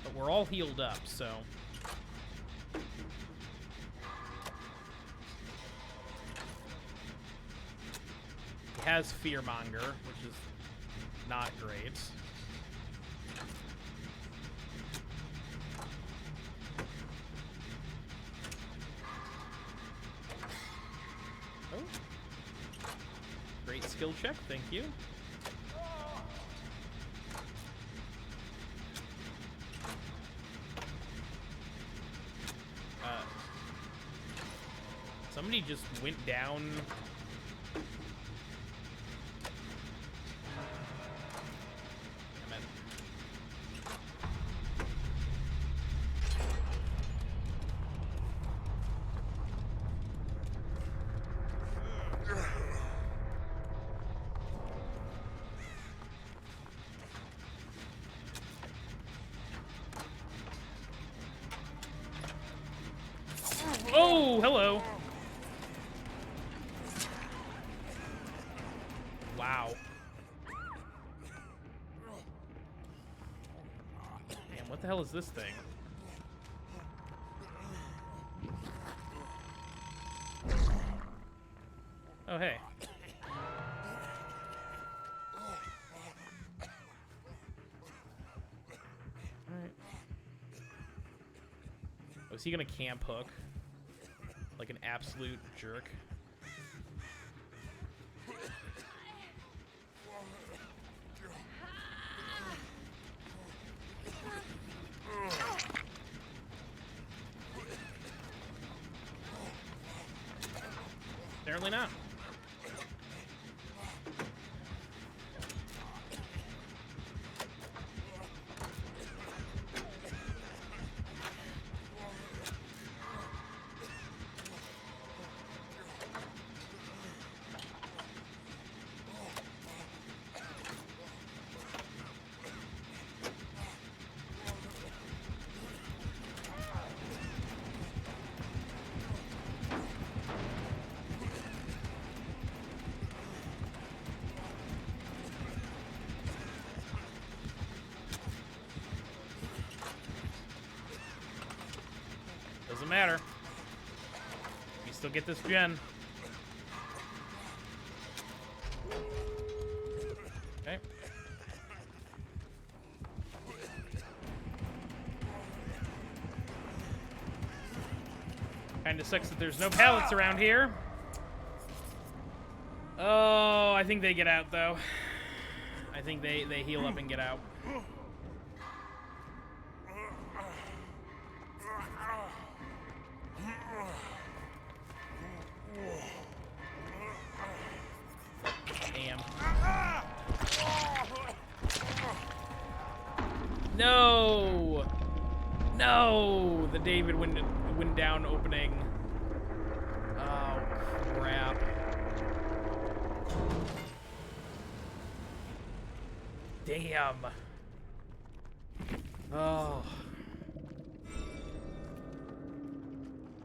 But we're all healed up, so... He has Fearmonger, which is not great. Oh. Great skill check, thank you. Somebody just went down. Oh, hello. Wow. Damn, what the hell is this thing? Oh, hey. Alright. Oh, is he gonna camp hook? Like an absolute jerk. Apparently not. Doesn't matter. We still get this gen. Okay. Kinda sucks that there's no pallets around here. Oh, I think they get out, though. I think they heal up and get out. Damn. No! No! The David went down opening. Oh, crap. Damn. Oh.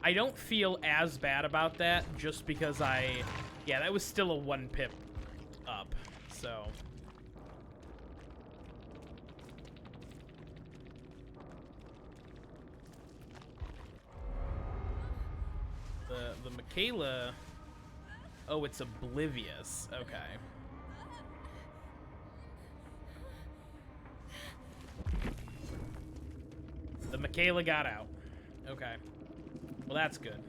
I don't feel as bad about that just because yeah, that was still a 1 pip up, so. The Michaela, oh, it's oblivious, okay. The Michaela got out, okay. Well, that's good.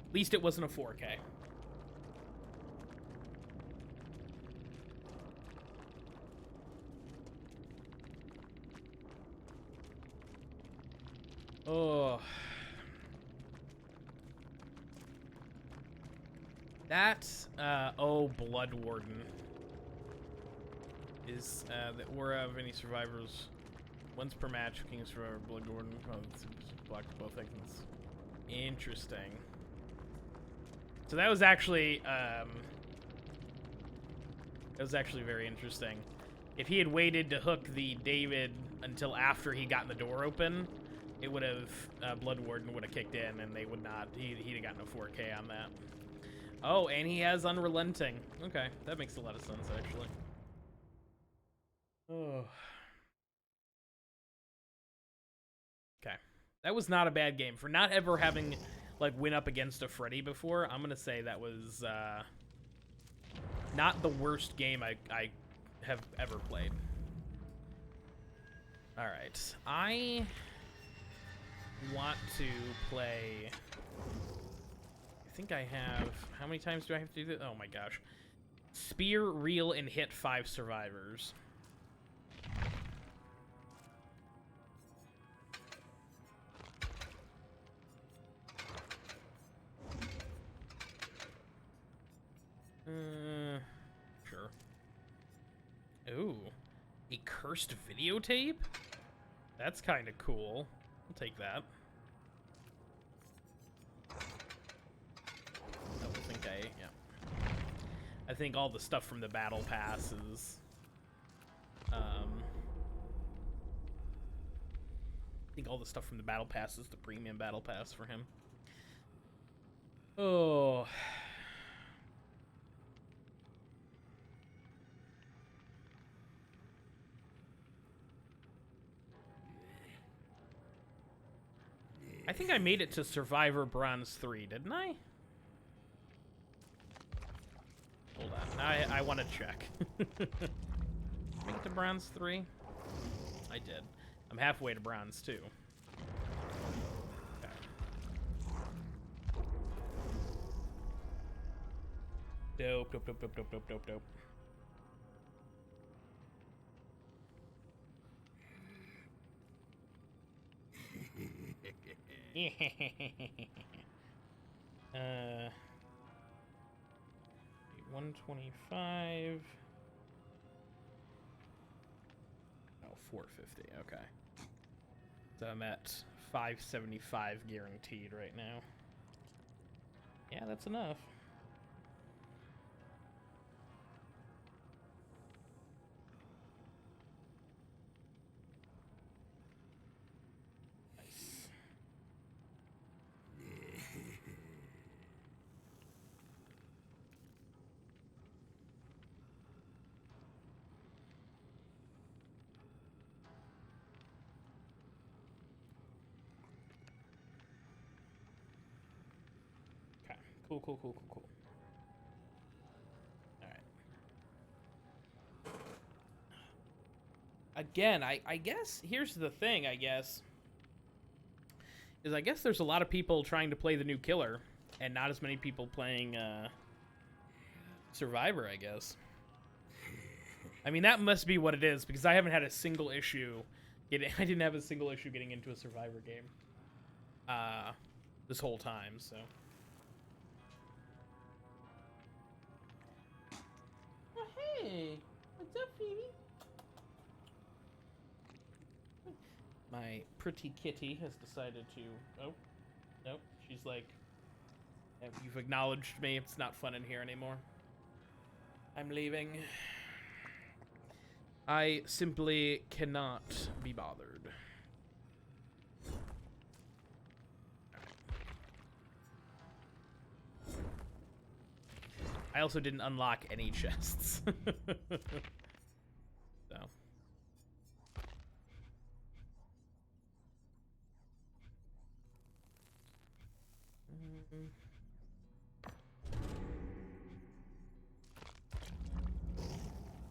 At least it wasn't a 4K. Oh. That, oh, Blood Warden. Is, the aura of any survivors once per match, King of Survivor, Blood Warden, block both icons. Interesting. So that was actually very interesting. If he had waited to hook the David until after he gotten the door open, it would have Blood Warden would have kicked in, and they would not. He'd have gotten a 4K on that. Oh, and he has Unrelenting. Okay, that makes a lot of sense actually. Oh. Okay, that was not a bad game for not ever having like win up against a Freddy before. I'm gonna say that was not the worst game I have ever played. All right, I want to play. I think I have. How many times do I have to do this? Oh my gosh. Spear, reel, and hit 5 survivors. Sure. Ooh. A cursed videotape? That's kind of cool. I'll take that. I think all the stuff from the battle pass is I think all the stuff from the battle pass is the premium battle pass for him. Oh. I think I made it to Survivor Bronze 3, didn't I? Hold on. I want to check. Make it to Bronze 3? I did. I'm halfway to Bronze 2. Okay. Dope, dope, dope, dope, dope, dope, dope, dope. uh, 125. Oh, 450. Okay. So I'm at 575 guaranteed right now. Yeah, that's enough. Nice. Okay. Cool, cool, cool, cool, cool. Again, I guess here's the thing, I guess there's a lot of people trying to play the new killer and not as many people playing Survivor, I guess. I mean, that must be what it is, because I haven't had a single issue I didn't have a single issue getting into a Survivor game this whole time, so. Oh, hey, what's up, Phoebe? My pretty kitty has decided to... Oh, nope. She's like, you've acknowledged me. It's not fun in here anymore. I'm leaving. I simply cannot be bothered. I also didn't unlock any chests. So.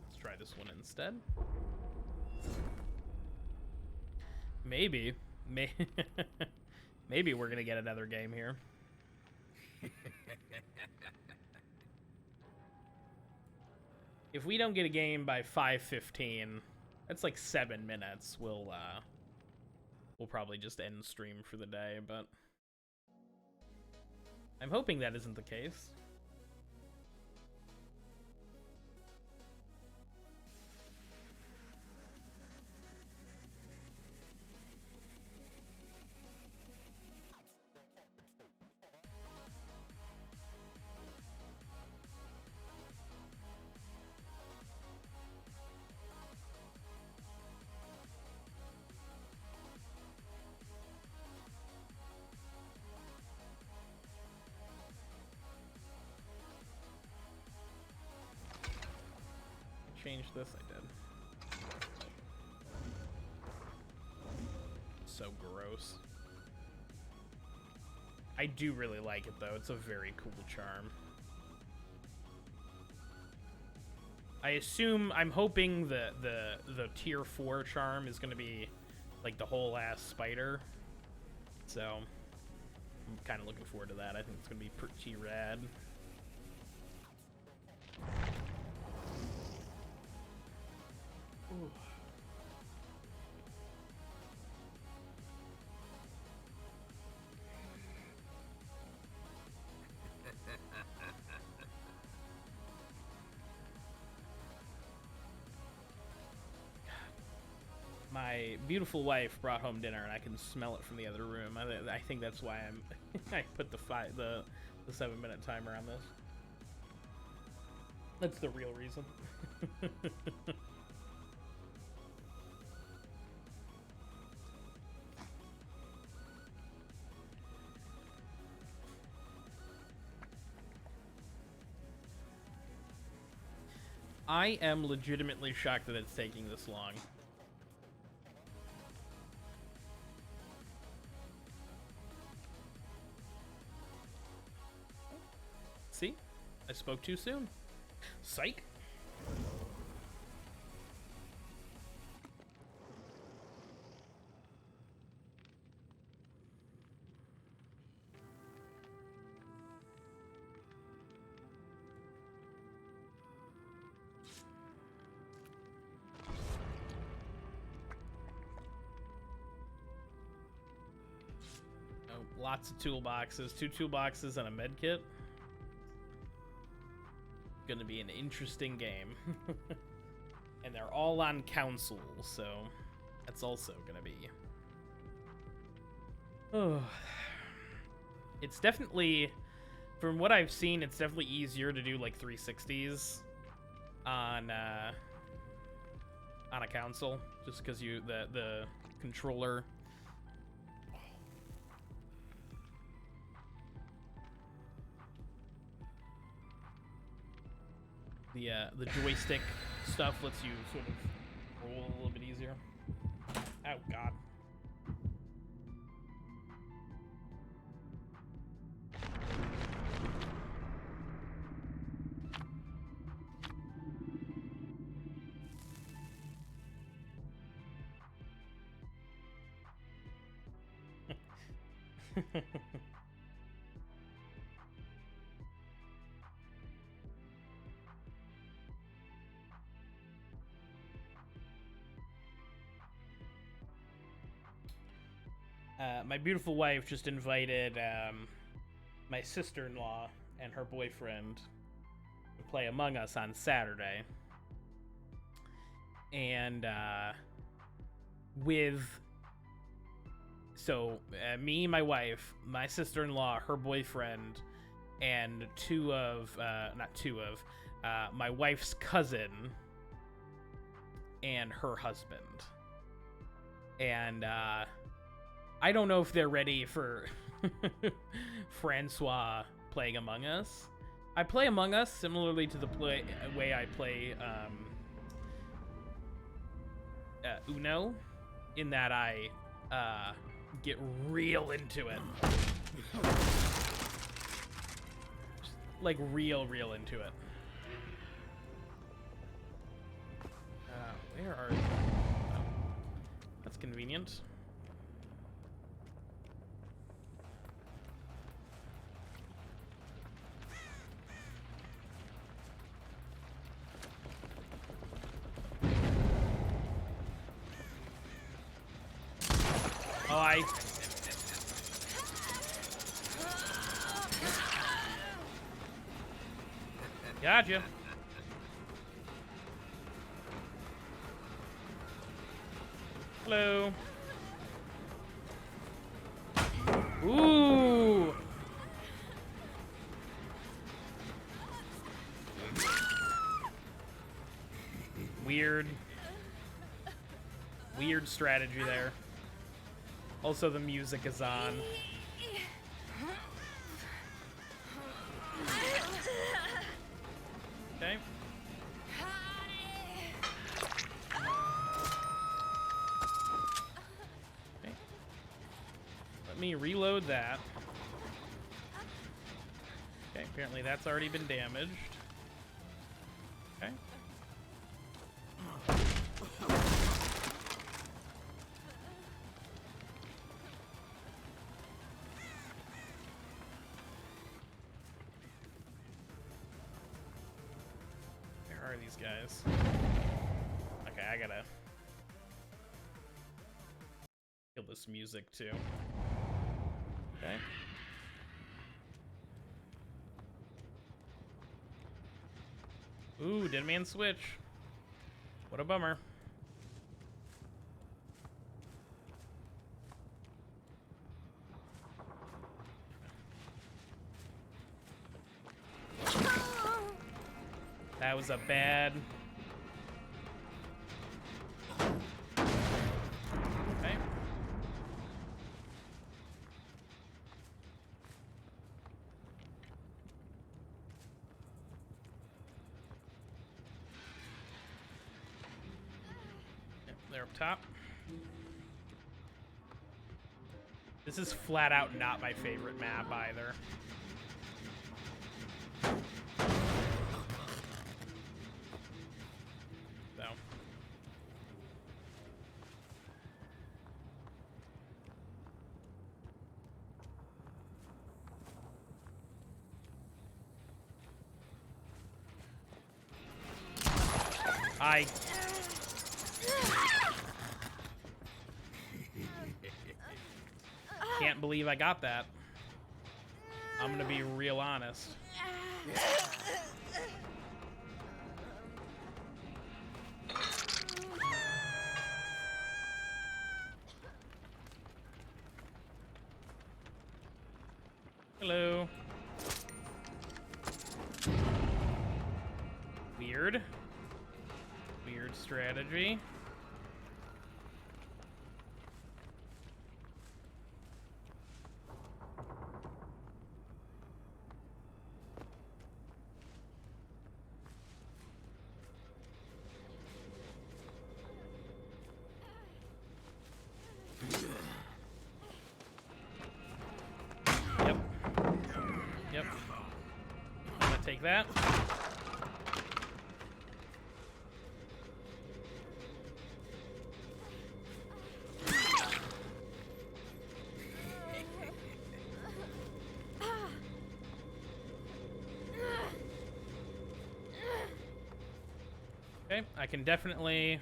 Let's try this one instead. Maybe. Maybe we're gonna get another game here. If we don't get a game by 5:15, that's like 7 minutes. We'll probably just end stream for the day, but I'm hoping that isn't the case. change this? I did. So gross. I do really like it though. It's a very cool charm. I'm hoping the tier 4 charm is gonna be like the whole ass spider. So I'm kind of looking forward to that. I think it's gonna be pretty rad. Ooh. My beautiful wife brought home dinner, and I can smell it from the other room. I think that's why I put the 7-minute timer on this. That's the real reason. I am legitimately shocked that it's taking this long. See? I spoke too soon. Psych. Oh, lots of toolboxes. 2 toolboxes and a med kit. Gonna be an interesting game. And they're all on council, so that's also gonna be... Oh. It's definitely, from what I've seen, it's definitely easier to do like 360s on a console, just because the controller. The joystick stuff lets you sort of roll a little bit easier. Oh god. My beautiful wife just invited my sister-in-law and her boyfriend to play Among Us on Saturday. And me, my wife, my sister-in-law, her boyfriend, and my wife's cousin and her husband. And I don't know if they're ready for Francois playing Among Us. I play Among Us similarly to the way I play Uno, in that I get real into it. Like real into it. Where are you? Oh, that's convenient. Oh, gotcha. Hello. Ooh. Weird strategy there. Also, the music is on. Okay. me reload that. Okay, apparently that's already been damaged. Okay. Where are these guys? Okay, I gotta kill this music too. Okay. Ooh, dead man switch. What a bummer. That was a bad... Okay. Yep, they're up top. This is flat out not my favorite map either. So. I can't believe I got that. I'm gonna be real honest. Hello. Weird. Weird strategy. Yep. Yep. I'm gonna take that. Okay, I can definitely...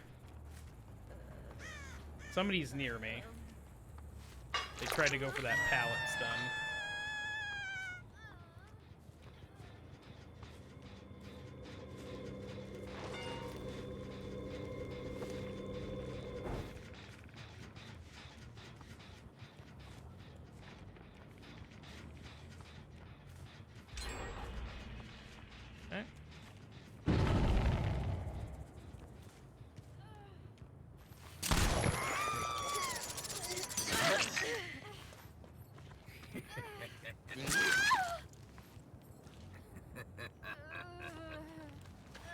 Somebody's near me. They tried to go for that pallet stun. Okay.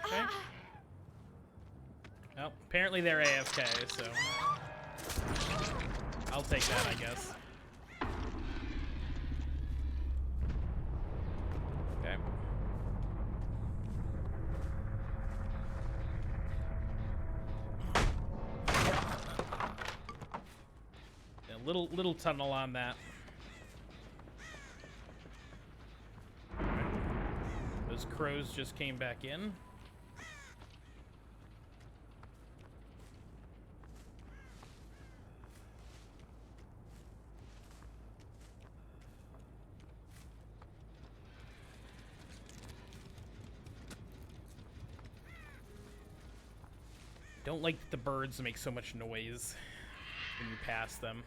Okay. Well, apparently they're AFK, so I'll take that, I guess. Okay. Yeah, little tunnel on that. Those crows just came back in. Don't like that the birds make so much noise when you pass them.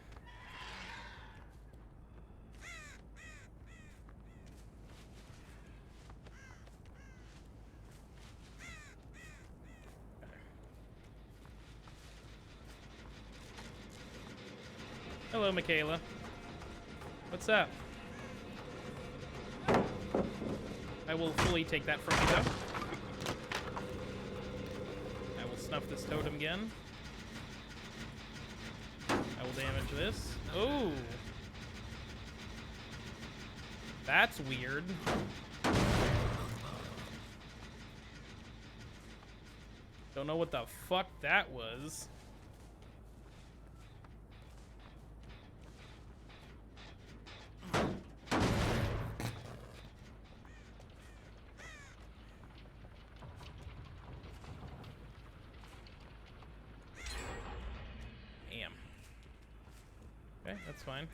Hello, Michaela. What's up? I will fully take that from you, though. I will snuff this totem again. I will damage this. Oh! That's weird. Don't know what the fuck that was. Damn. Okay, that's fine.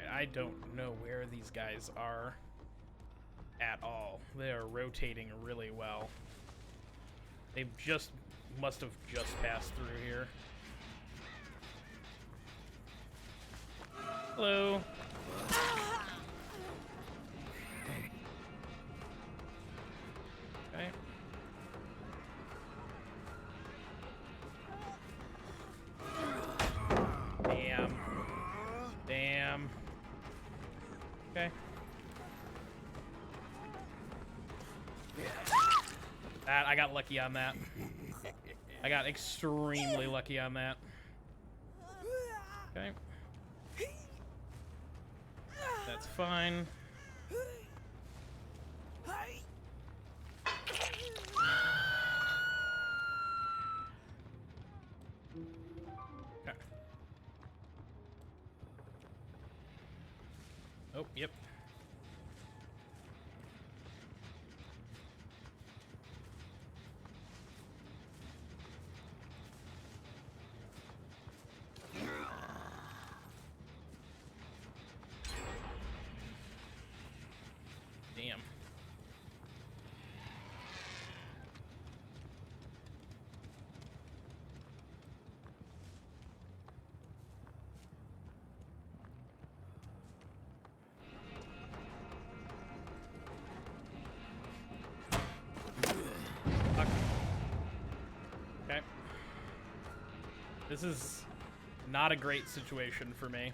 I don't know where these guys are at all. They are rotating really well. They must have just passed through here. Hello. Okay. Damn. Damn. Okay. I got lucky on that. I got extremely lucky on that. Okay. That's fine. Okay. Oh, yep. Damn. Fuck. Okay. This is not a great situation for me.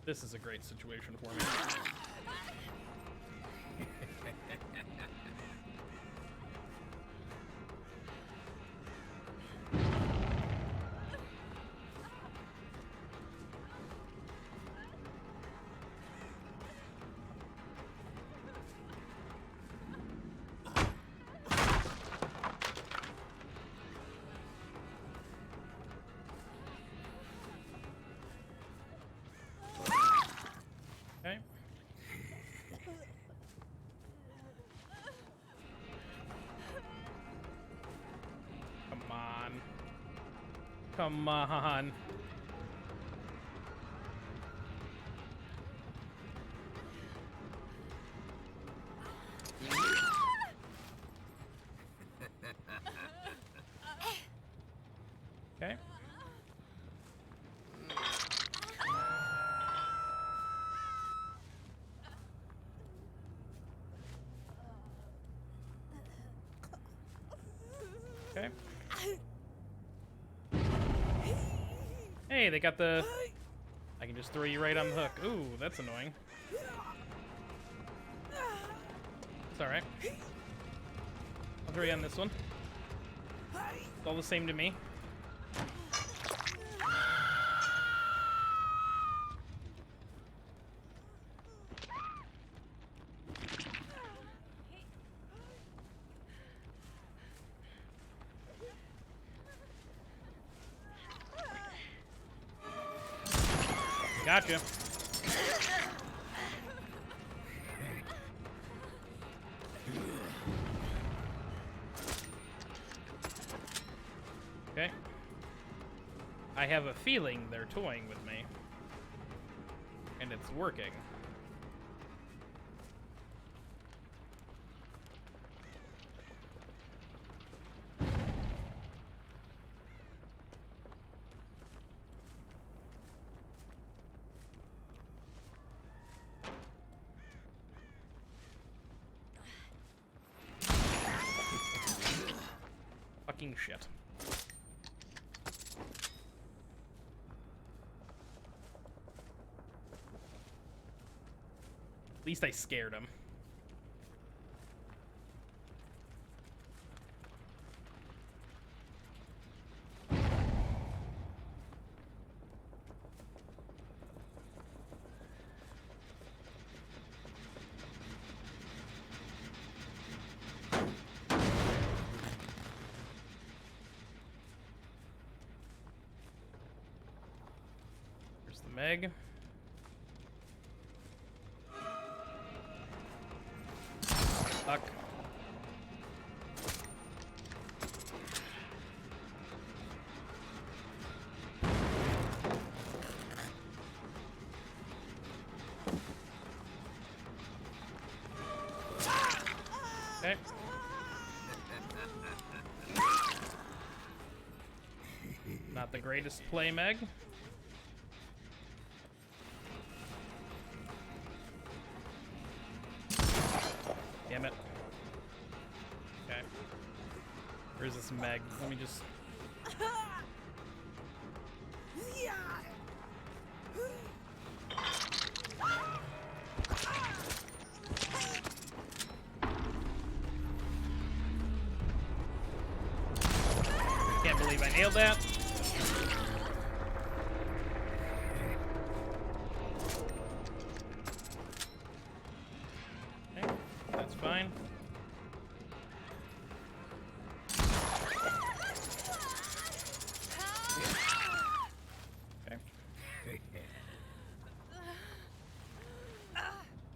This is a great situation for me. Okay. Come on. Come on. Okay. Okay. Hey, they got the... I can just throw you right on the hook. Ooh, that's annoying. It's alright. I'll throw you on this one. It's all the same to me. Gotcha. Okay. I have a feeling they're toying with me. And it's working. fucking shit. At least I scared him. There's the Meg. Fuck. Okay. Not the greatest play, Meg. Damn it. Okay. Where's this Meg? Let me just... Can't believe I nailed that. Okay, that's fine. Okay.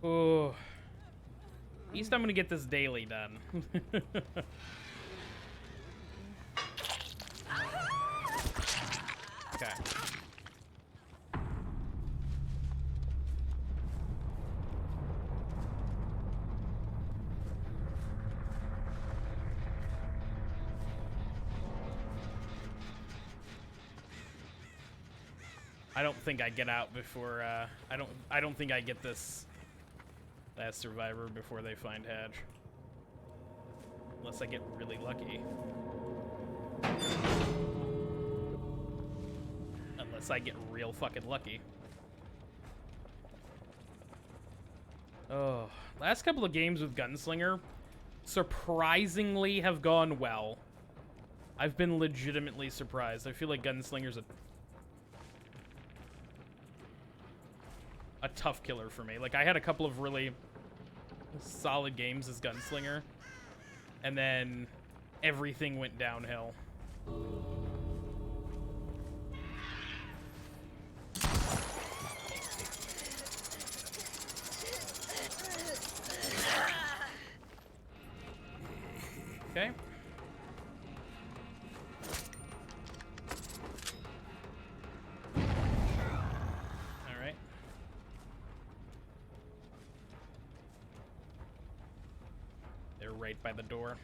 Oh. At least I'm gonna get this daily done. Okay. I don't think I get out before I don't think I get this last survivor before they find Hatch. Unless I get really lucky. Unless I get real fucking lucky. Oh, last couple of games with Gunslinger surprisingly have gone well. I've been legitimately surprised. I feel like Gunslinger's a tough killer for me. Like, I had a couple of really solid games as Gunslinger, and then everything went downhill. Okay. All right. They're right by the door.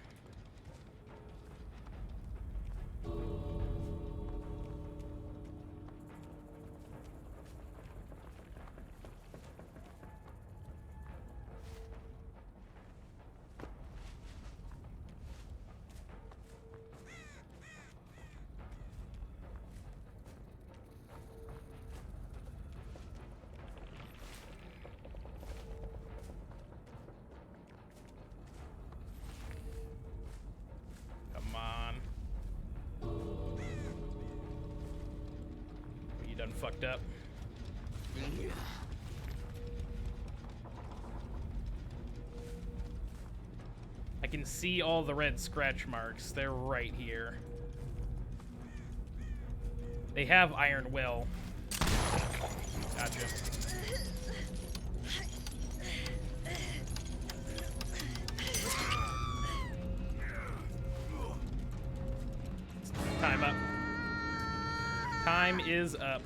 Come on. You done fucked up. I can see all the red scratch marks. They're right here. They have Iron Will. Gotcha. Time up. Time is up.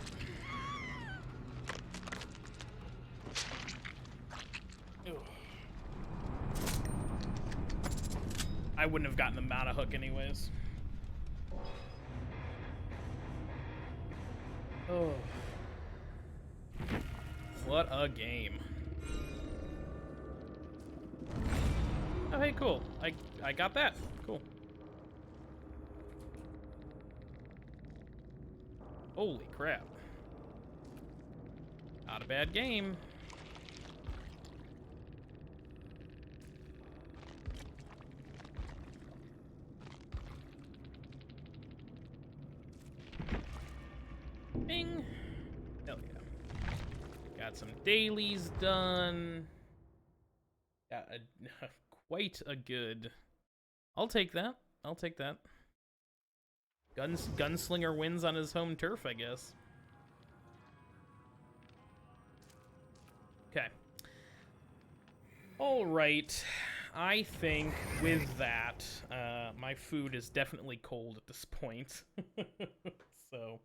I wouldn't have gotten the mana hook anyways. Oh. What a game. Oh, hey, cool. I got that. Cool. Holy crap. Not a bad game. Bing. Hell yeah. Got some dailies done. Got a, quite a good... I'll take that. I'll take that. Gunslinger wins on his home turf, I guess. Okay. All right. I think with that, my food is definitely cold at this point. So...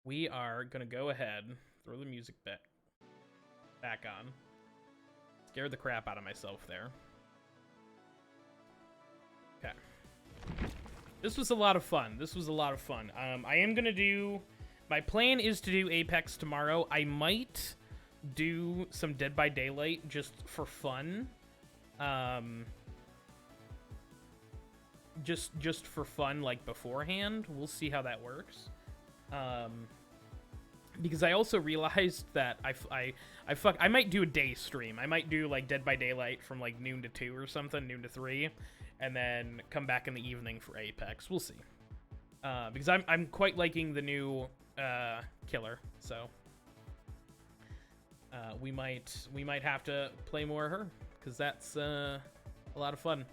we are gonna go ahead, throw the music back on. Scared the crap out of myself there. Okay. This was a lot of fun. This was a lot of fun. I am gonna do... my plan is to do Apex tomorrow. I might do some Dead by Daylight just for fun. Just for fun, like, beforehand. We'll see how that works. Because I also realized that I might do a day stream. I might do like Dead by Daylight from like noon to 2 or something, noon to 3, and then come back in the evening for Apex. We'll see. Because I'm quite liking the new killer, so we might have to play more of her, because that's a lot of fun.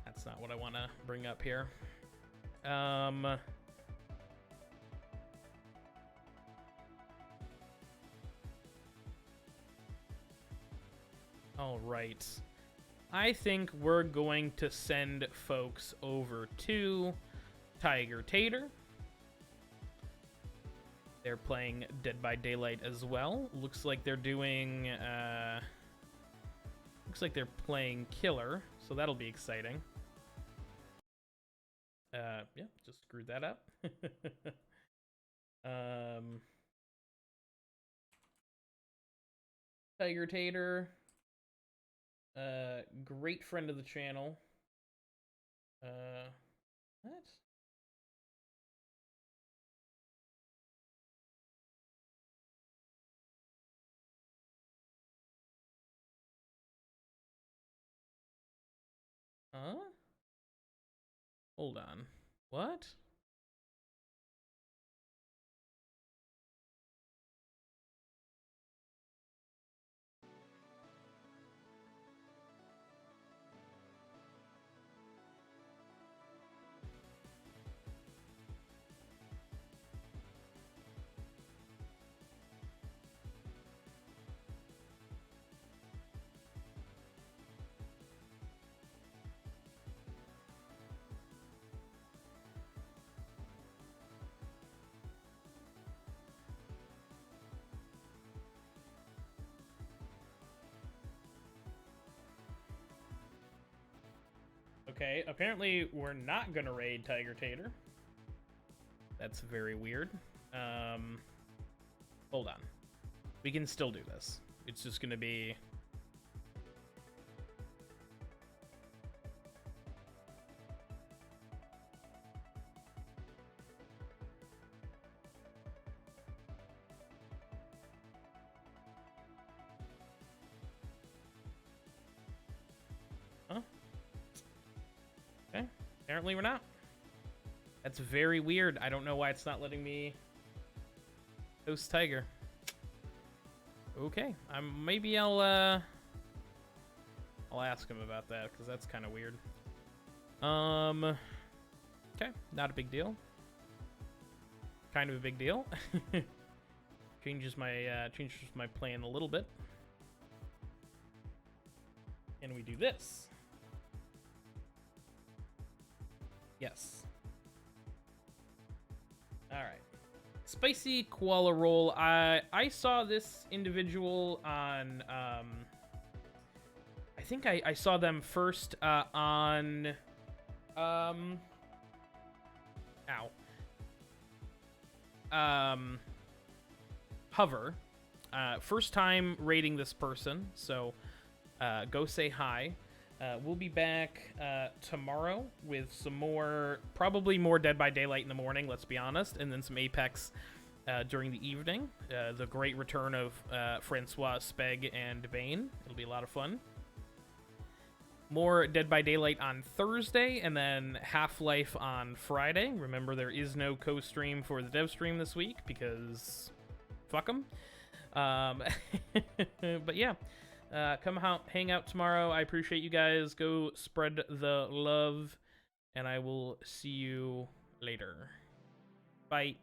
That's not what I want to bring up here. All right. I think we're going to send folks over to Tiger Tater. They're playing Dead by Daylight as well. Looks like they're doing, looks like they're playing Killer, so that'll be exciting. Yeah, just screwed that up. Tiger Tater. Great friend of the channel. What? Huh? Hold on. What? Okay, apparently we're not gonna raid Tiger Tater. That's very weird. Hold on. We can still do this. It's just gonna be... Huh? Okay, apparently we're not. That's very weird. I don't know why it's not letting me host Tiger. Okay, maybe I'll ask him about that, because that's kind of weird. Okay, not a big deal. Kind of a big deal. changes my plan a little bit. And we do this. Yes. All right. Spicy koala roll. I saw this individual on I think I saw them first on Hover. first time rating this person, so go say hi. We'll be back tomorrow with some more, probably more Dead by Daylight in the morning, let's be honest, and then some Apex during the evening. The great return of Francois, Speg, and Bane. It'll be a lot of fun. More Dead by Daylight on Thursday, and then Half-Life on Friday. Remember, there is no co-stream for the dev stream this week, because fuck them. But yeah, come hang out tomorrow. I appreciate you guys. Go spread the love, and I will see you later. Bye.